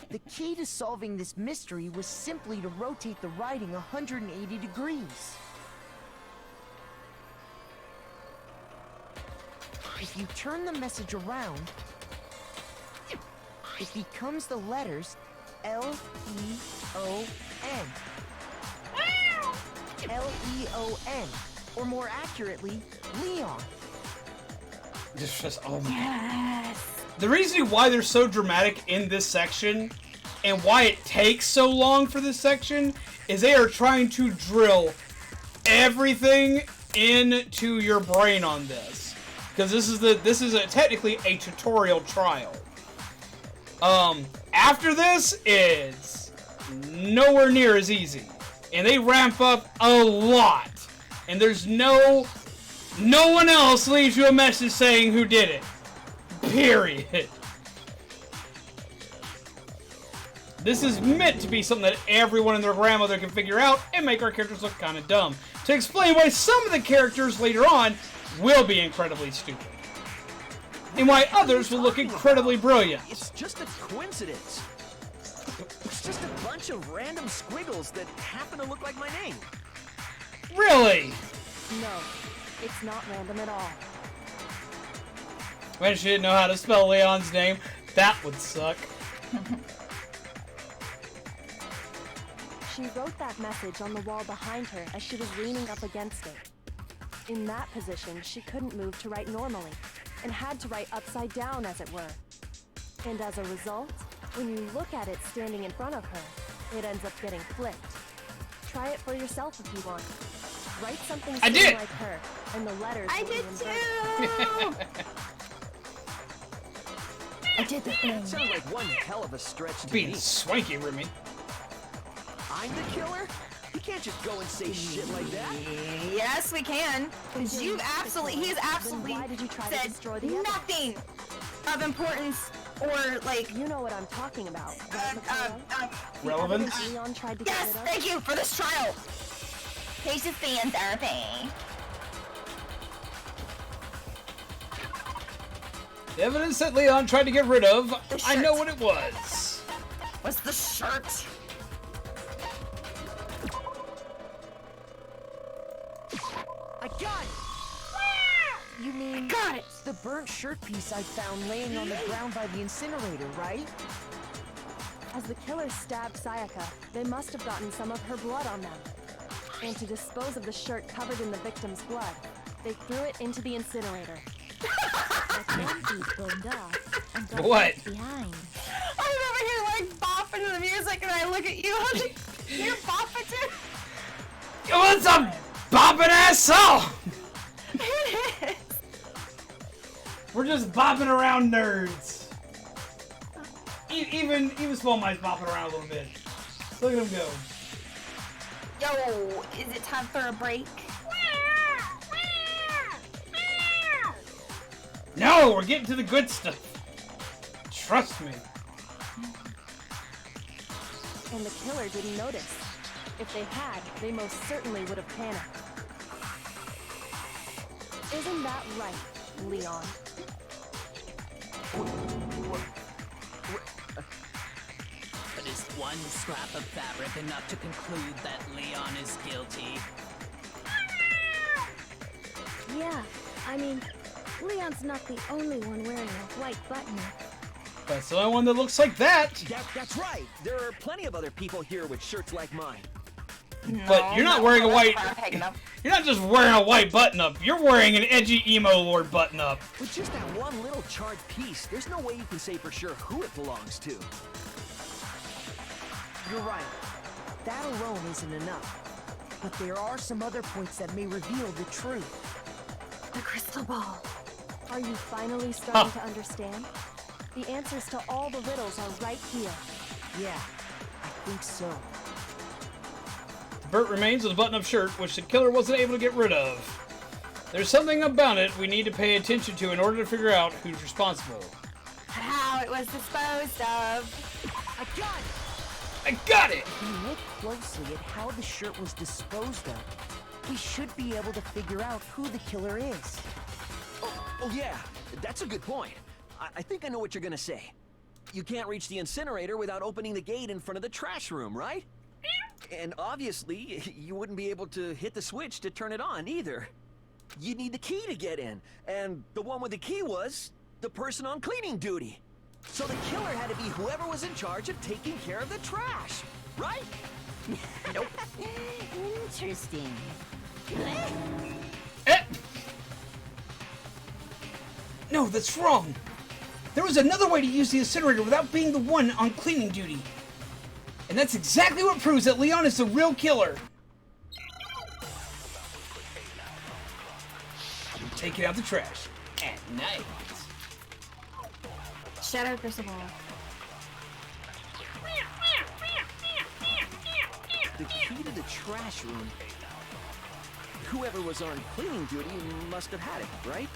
The key to solving this mystery was simply to rotate the writing 180 degrees. If you turn the message around, it becomes the letters L-E-O-N. L-E-O-N, or more accurately, Leon. Just oh my. Yes. The reason why they're so dramatic in this section and why it takes so long for this section is they are trying to drill everything into your brain on this. Because this is technically a tutorial trial. After this, it's nowhere near as easy. And they ramp up a lot. And there's no one else leaves you a message saying who did it. Period. This is meant to be something that everyone and their grandmother can figure out and make our characters look kind of dumb. To explain why some of the characters later on will be incredibly stupid. And why others will look incredibly brilliant. It's just a coincidence. It's just a bunch of random squiggles that happen to look like my name. Really? No, it's not random at all. When she didn't know how to spell Leon's name, that would suck. She wrote that message on the wall behind her as she was leaning up against it. In that position, she couldn't move to write normally, and had to write upside down, as it were. And as a result, when you look at it standing in front of her, it ends up getting flipped. Try it for yourself if you want. Write something like her, and the letters will be inverted. I did the thing. Sounds like one hell of a stretch to Being me. swanky, Remy. I'm the killer? You can't just go and say shit like that. Yes, we can. Because he's absolutely said nothing of importance or like. You know what I'm talking about. Relevant? Leon tried to Yes, thank you for this trial. Patience fan therapy. The evidence that Leon tried to get rid of, I know what it was. What's the shirt? I got it! You mean... Got it! The burnt shirt piece I found laying on the ground by the incinerator, right? As the killer stabbed Sayaka, they must have gotten some of her blood on them. And to dispose of the shirt covered in the victim's blood, they threw it into the incinerator. What? I'm over here like bopping to the music and I look at you, I'm like, you're bopping too? What's a bopping ass song? We're just bopping around nerds. Even Small Mind's bopping around a little bit. Look at him go. Yo, is it time for a break? No, we're getting to the good stuff. Trust me. And the killer didn't notice. If they had, they most certainly would have panicked. Isn't that right, Leon? But is one scrap of fabric enough to conclude that Leon is guilty? Yeah, I mean, Leon's not the only one wearing a white button. That's the only one that looks like that. That's right. There are plenty of other people here with shirts like mine. But you're not wearing a white... You're not just wearing a white button-up. You're wearing an edgy emo lord button-up. With just that one little charred piece, there's no way you can say for sure who it belongs to. You're right. That alone isn't enough. But there are some other points that may reveal the truth. The crystal ball. Are you finally starting to understand? The answers to all the riddles are right here. Yeah, I think so. The burnt remains of the button-up shirt, which the killer wasn't able to get rid of. There's something about it we need to pay attention to in order to figure out who's responsible. How it was disposed of. I got it! I got it! If we look closely at how the shirt was disposed of, we should be able to figure out who the killer is. Oh yeah, that's a good point. I think I know what you're gonna say. You can't reach the incinerator without opening the gate in front of the trash room, right? And obviously, you wouldn't be able to hit the switch to turn it on either. You'd need the key to get in, and the one with the key was the person on cleaning duty. So the killer had to be whoever was in charge of taking care of the trash, right? Nope. Interesting. No, that's wrong. There was another way to use the incinerator without being the one on cleaning duty. And that's exactly what proves that Leon is the real killer. Taking out the trash at night. Shadow crystal ball. the key to the trash room. Whoever was on cleaning duty must have had it, right?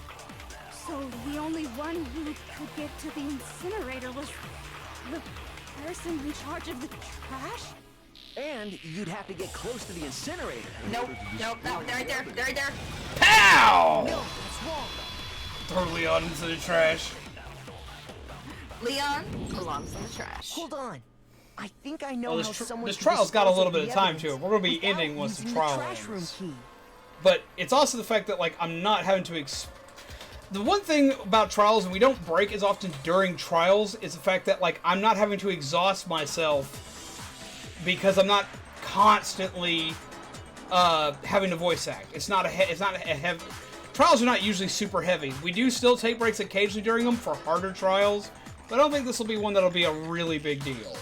So the only one who could get to the incinerator was the person in charge of the trash? And you'd have to get close to the incinerator. Nope, nope, no, they're right there, they're right there. Pow! No, that's wrong. Throw Leon into the trash. Leon belongs in the trash. Hold on. I think I know Well, how someone this can trial's got a dispose little of bit of the time to it. evidence We're going to be without ending once the using trial trash room ends. key. But it's also the fact that, like, I'm not having to... The one thing about trials, and we don't break as often during trials, is the fact that, like, I'm not having to exhaust myself because I'm not constantly having to voice act. It's not a heavy... Trials are not usually super heavy. We do still take breaks occasionally during them for harder trials, but I don't think this will be one that'll be a really big deal.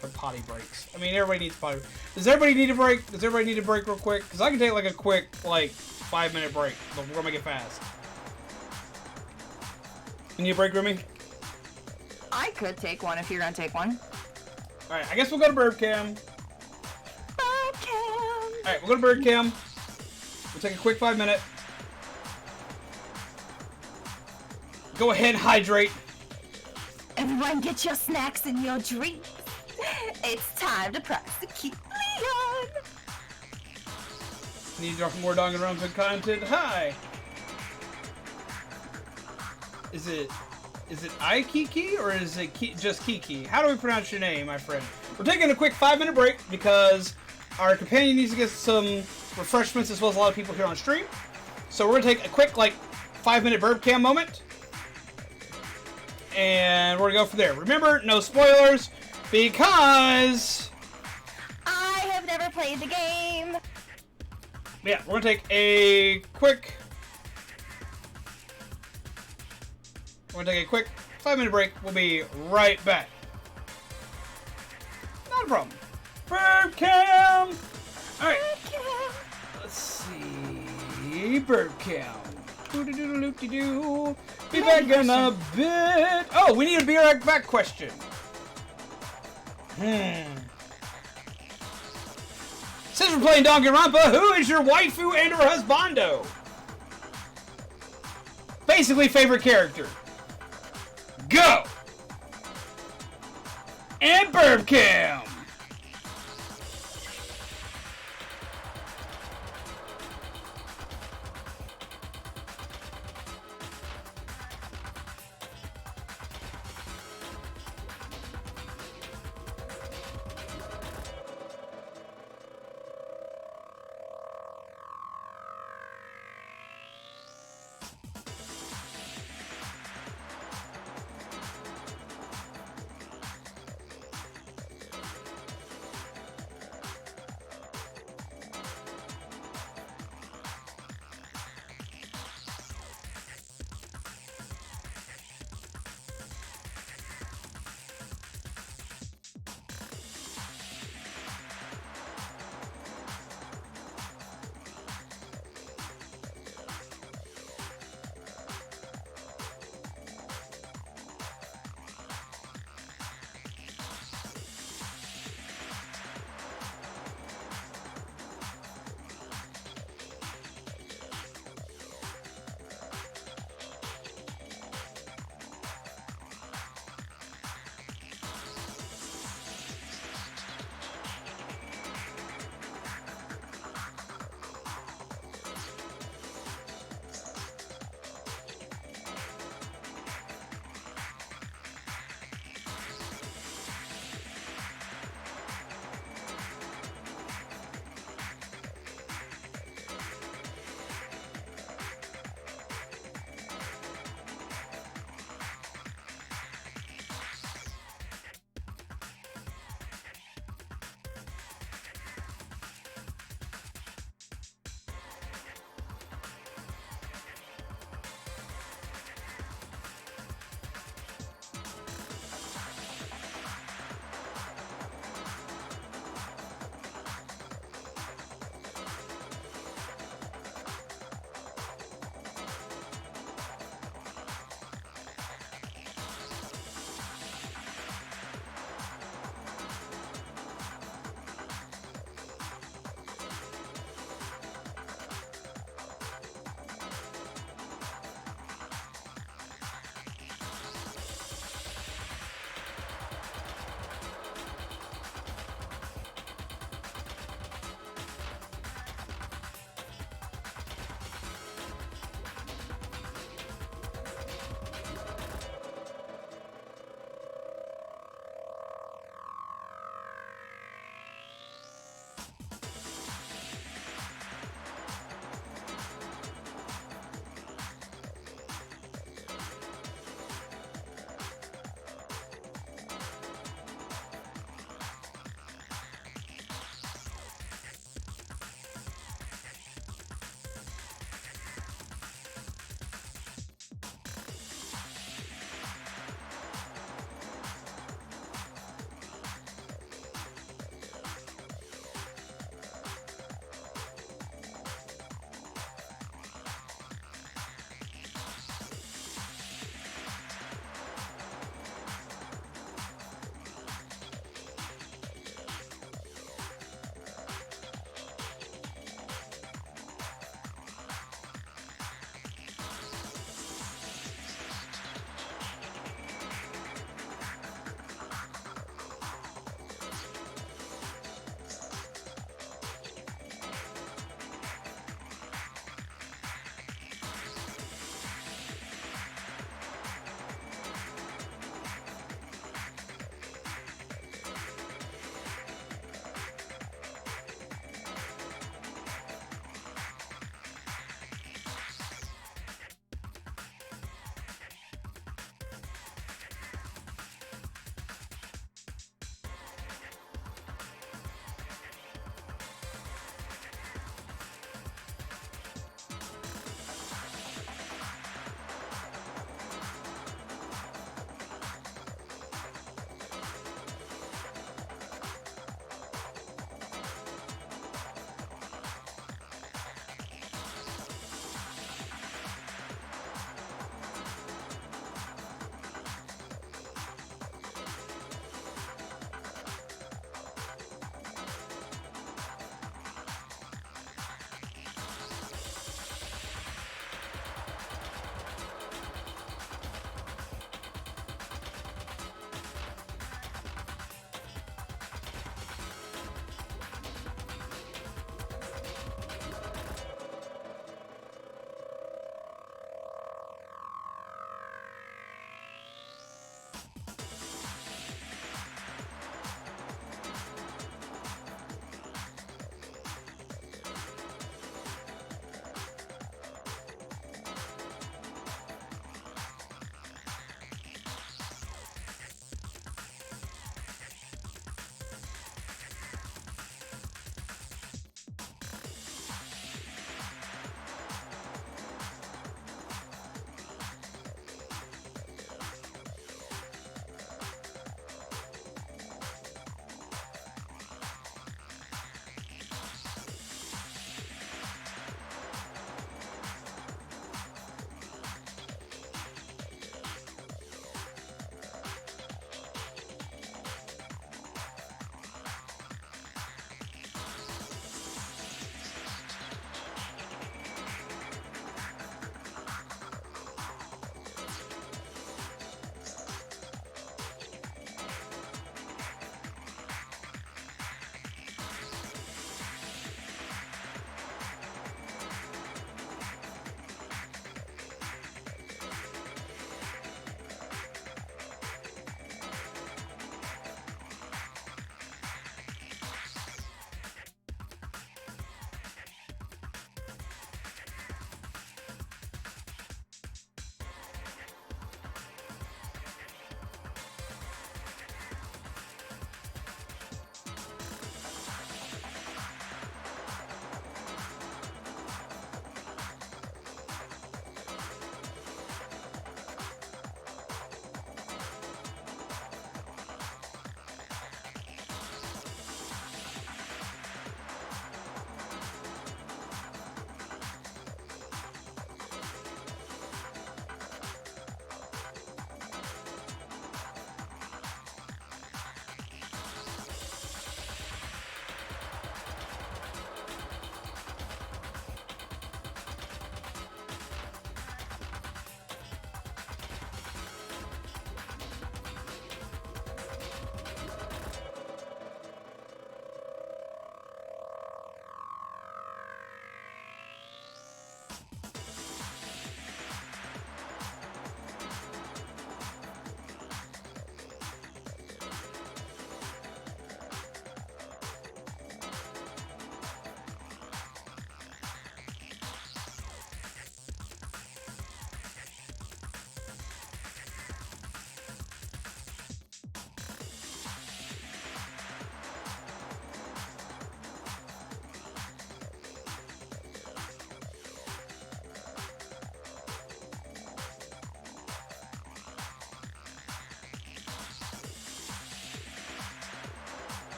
For potty breaks. I mean, everybody needs potty. Does everybody need a break? Does everybody need a break real quick? Because I can take like a quick, like, 5-minute break, but we're gonna make it fast. You need a break, Remy? I could take one if you're gonna take one. Alright, I guess we'll go to Bird Cam. Bird Cam! Alright, we'll go to Bird Cam. We'll take a quick 5-minute. Go ahead and hydrate. Everyone get your snacks and your drinks. It's time to prosecute Leon. Need more Danganronpa content? Hi. Is it Kiki or is it just Kiki? How do we pronounce your name, my friend? We're taking a quick 5-minute break because our companion needs to get some refreshments as well as a lot of people here on stream. So we're gonna take a quick, like, 5-minute burp cam moment. And we're gonna go from there. Remember, no spoilers, because I have never played the game. Yeah, we're gonna take a quick 5-minute break. We'll be right back. Not a problem. Burp cam! Alright. Let's see. Burp cam. Doo-doo-doo-doo-doo-doo. Be back in a bit. Oh, we need a be right back question. Since we're playing Danganronpa, who is your waifu and or husbando? Basically, favorite character. Go! And burp cam!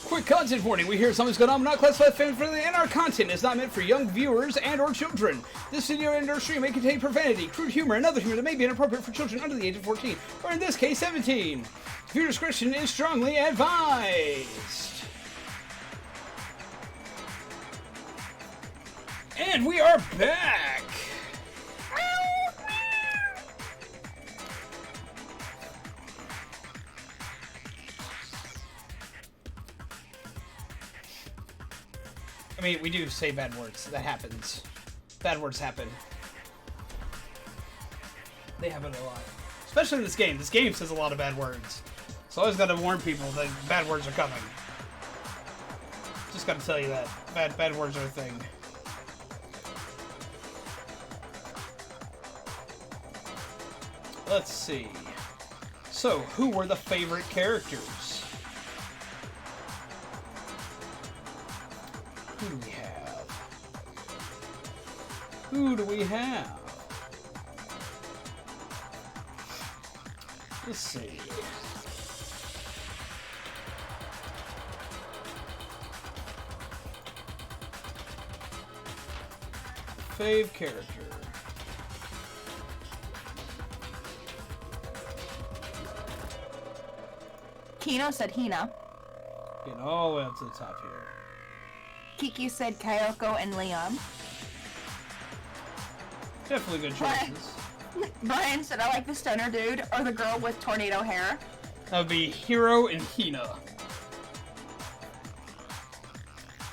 Quick content warning, we hear something's going on, not classified family-friendly, and our content is not meant for young viewers and or children. This video and or stream may contain profanity, crude humor, and other humor that may be inappropriate for children under the age of 14, or in this case, 17. Viewer discretion is strongly advised. And we are back! I mean, we do say bad words. That happens. Bad words happen. They happen a lot. Especially in this game. This game says a lot of bad words. So I always gotta warn people that bad words are coming. Just gotta tell you that. Bad words are a thing. Let's see. So, who were the favorite characters? Who do we have? Who do we have? Let's see. Fave character. Kino said Hina. Getting all the way up to the top here. Kiki said Kyoko and Leon. Definitely good choices. Brian said I like the stoner dude or the girl with tornado hair. That would be Hiro and Hina.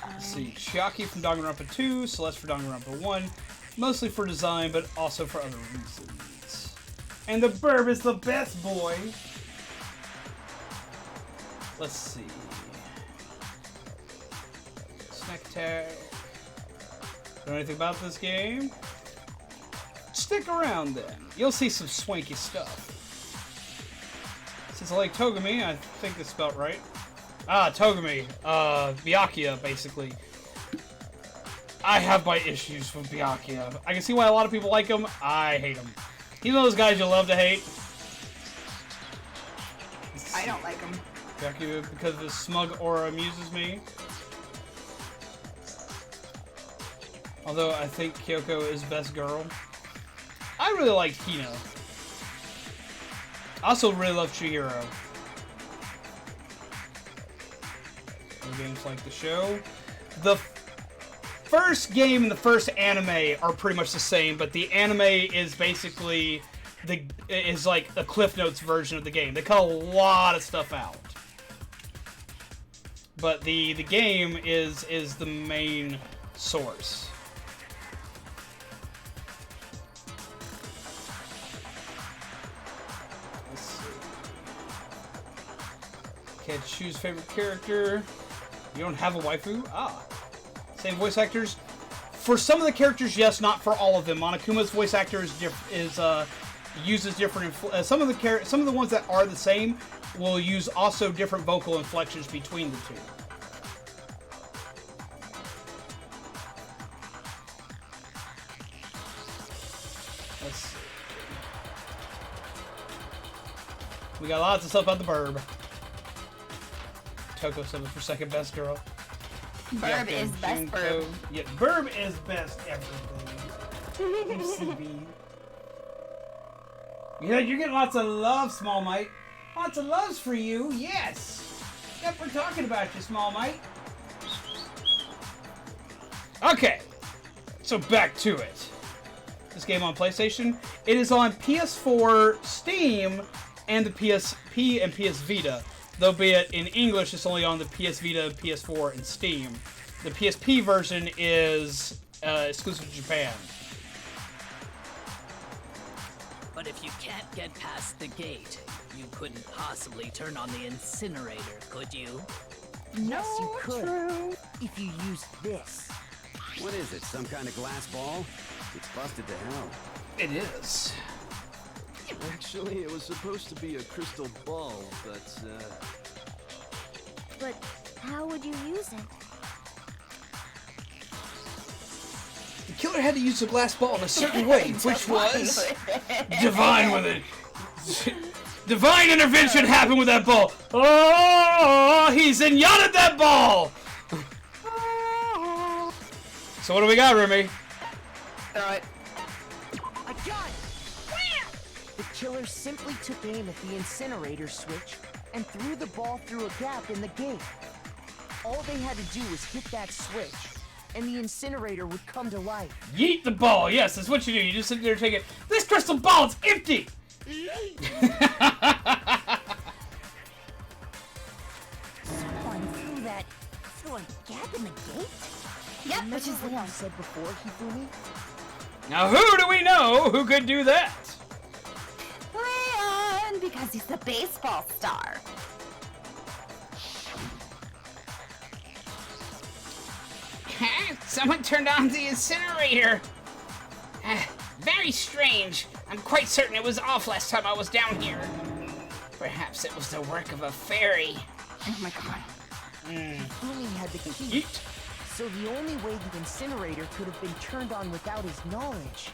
Let's see. Chiaki from Danganronpa 2, Celeste for Danganronpa 1. Mostly for design, but also for other reasons. And the Burb is the best boy! Let's see. Snack Tag. Know anything about this game? Stick around then. You'll see some swanky stuff. Since I like Togami, I think this spelled right. Ah, Togami. Byakuya, basically. I have my issues with Byakuya. I can see why a lot of people like him. I hate him. He's one of those guys you love to hate. I don't like him. Byakuya, because his smug aura amuses me. Although I think Kyoko is best girl. I really liked Hina. I also really love Chihiro. Other games like the show. The first game and the first anime are pretty much the same, but the anime is basically is like a Cliff Notes version of the game. They cut a lot of stuff out. But the game is the main source. Let's see. Can't choose favorite character. You don't have a waifu? Ah. Same voice actors. For some of the characters, yes, not for all of them. Monokuma's voice actor uses different. Some of the ones that are the same will use also different vocal inflections between the two. Let's see. We got lots of stuff about the Burb. Toko 7 for second best girl. Burb is best Burb. Yeah, Burb is best everything. UCB. Yeah, you're getting lots of love, Small Mite. Lots of loves for you, yes. Yep, we're talking about you, Small Mite. Okay, so back to it. this game on PlayStation. It is on PS4, Steam, and the PSP and PS Vita. Though be it in English, it's only on the PS Vita, PS4, and Steam. The PSP version is exclusive to Japan. But if you can't get past the gate, you couldn't possibly turn on the incinerator, could you? Yes, you could. If you use this. What is it, some kind of glass ball? It's busted to hell. It is. Actually, it was supposed to be a crystal ball, but, But how would you use it? The killer had to use the glass ball in a certain way, which was divine with it. Divine intervention happened with that ball. Oh, he's zenyattaed that ball. So what do we got, Remy? Throw it. I got it! The killer simply took aim at the incinerator switch and threw the ball through a gap in the gate. All they had to do was hit that switch, and the incinerator would come to life. Yeet the ball. Yes, that's what you do. You just sit there and take it. This crystal ball is empty. Someone threw a gap in the gate? Yep, which is what you said before, Hifumi? Now who do we know who could do that? Leon, because he's the baseball star. Someone turned on the incinerator. Very strange. I'm quite certain it was off last time I was down here. Perhaps it was the work of a fairy. Oh my god. Hifumi had the key. So the only way the incinerator could have been turned on without his knowledge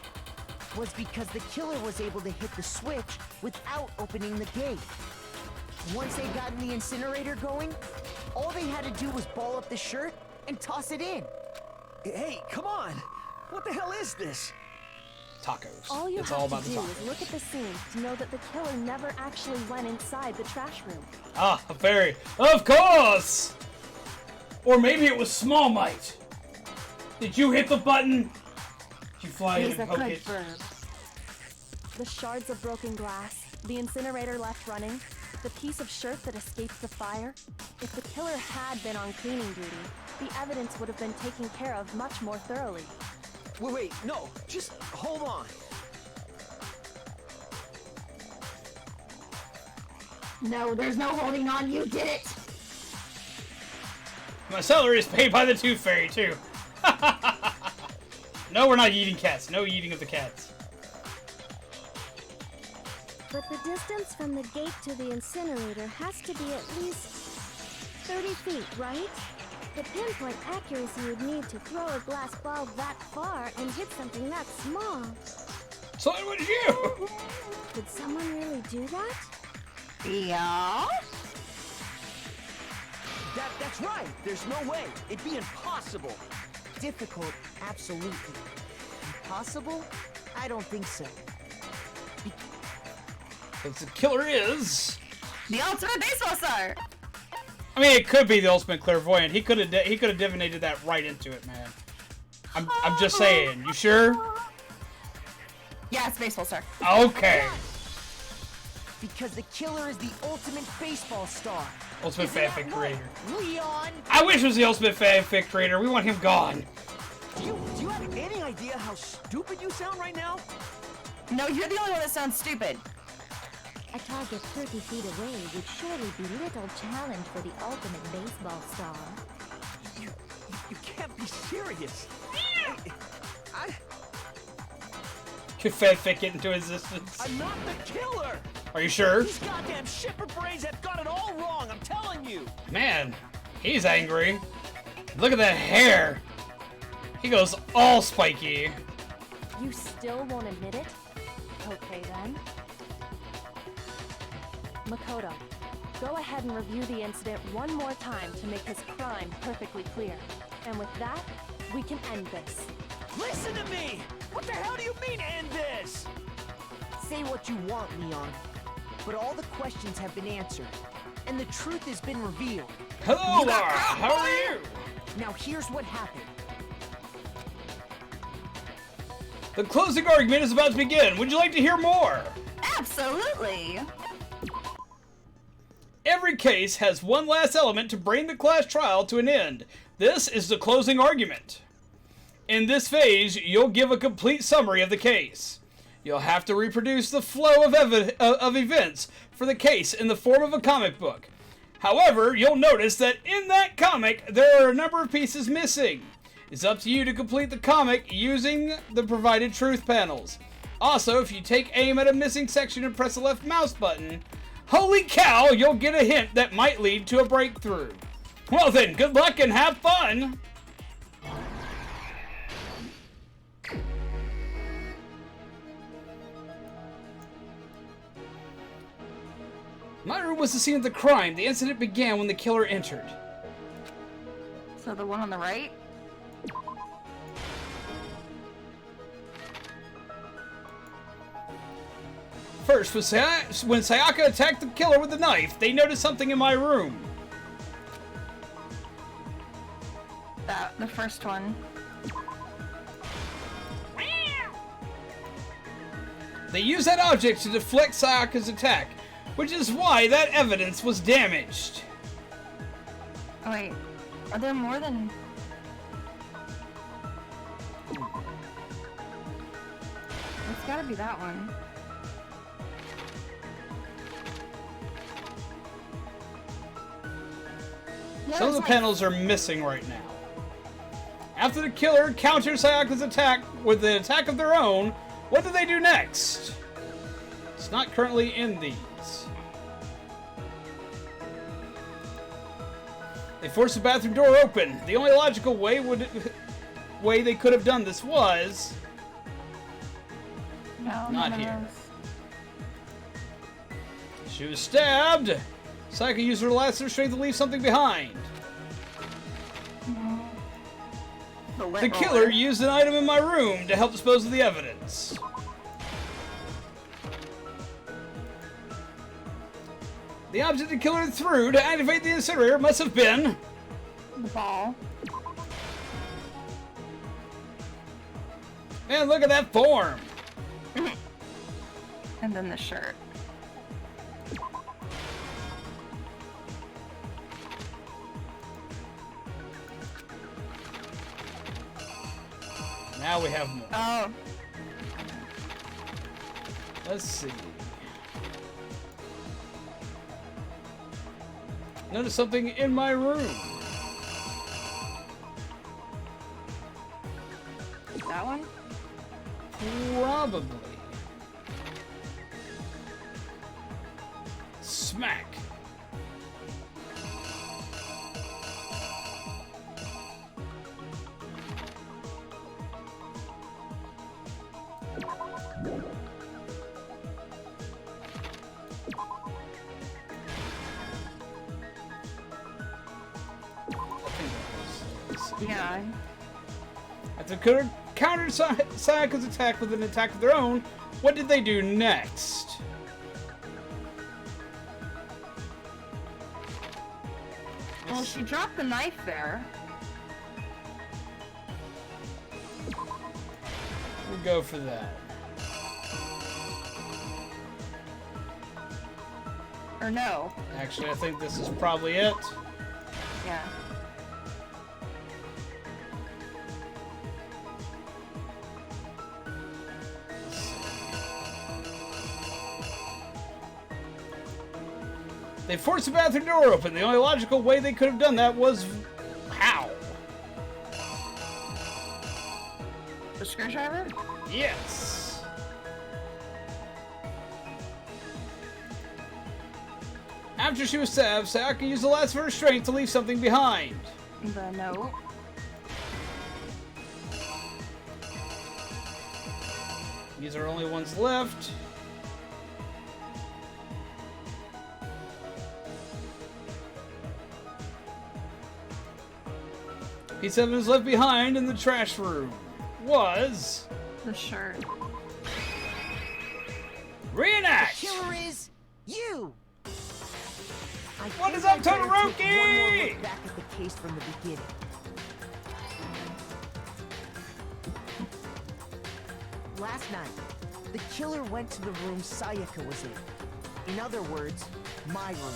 was because the killer was able to hit the switch without opening the gate. Once they got the incinerator going, all they had to do was ball up the shirt and toss it in. Hey, come on! What the hell is this? Tacos. All you It's have all about to the do tacos. is look at the scene to know that the killer never actually went inside the trash room. Ah, a fairy. Of course! Or maybe it was Small Might. Did you hit the button? Did you fly in and poke it? The shards of broken glass, the incinerator left running, the piece of shirt that escaped the fire. If the killer had been on cleaning duty, the evidence would have been taken care of much more thoroughly. Wait, no, just hold on. No, there's no holding on. You did it. My salary is paid by the Tooth Fairy, too. No, we're not eating cats. No eating of the cats. But the distance from the gate to the incinerator has to be at least 30 feet, right? The pinpoint accuracy you'd need to throw a glass ball that far and hit something that small. So it was you! Could someone really do that? Yeah? That's right! There's no way! It'd be impossible! Difficult, absolutely. Impossible? I don't think so. Because the killer is the ultimate baseball star. I mean, it could be the ultimate clairvoyant. He could have divinated that right into it, man. I'm just saying. You sure? Yeah, it's baseball star. Okay. Because the killer is the ultimate baseball star. Ultimate fanfic creator. Leon! I wish it was the ultimate fanfic creator. We want him gone. Do you have any idea how stupid you sound right now? No, you're the only one that sounds stupid. A target 30 feet away would surely be little challenge for the ultimate baseball star. You can't be serious. Could fanfic get into existence? I'm not the killer! Are you sure? These goddamn shipper brains have got it all wrong, I'm telling you! Man, he's angry. Look at that hair. He goes all spiky. You still won't admit it? Okay then. Makoto, go ahead and review the incident one more time to make his crime perfectly clear. And with that, we can end this. Listen to me! What the hell do you mean, end this? Say what you want, Leon. But all the questions have been answered. And the truth has been revealed. Hello, Laura. How are you? Now here's what happened. The closing argument is about to begin. Would you like to hear more? Absolutely. Every case has one last element to bring the class trial to an end. This is the closing argument. In this phase, you'll give a complete summary of the case. You'll have to reproduce the flow of events for the case in the form of a comic book. However, you'll notice that in that comic, there are a number of pieces missing. It's up to you to complete the comic using the provided truth panels. Also, if you take aim at a missing section and press the left mouse button, holy cow, you'll get a hint that might lead to a breakthrough. Well then, good luck and have fun! My room was the scene of the crime. The incident began when the killer entered. So the one on the right? First, when Sayaka attacked the killer with a knife, they noticed something in my room. The first one. They used that object to deflect Sayaka's attack, which is why that evidence was damaged. Oh, wait, are there more than... It's gotta be that one. Some of the panels are missing right now. After the killer countered Sayaka's attack with an attack of their own, what do they do next? It's not currently in these. They forced the bathroom door open. The only logical way they could have done this was... not here. She was stabbed. Sayaka used her last strength to leave something behind. The killer used an item in my room to help dispose of the evidence. The object the killer threw to activate the incinerator must have been... the ball. And look at that form! And then the shirt. Now we have more. Oh. Let's see. Notice something in my room. That one? Probably. Smack. Yeah. After the killer countered Sayaka's attack with an attack of their own, what did they do next? Well, she dropped the knife there. We'll go for that. Or no. Actually, I think this is probably it. Yeah. They forced the bathroom door open. The only logical way they could have done that was... how? The screwdriver? Yes. After she was stabbed, Sayaka used the last of her strength to leave something behind. The note. These are only ones left. Piece of evidence left behind in the trash room was... the shirt. Reenact! The killer is you! What is up, Take one more Todoroki? look back at the case from the beginning. last night, the killer went to the room Sayaka was in. In other words, my room.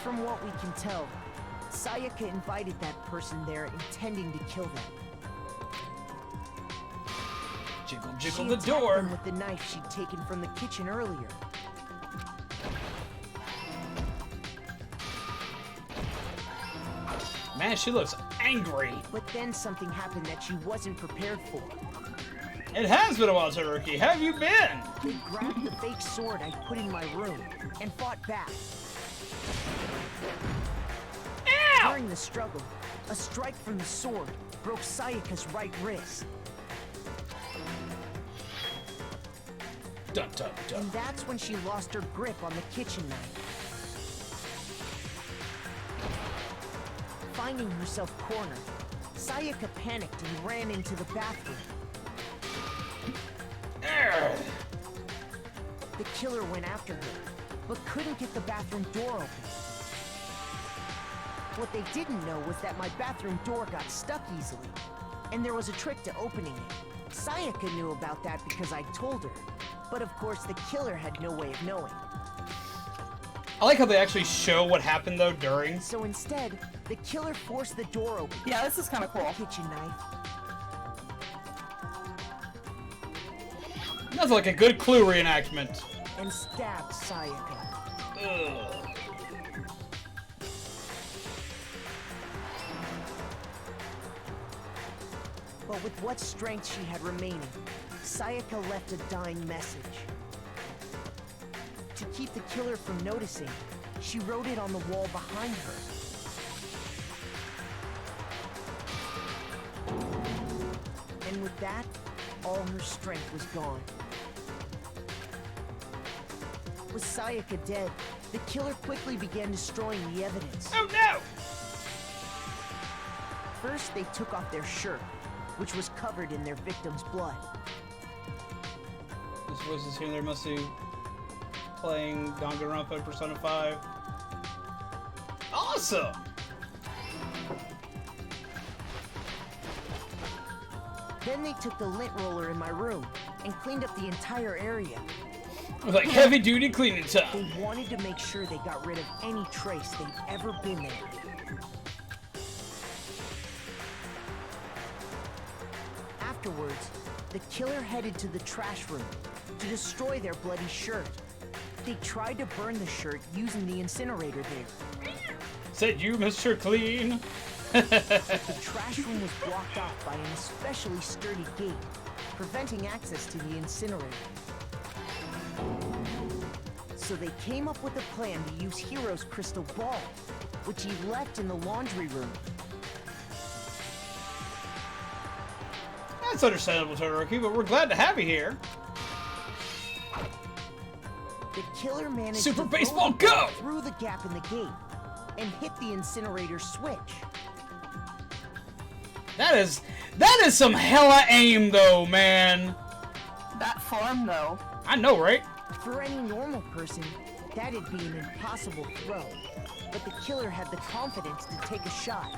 From what we can tell, Sayaka invited that person there intending to kill them. Jiggle, jiggle She the attacked door. them with the knife she'd taken from the kitchen earlier. Man, she looks angry. But then something happened that she wasn't prepared for. It has been a while, Todoroki. How have you been? They grabbed the fake sword I put in my room and fought back. Ow! During the struggle, a strike from the sword broke Sayaka's right wrist. Dun, dun, dun. And that's when she lost her grip on the kitchen knife. Finding herself cornered, Sayaka panicked and ran into the bathroom. The killer went after her, but couldn't get the bathroom door open. What they didn't know was that my bathroom door got stuck easily, and there was a trick to opening it. Sayaka knew about that because I told her, but of course the killer had no way of knowing. I like how they actually show what happened though during. So instead, the killer forced the door open. Yeah, this is kind of cool. Kitchen knife. That's like a good Clue reenactment. And stabbed Sayaka. Ugh. But with what strength she had remaining, Sayaka left a dying message. To keep the killer from noticing, she wrote it on the wall behind her. And with that, all her strength was gone. With Sayaka dead, the killer quickly began destroying the evidence. Oh no! First, they took off their shirt, which was covered in their victim's blood. This voice is here. There must be playing Danganronpa Persona 5. Awesome! Then they took the lint roller in my room and cleaned up the entire area. It was like heavy-duty cleaning time. They wanted to make sure they got rid of any trace they'd ever been there. Afterwards, the killer headed to the trash room to destroy their bloody shirt. They tried to burn the shirt using the incinerator there. Said you, Mr. Clean. But the trash room was blocked off by an especially sturdy gate, preventing access to the incinerator. So they came up with a plan to use Hiro's crystal ball, which he left in the laundry room. That's understandable, Todoroki, but we're glad to have you here. The killer managed Super to Baseball throw the ball Go! through the gap in the gate and hit the incinerator switch. That is some hella aim though, man. That form though. I know, right? For any normal person, that'd be an impossible throw. But the killer had the confidence to take a shot.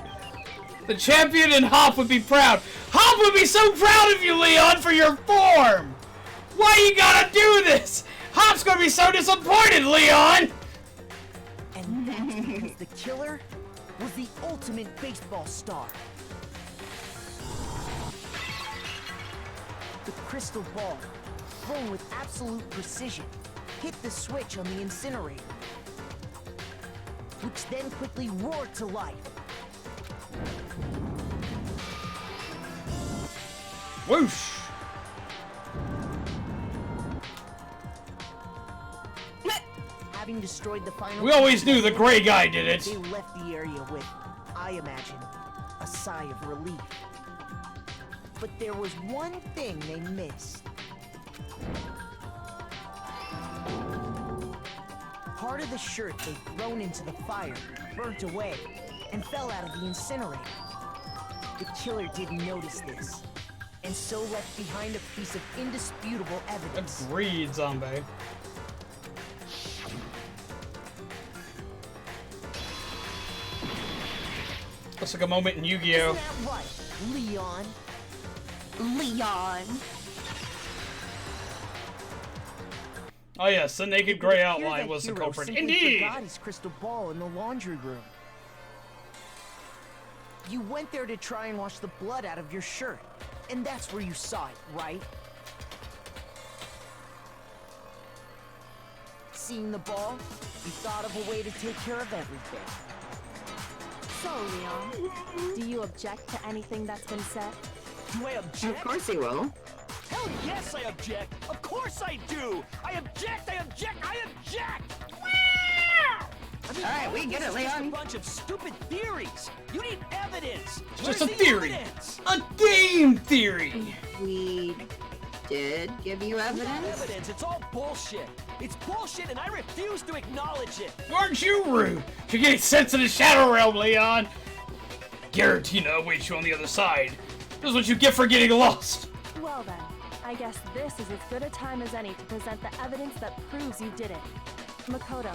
The champion and Hop would be proud. Hop would be so proud of you, Leon, for your form! Why you gotta do this? Hop's gonna be so disappointed, Leon! And that's because the killer was the ultimate baseball star. The crystal ball, thrown with absolute precision, hit the switch on the incinerator, which then quickly roared to life. Whoosh! Having destroyed the final... We always knew the gray guy did it. They left the area with, I imagine, a sigh of relief. But there was one thing they missed. Part of the shirt they'd thrown into the fire burnt away and fell out of the incinerator. The killer didn't notice this, and so left behind a piece of indisputable evidence. Agreed, Zombie. Looks like a moment in Yu-Gi-Oh! Isn't that right, Leon? Leon. Oh yes, the naked gray It would appear outline that was the Hero culprit. simply Indeed! forgot his crystal ball in the laundry room. You went there to try and wash the blood out of your shirt, and that's where you saw it, right? Seeing the ball, you thought of a way to take care of everything. So, Leon, do you object to anything that's been said? Do I object? Of course he will. Hell yes, I object. Of course I do. I object. I object. I object. I mean, All right, we get it, this is just Leon. a bunch of stupid theories. You need evidence. It's Where's just a the theory. evidence? A game theory! We did give you Not evidence? evidence. It's all bullshit. It's bullshit, and I refuse to acknowledge it. Aren't you rude? You're getting sent to the Shadow Realm, Leon! Giratina awaits you on the other side. This is what you get for getting lost! Well then, I guess this is as good a time as any to present the evidence that proves you did it. Makoto,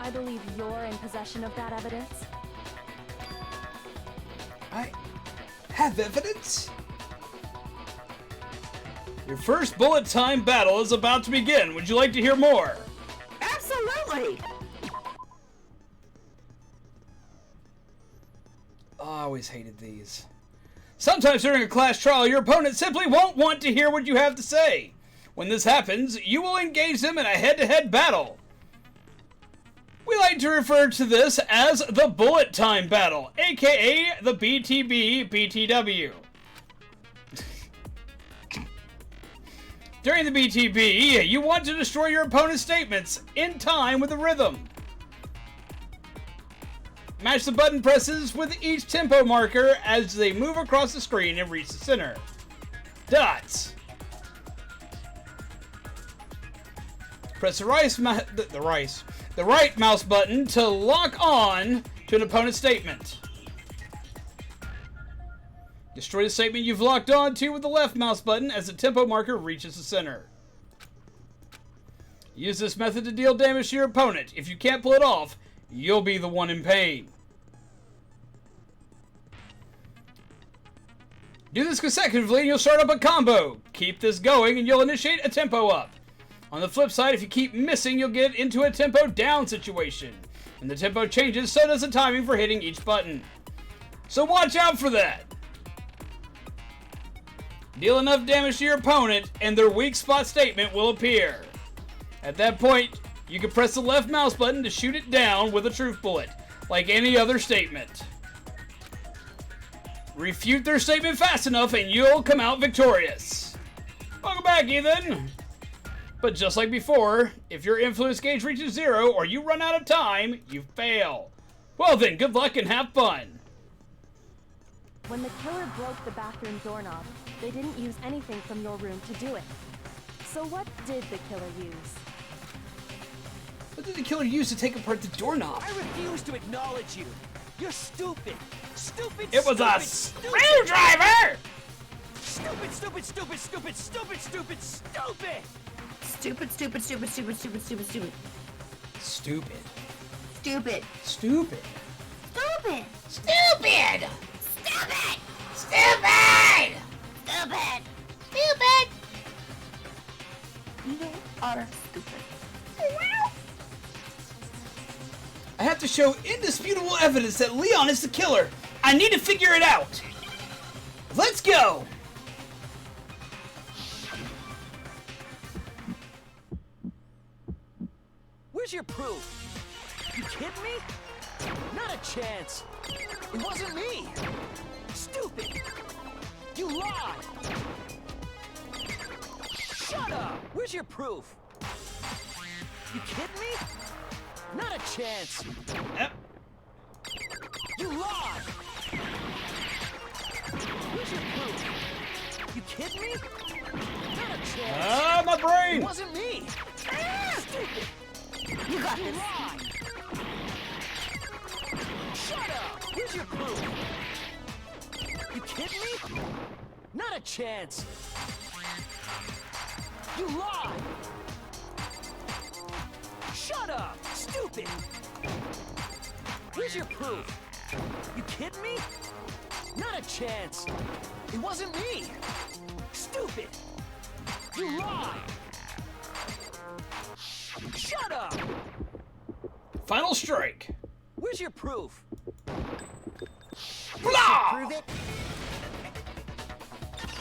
I believe you're in possession of that evidence. I have evidence? Your first bullet time battle is about to begin. Would you like to hear more? Absolutely! Oh, I always hated these. Sometimes during a class trial, your opponent simply won't want to hear what you have to say. When this happens, you will engage them in a head-to-head battle. We like to refer to this as the bullet time battle, aka the BTB BTW. During the BTB, you want to destroy your opponent's statements in time with the rhythm. Match the button presses with each tempo marker as they move across the screen and reach the center. Dots. Press the right mouse button to lock on to an opponent's statement. Destroy the statement you've locked on to with the left mouse button as the tempo marker reaches the center. Use this method to deal damage to your opponent. If you can't pull it off, you'll be the one in pain. Do this consecutively and you'll start up a combo. Keep this going and you'll initiate a tempo up. On the flip side, if you keep missing, you'll get into a tempo down situation. When the tempo changes, so does the timing for hitting each button. So watch out for that. Deal enough damage to your opponent and their weak spot statement will appear. At that point, you can press the left mouse button to shoot it down with a truth bullet, like any other statement. Refute their statement fast enough and you'll come out victorious. Welcome back, Ethan! But just like before, if your influence gauge reaches 0 or you run out of time, you fail. Well then, good luck and have fun. When the killer broke the bathroom doorknob, they didn't use anything from your room to do it. So what did the killer use? What did the killer use to take apart the doorknob? I refuse to acknowledge you. You're stupid. Stupid. It was a stupid, screwdriver! Stupid, stupid, stupid, stupid, stupid, stupid, stupid! Stupid, stupid, stupid, stupid, stupid, stupid, stupid. Stupid. Stupid. Stupid. Stupid. Stupid! Stupid. Stupid! Stupid. Stupid! You are stupid. I have to show indisputable evidence that Leon is the killer. I need to figure it out. Let's go! Where's your proof? You kidding me? Not a chance. It wasn't me. Stupid. You lied. Shut up. Where's your proof? You kidding me? Not a chance. Yep. You lied. Where's your proof? You kidding me? Not a chance. Ah, my brain! It wasn't me. Stupid. You got You this. lied. Shut up. Where's your proof? You kidding me? Not a chance. You lied. Shut up. Stupid. Where's your proof? You kidding me? Not a chance. It wasn't me. stupid! You lied! Shut up! Final strike. Where's your proof? Blah! Prove it.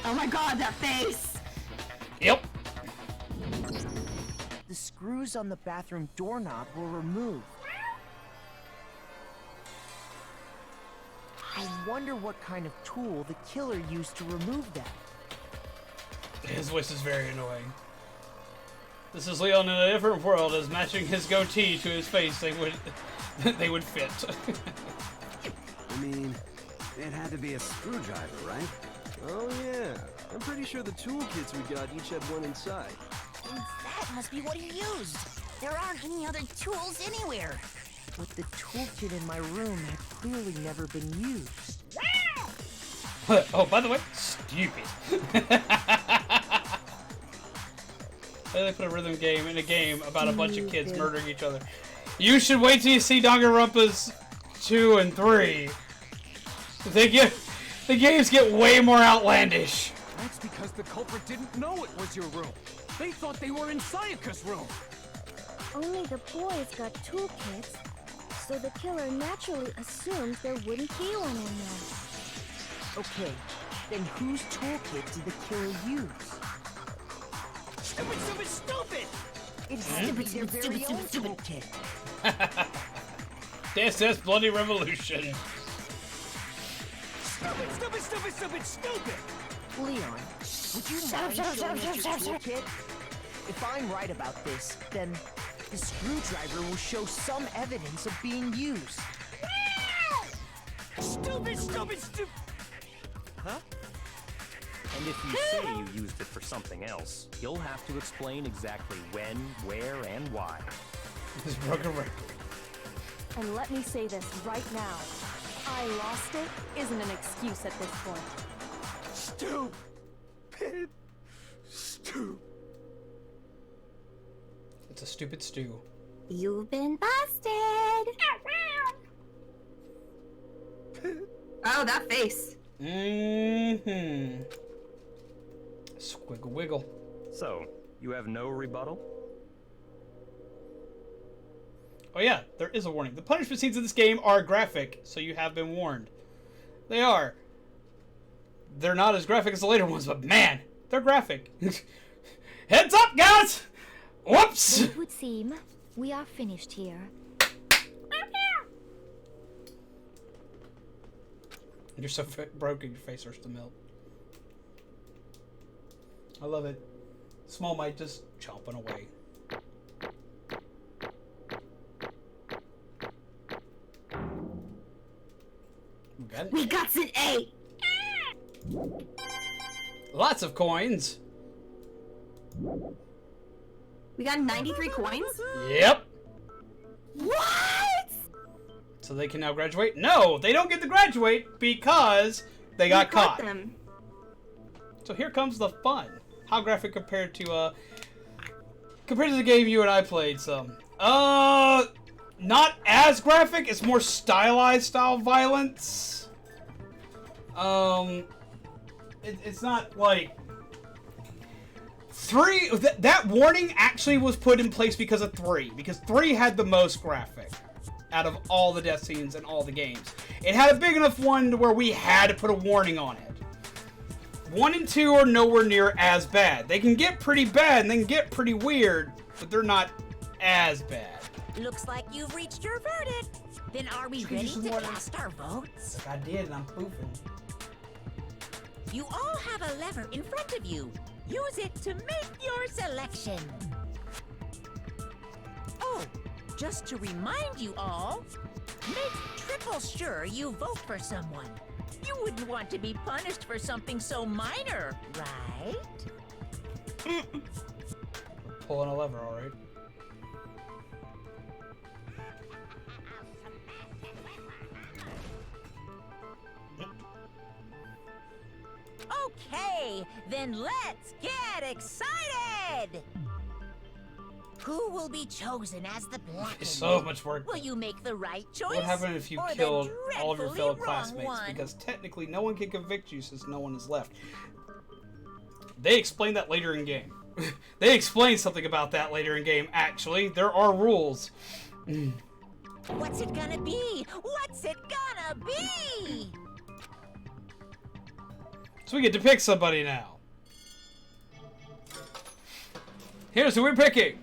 Oh my god, that face! Yep. The screws on the bathroom doorknob were removed. I wonder what kind of tool the killer used to remove them. His voice is very annoying. This is Leon in a different world, as matching his goatee to his face, they would fit. I mean, it had to be a screwdriver, right? Oh yeah, I'm pretty sure the toolkits we got each had one inside. And that must be what he used. There aren't any other tools anywhere. But the toolkit in my room had clearly never been used. Oh, by the way, stupid. They put a rhythm game in a game about a bunch of kids murdering each other. You should wait till you see Danganronpas 2 and 3. The games get way more outlandish. That's because the culprit didn't know it was your room. They thought they were in Sayaka's room. Only the boys got toolkits, so the killer naturally assumed there wouldn't be one in there. Okay, then whose toolkit did the killer use? Stupid, stupid, stupid! It's their very own toolkit. This bloody revolution. Stupid, stupid, stupid, stupid, stupid! Leon, would you mind showing us your toolkit? If I'm right about this, then the screwdriver will show some evidence of being used. Stupid, stupid, stupid! Huh? And if you say you used it for something else, you'll have to explain exactly when, where, and why. This broken record. And let me say this right now. I lost it isn't an excuse at this point. Stupid. Stupid. It's a stupid stew. You've been busted! Oh, that face. Mm-hmm. Squiggle wiggle. So, you have no rebuttal? Oh yeah, there is a warning. The punishment scenes in this game are graphic, so you have been warned. They are. They're not as graphic as the later ones, but man, they're graphic. Heads up, guys! Whoops! It would seem we are finished here. You're so broken, your face hurts to melt. I love it. Small Mite just chomping away. We got an 8! Lots of coins. We got 93 coins? Yep. What? So they can now graduate? No, they don't get to graduate because they got caught. Them. So here comes the fun. How graphic compared to the game you and I played some. Not as graphic, it's more stylized style violence. It's not like 3. That warning actually was put in place because of 3, because 3 had the most graphic out of all the death scenes in all the games. It had a big enough one to where we had to put a warning on it. 1 and 2 are nowhere near as bad. They can get pretty bad and they can get pretty weird, but they're not as bad. Looks like you've reached your verdict. Then are we ready to cast our votes? I did, and I'm poofing. You all have a lever in front of you. Use it to make your selection. Oh, just to remind you all, make triple sure you vote for someone. You wouldn't want to be punished for something so minor, right? Pulling a lever, alright. Okay, then let's get excited! Who will be chosen as the black? It's so much work. Will you make the right choice? What happened if you or the killed all of your fellow dreadfully wrong classmates? one? Because technically no one can convict you since no one is left. They explain that later in game. They explain something about that later in game, actually. There are rules. What's it gonna be? What's it gonna be? So we get to pick somebody now. Here's who we're picking.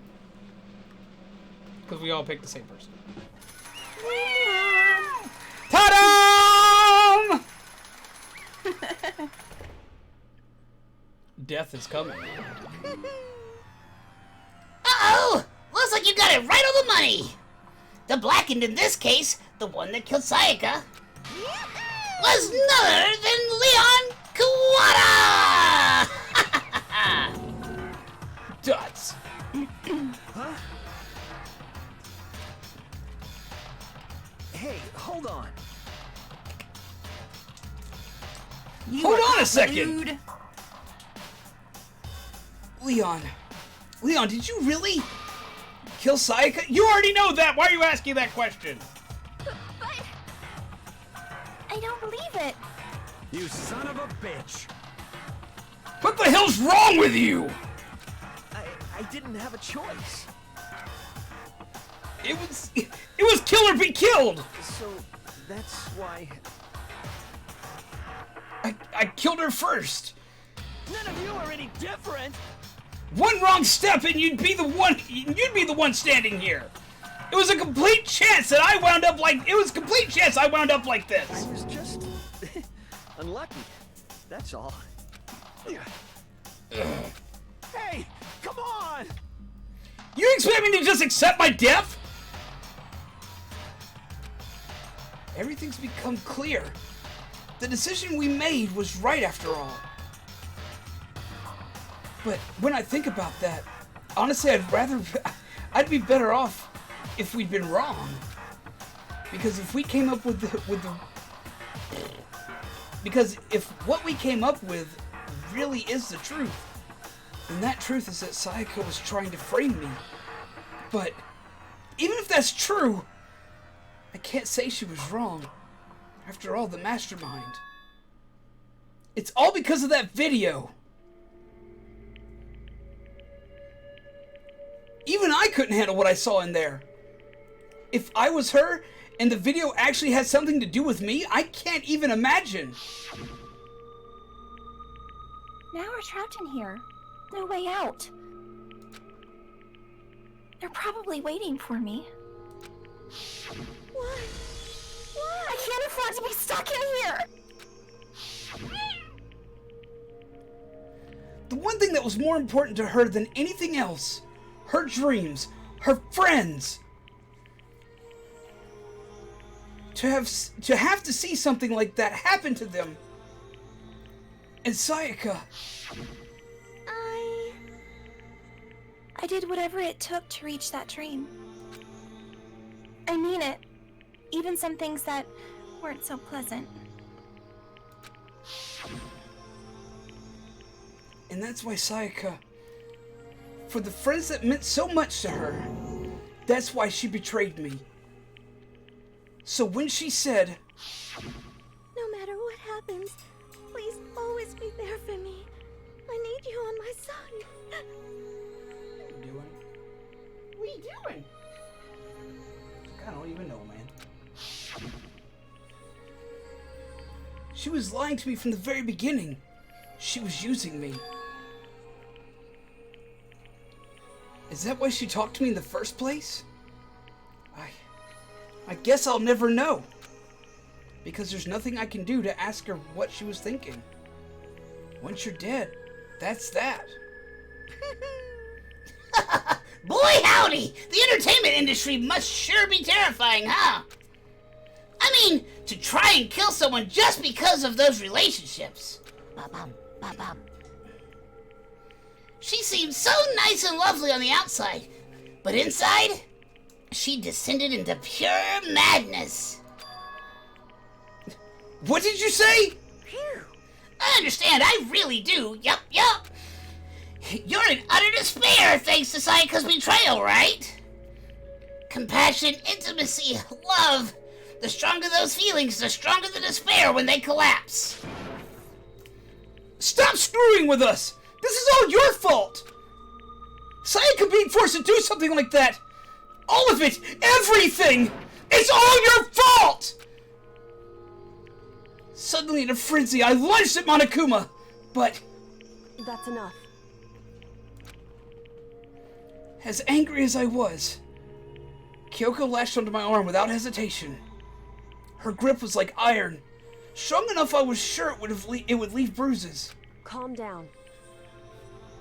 Because we all picked the same person. Ta-da! Death is coming. Uh-oh! Looks like you got it right on the money! The blackened in this case, the one that killed Sayaka, was none other than Leon Kuwata! Dots. Huh? Hey, hold on. Hold on a second! Leon, did you really kill Sayaka? You already know that! Why are you asking that question? But... I don't believe it. You son of a bitch! What the hell's wrong with you? I didn't have a choice. It was kill or be killed! So, that's why... I killed her first! None of you are any different! One wrong step and you'd be the one standing here! It was a complete chance that I wound up like... It was a complete chance I wound up like this! I was just... unlucky. That's all. Hey, come on! You expect me to just accept my death? Everything's become clear. The decision we made was right after all. But when I think about that, honestly, I'd be better off if we'd been wrong. Because if we came up because if what we came up with really is the truth, then that truth is that Sayaka was trying to frame me. But even if that's true, I can't say she was wrong. After all, the mastermind. It's all because of that video. Even I couldn't handle what I saw in there. If I was her, and the video actually had something to do with me, I can't even imagine. Now we're trapped in here. No way out. They're probably waiting for me. What? I can't afford to be stuck in here! The one thing that was more important to her than anything else, her dreams, her friends. To have to see something like that happen to them. And Sayaka. I did whatever it took to reach that dream. I mean it. Even some things that weren't so pleasant. And that's why Sayaka, for the friends that meant so much to her, that's why she betrayed me. So when she said, No matter what happens, please always be there for me. I need you on my side. What are you doing? What are you doing? I don't even know, man. She was lying to me from the very beginning. She was using me. Is that why she talked to me in the first place? I guess I'll never know. Because there's nothing I can do to ask her what she was thinking. Once you're dead, that's that. Boy howdy! The entertainment industry must sure be terrifying, huh? I mean, to try and kill someone just because of those relationships. Ba-bum, ba-bum. She seemed so nice and lovely on the outside, but inside, she descended into pure madness. What did you say? I understand, I really do. Yup. You're in utter despair thanks to Sayaka's betrayal, right? Compassion, intimacy, love. The stronger those feelings, the stronger the despair when they collapse. Stop screwing with us! This is all your fault! Sayaka being forced to do something like that! All of it! Everything! It's all your fault! Suddenly in a frenzy, I lunged at Monokuma, but... That's enough. As angry as I was, Kyoko lashed onto my arm without hesitation. Her grip was like iron, strong enough I was sure it would leave bruises. Calm down.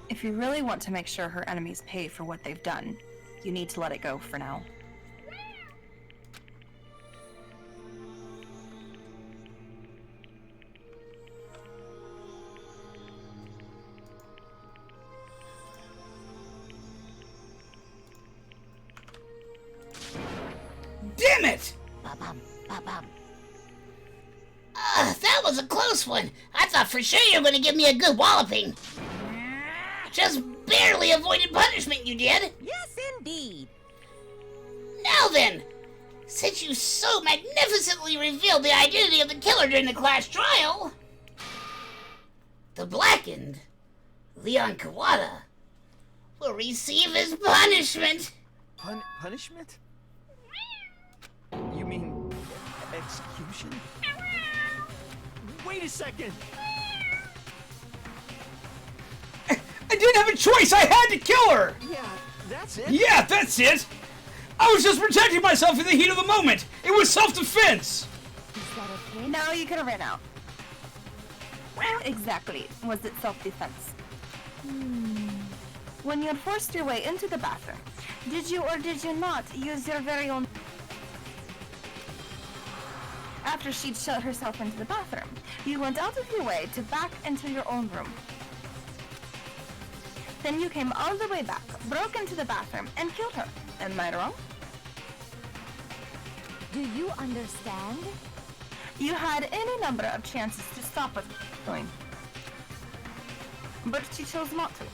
If you really want to make sure her enemies pay for what they've done, you need to let it go for now. Damn it! That was a close one. I thought for sure you were going to give me a good walloping. Just barely avoided punishment, you did. Yes, indeed. Now then, since you so magnificently revealed the identity of the killer during the class trial, the blackened Leon Kawada will receive his punishment. Punishment? You mean execution? Wait a second! I didn't have a choice! I had to kill her! Yeah, that's it? Yeah, that's it! I was just protecting myself in the heat of the moment! It was self-defense! No, you could have ran out. Exactly. Was it self-defense? When you had forced your way into the bathroom, did you or did you not use your very own... After she'd shut herself into the bathroom, you went out of your way to back into your own room. Then you came all the way back, broke into the bathroom, and killed her. Am I wrong? Do you understand? You had any number of chances to stop what you were doing. But she chose not to.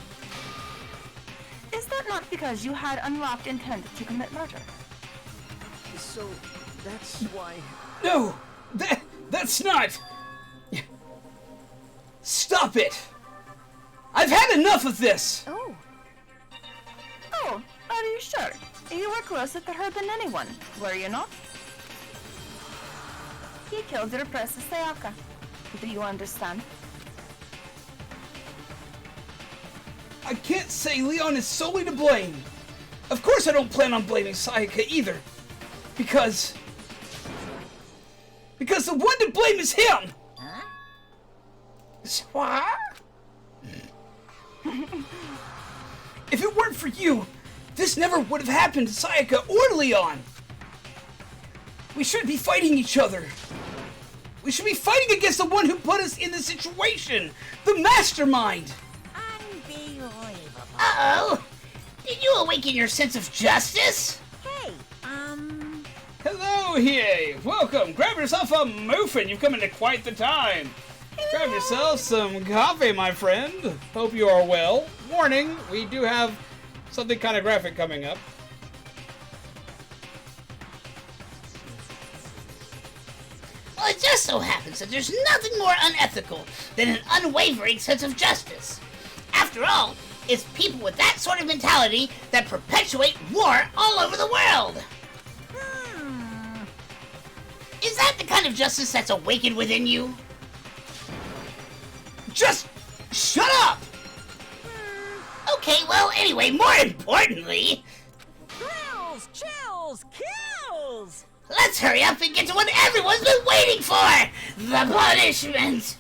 Is that not because you had unlocked intent to commit murder? So, that's why... No! That's not... Stop it! I've had enough of this! Oh, are you sure? You were closer to her than anyone, were you not? He killed your precious Sayaka. Do you understand? I can't say Leon is solely to blame. Of course I don't plan on blaming Sayaka either. Because the one to blame is him! Huh? What? If it weren't for you, this never would have happened to Sayaka or Leon. We shouldn't be fighting each other. We should be fighting against the one who put us in this situation, the mastermind. Unbelievable. Uh-oh. Did you awaken your sense of justice? Hey, Hello, Hiei. Welcome. Grab yourself a muffin. You've come into quite the time. Grab yourself some coffee, my friend. Hope you are well. Warning, we do have something kind of graphic coming up. Well, it just so happens that there's nothing more unethical than an unwavering sense of justice. After all, it's people with that sort of mentality that perpetuate war all over the world. Is that the kind of justice that's awakened within you? Just shut up! Okay, well, anyway, more importantly... Thrills, chills, kills! Let's hurry up and get to what everyone's been waiting for! The punishment!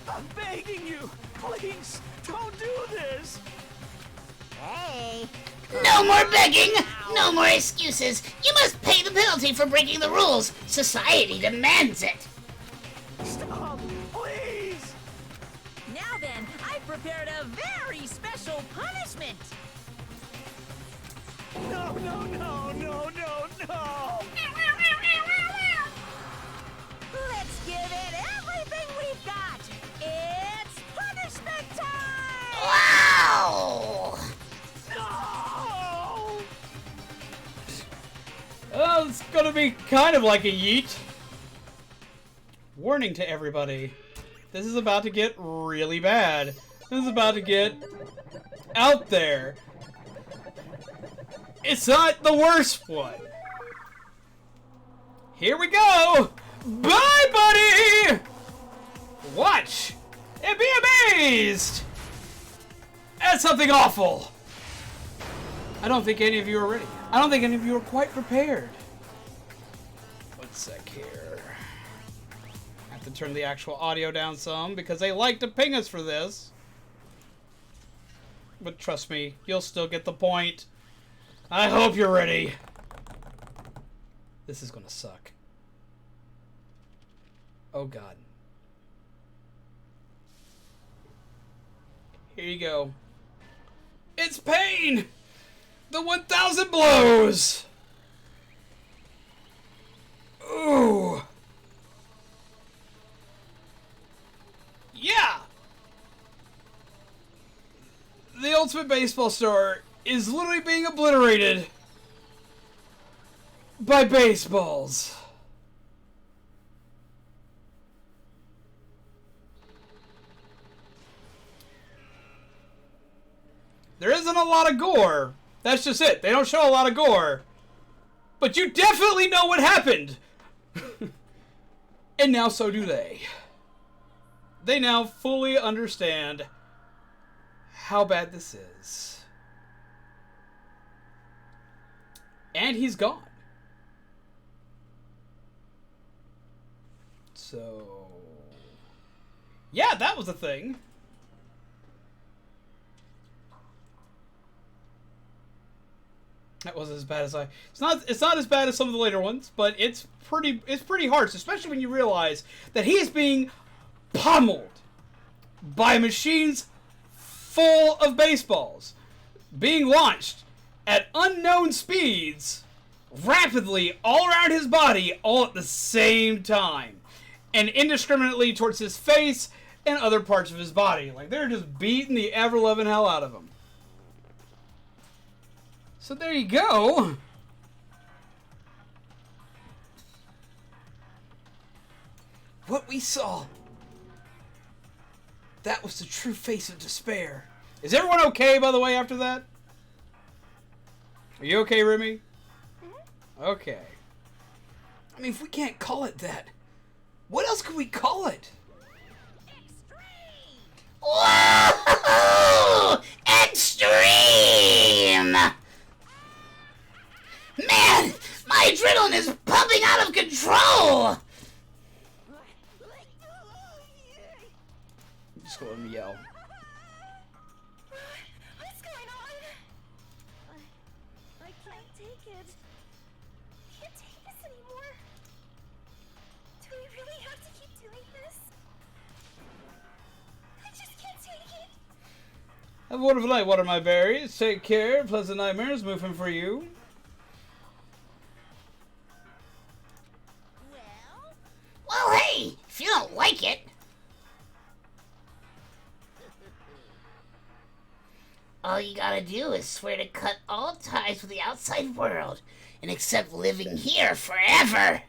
I'm begging you, please, don't do this! Hey! No more begging! No more excuses! You must pay the penalty for breaking the rules! Society demands it! Stop, please! Now then, I've prepared a very special punishment! No, no, no, no, no, no! Let's give it everything we've got! It's punishment time! Wow! No! Oh, it's gonna be kind of like a yeet. Warning to everybody. This is about to get really bad. This is about to get out there. It's not the worst one. Here we go. Bye, buddy. Watch and be amazed at something awful. I don't think any of you are ready. I don't think any of you are quite prepared. One sec here. I have to turn the actual audio down some because they like to ping us for this. But trust me, you'll still get the point. I hope you're ready. This is gonna suck. Oh God. Here you go. It's pain! The 1,000 blows! Ooh. Yeah! The Ultimate Baseball Star is literally being obliterated by baseballs. There isn't a lot of gore. That's just it. They don't show a lot of gore. But you definitely know what happened. And now so do they. They now fully understand how bad this is. And he's gone. So... yeah, that was a thing. That wasn't as bad as I... It's not as bad as some of the later ones, but it's pretty harsh, especially when you realize that he is being pummeled by machines full of baseballs, being launched at unknown speeds, rapidly all around his body, all at the same time, and indiscriminately towards his face and other parts of his body. Like, they're just beating the ever-loving hell out of him. So there you go. What we saw. That was the true face of despair. Is everyone okay, by the way, after that? Are you okay, Remi? Okay. I mean, if we can't call it that, what else could we call it? Whoa! Extreme! Man, my adrenaline is pumping out of control! Just go and yell. What's going on? I can't take it. Can't take this anymore. Do we really have to keep doing this? I just can't take it. Have a wonderful night, Water My Berries. Take care. Pleasant nightmares. Moving for you. Well, hey, if you don't like it... all you gotta do is swear to cut all ties with the outside world and accept living here forever.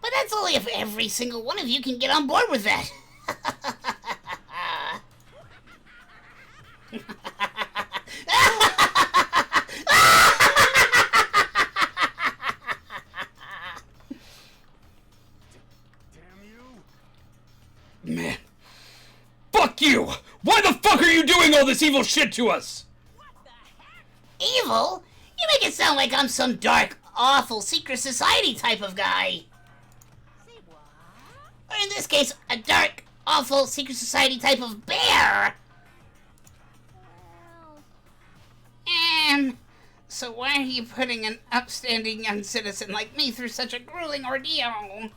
But that's only if every single one of you can get on board with that. Man. Fuck you! Why the fuck are you doing all this evil shit to us? Evil? You make it sound like I'm some dark, awful secret society type of guy. Or in this case, a dark, awful secret society type of bear. So why are you putting an upstanding young citizen like me through such a grueling ordeal?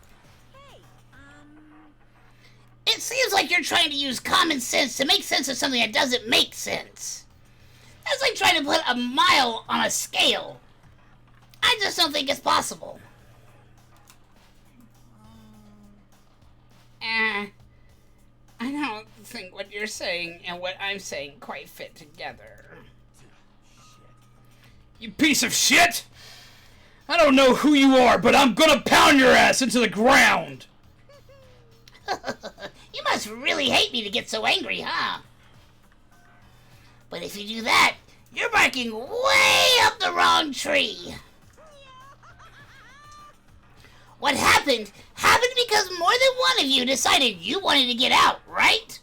It seems like you're trying to use common sense to make sense of something that doesn't make sense. That's like trying to put a mile on a scale. I just don't think it's possible. I don't think what you're saying and what I'm saying quite fit together. You piece of shit! I don't know who you are, but I'm gonna pound your ass into the ground! You You must really hate me to get so angry, huh? But if you do that, you're barking way up the wrong tree. What happened because more than one of you decided you wanted to get out, right?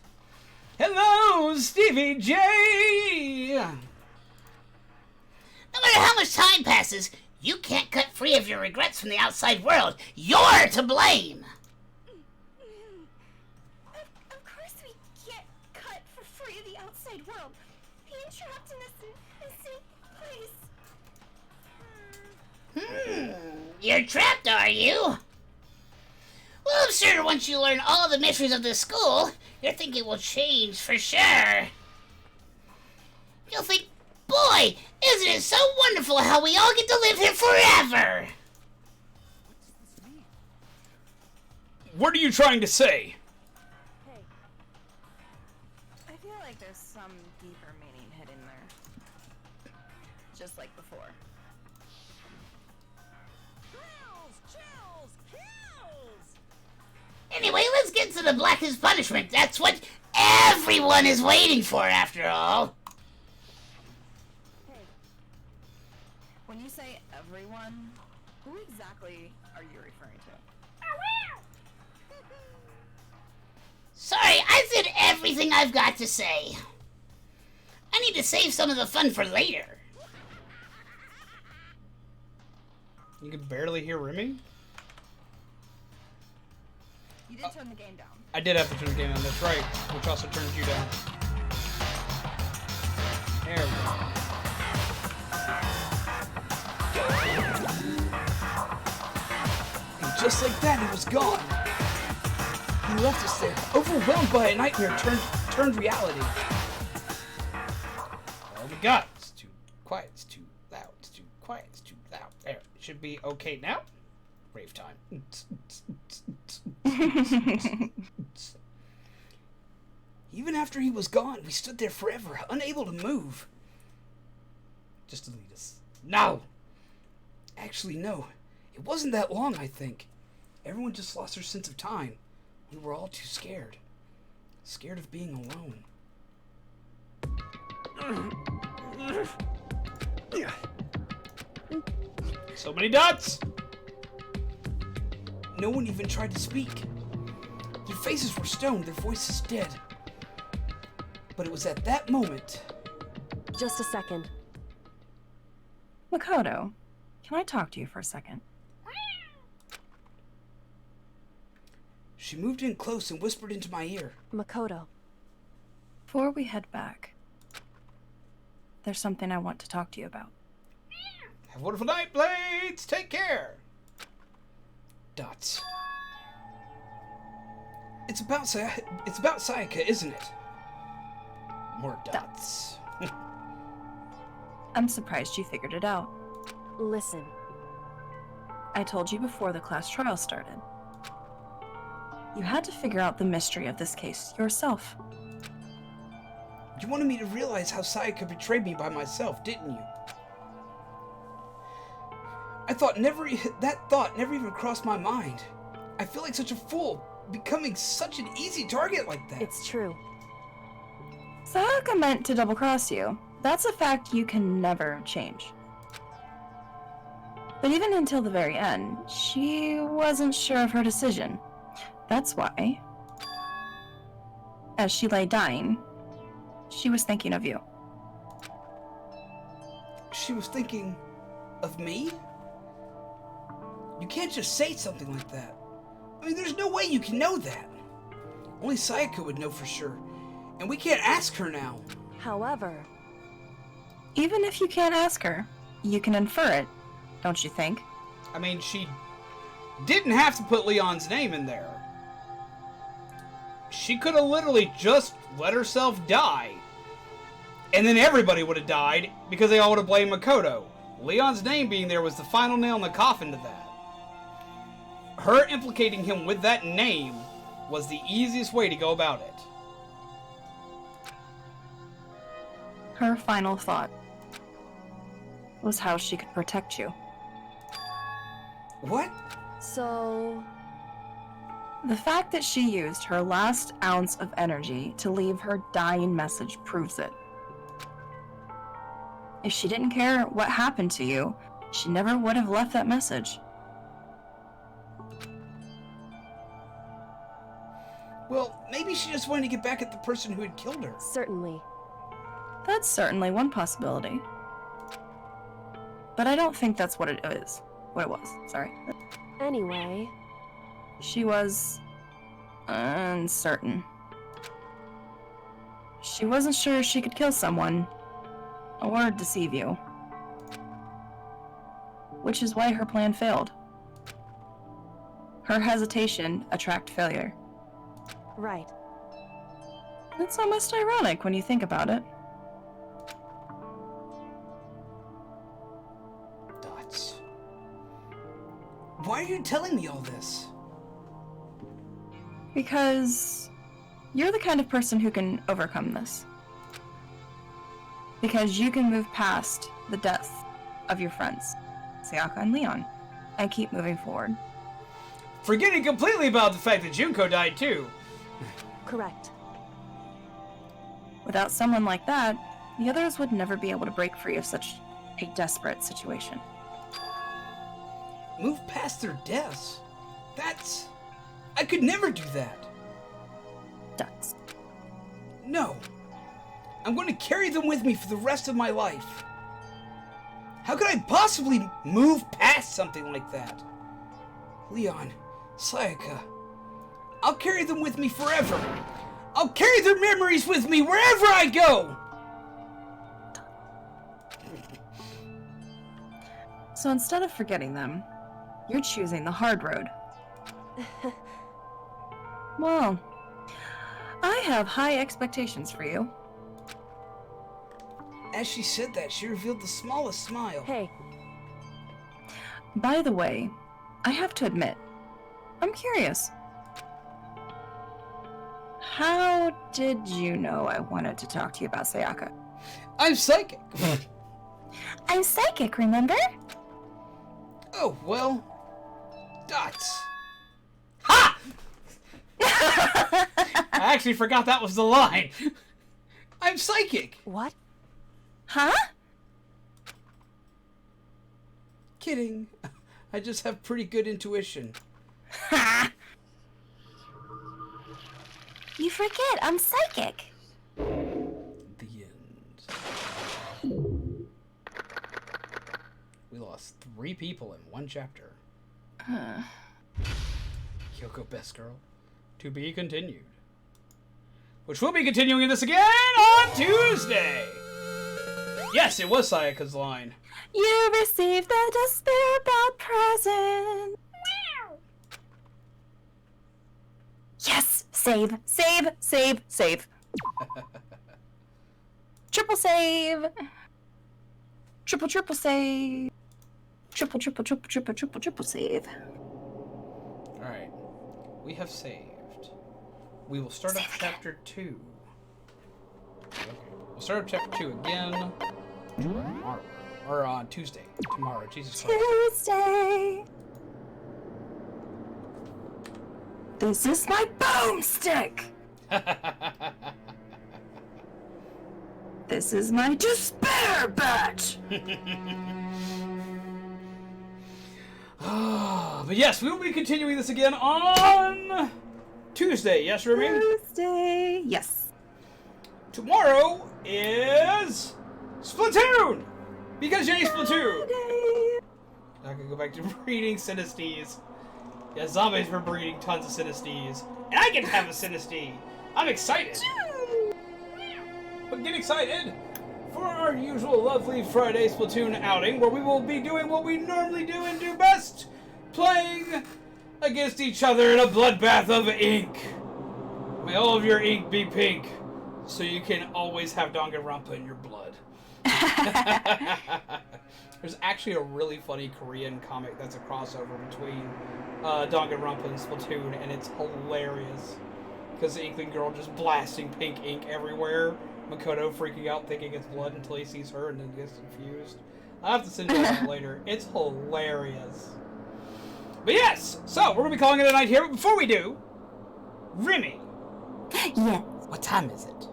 Hello, Stevie J! No matter how much time passes, you can't cut free of your regrets from the outside world. You're to blame! Of course we can't cut for free of the outside world. Being trapped in this place. You're trapped, are you? Well, I'm sure once you learn all the mysteries of this school, your thinking will change for sure. You'll think, boy, isn't it so wonderful how we all get to live here forever? What are you trying to say? Hey. I feel like there's some deeper meaning hidden there. Just like before. Anyway, let's get to the blackest punishment. That's what everyone is waiting for, after all. Hey. When you say everyone, who exactly are you referring to? Sorry, I said everything I've got to say. I need to save some of the fun for later. You can barely hear Remi? You did turn the game down. I did have to turn the game down, that's right. Which also turns you down. There we go. And just like that, he was gone. He left us there, overwhelmed by a nightmare turned reality. Oh my god, it's too quiet, it's too loud, it's too quiet, it's too loud. There, it should be okay now. Rave time. Even after he was gone, we stood there forever, unable to move. Just to lead us. No! Actually, no. It wasn't that long, I think. Everyone just lost their sense of time. We were all too scared. Scared of being alone. So many dots! No one even tried to speak. Their faces were stone, their voices dead. But it was at that moment... Just a second. Makoto, can I talk to you for a second? She moved in close and whispered into my ear. Makoto. Before we head back, there's something I want to talk to you about. Have a wonderful night, Blades! Take care! Dots. It's about Sayaka, isn't it? More dots. I'm surprised you figured it out. Listen. I told you before the class trial started. You had to figure out the mystery of this case yourself. You wanted me to realize how Sayaka betrayed me by myself, didn't you? That thought never even crossed my mind. I feel like such a fool, becoming such an easy target like that. It's true. Sayaka meant to double-cross you. That's a fact you can never change. But even until the very end, she wasn't sure of her decision. That's why, as she lay dying, she was thinking of you. She was thinking of me? You can't just say something like that. I mean, there's no way you can know that. Only Sayaka would know for sure. And we can't ask her now. However... Even if you can't ask her, you can infer it, don't you think? I mean, she didn't have to put Leon's name in there. She could have literally just let herself die. And then everybody would have died because they all would have blamed Makoto. Leon's name being there was the final nail in the coffin to that. Her implicating him with that name was the easiest way to go about it. Her final thought was how she could protect you. What? So... The fact that she used her last ounce of energy to leave her dying message proves it. If she didn't care what happened to you, she never would have left that message. Well, maybe she just wanted to get back at the person who had killed her. Certainly. That's certainly one possibility. But I don't think that's what it is. What it was, sorry. Anyway... She was... uncertain. She wasn't sure she could kill someone, or deceive you. Which is why her plan failed. Her hesitation attracted failure. Right. It's almost ironic when you think about it. Dots. Why are you telling me all this? Because you're the kind of person who can overcome this. Because you can move past the deaths of your friends, Sayaka and Leon, and keep moving forward. Forgetting completely about the fact that Junko died too. Correct. Without someone like that, the others would never be able to break free of such a desperate situation. Move past their deaths? That's... I could never do that. Ducks. No. I'm going to carry them with me for the rest of my life. How could I possibly move past something like that? Leon, Sayaka, I'll carry them with me forever. I'll carry their memories with me wherever I go. So instead of forgetting them, you're choosing the hard road. Well, I have high expectations for you. As she said that, she revealed the smallest smile. Hey. By the way, I have to admit, I'm curious. How did you know I wanted to talk to you about Sayaka? I'm psychic. I'm psychic, remember? Oh, well, Dots. I actually forgot that was the line. I'm psychic. What? Huh? Kidding. I just have pretty good intuition. Ha! You forget, I'm psychic. The end. We lost 3 people in 1 chapter. Kyoko, best girl. To be continued. Which will be continuing this again on Tuesday! Yes, it was Sayaka's line. You received the despair about present. Yes! Save! Save! Save! Save! Triple save! Triple save! Triple save. Alright. We have saved. We will start up chapter 2. Okay. We'll start up chapter 2 again tomorrow. Or on Tuesday. Tomorrow. Jesus Christ. Tuesday! This is my boomstick! This is my despair bat! But yes, we will be continuing this again on Tuesday. Yes, Remi? Tuesday, yes. Tomorrow is Splatoon! Because yay, Splatoon! I can go back to breeding Synestes. Yeah, zombies were breeding tons of Synestes. And I get to have a Syneste! I'm excited! But get excited for our usual lovely Friday Splatoon outing, where we will be doing what we normally do and do best, playing against each other in a bloodbath of ink. May all of your ink be pink, so you can always have Danganronpa in your blood. There's actually a really funny Korean comic that's a crossover between Danganronpa and Splatoon, and it's hilarious. Because the Inkling girl just blasting pink ink everywhere. Makoto freaking out thinking it's blood until he sees her and then gets confused. I'll have to send you that later. It's hilarious. But yes, so we're going to be calling it a night here. But before we do, Remi! Yes. What time is it?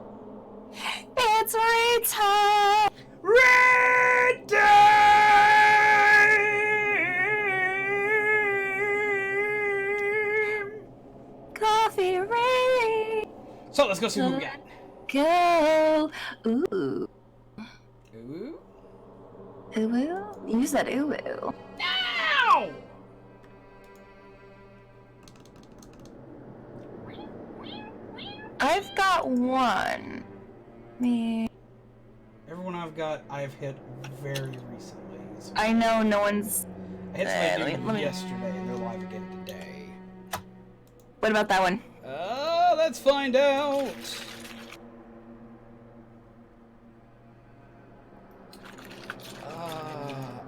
It's raid time! Raid time! Coffee raid! So let's go see who we got. Go! Ooh. Ooh? Ooh? You said ooh. Ow! I've got one. Me. Everyone I've got, I've hit very recently. So I know no one's. I hit somebody yesterday, and they're live again today. What about that one? Let's find out.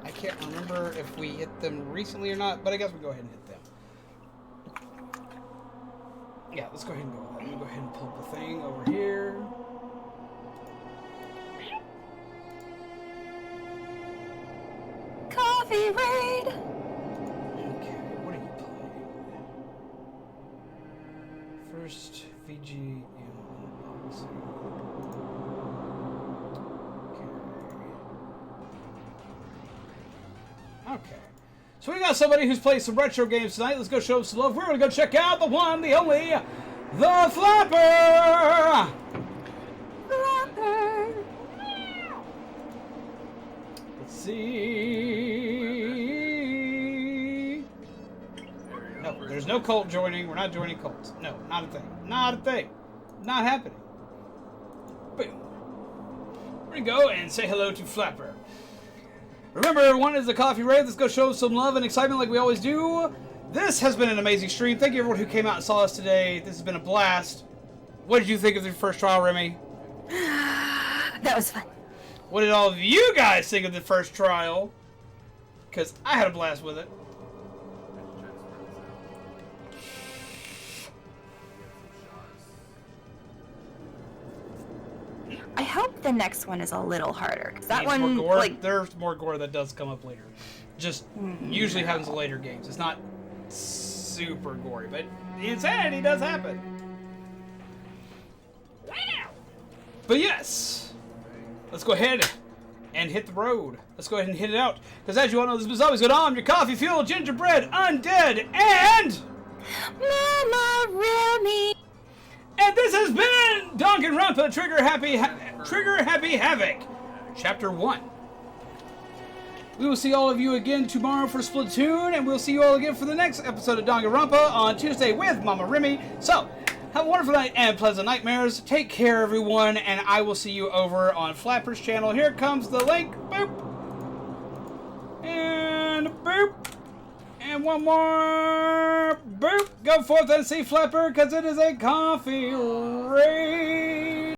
I can't remember if we hit them recently or not, but I guess we go ahead and hit them. Yeah, let's go ahead and go with that. Let me go ahead and pull up the thing over here. Coffee raid! Okay, what are you playing? First, VG unboxing. Okay. So we got somebody who's played some retro games tonight. Let's go show them some love. We're gonna go check out the one, the only, the Flapper! Flapper! Let's see. No, there's no cult joining. We're not joining cults. No, not a thing. Not a thing. Not happening. Boom. We're gonna go and say hello to Flapper. Remember, everyone, is the Coffee Raid. Let's go show some love and excitement like we always do. This has been an amazing stream. Thank you, everyone who came out and saw us today. This has been a blast. What did you think of the first trial, Remi? That was fun. What did all of you guys think of the first trial? Because I had a blast with it. I hope the next one is a little harder. Cause that Needs one, more gore. like, There's more gore that does come up later. Just usually happens in later games. It's not super gory, but the insanity does happen. Wow! But yes, let's go ahead and hit the road. Let's go ahead and hit it out. Because as you all know, this is always good on your coffee, fuel, gingerbread, undead, and Momma Remi. And this has been Danganronpa Trigger Happy Havoc, Chapter 1. We will see all of you again tomorrow for Splatoon, and we'll see you all again for the next episode of Danganronpa on Tuesday with Momma Remi. So, have a wonderful night and pleasant nightmares. Take care, everyone, and I will see you over on Flapper's channel. Here comes the link. Boop. And boop. And one more. Boop. Go forth and see Flapper, because it is a coffee raid.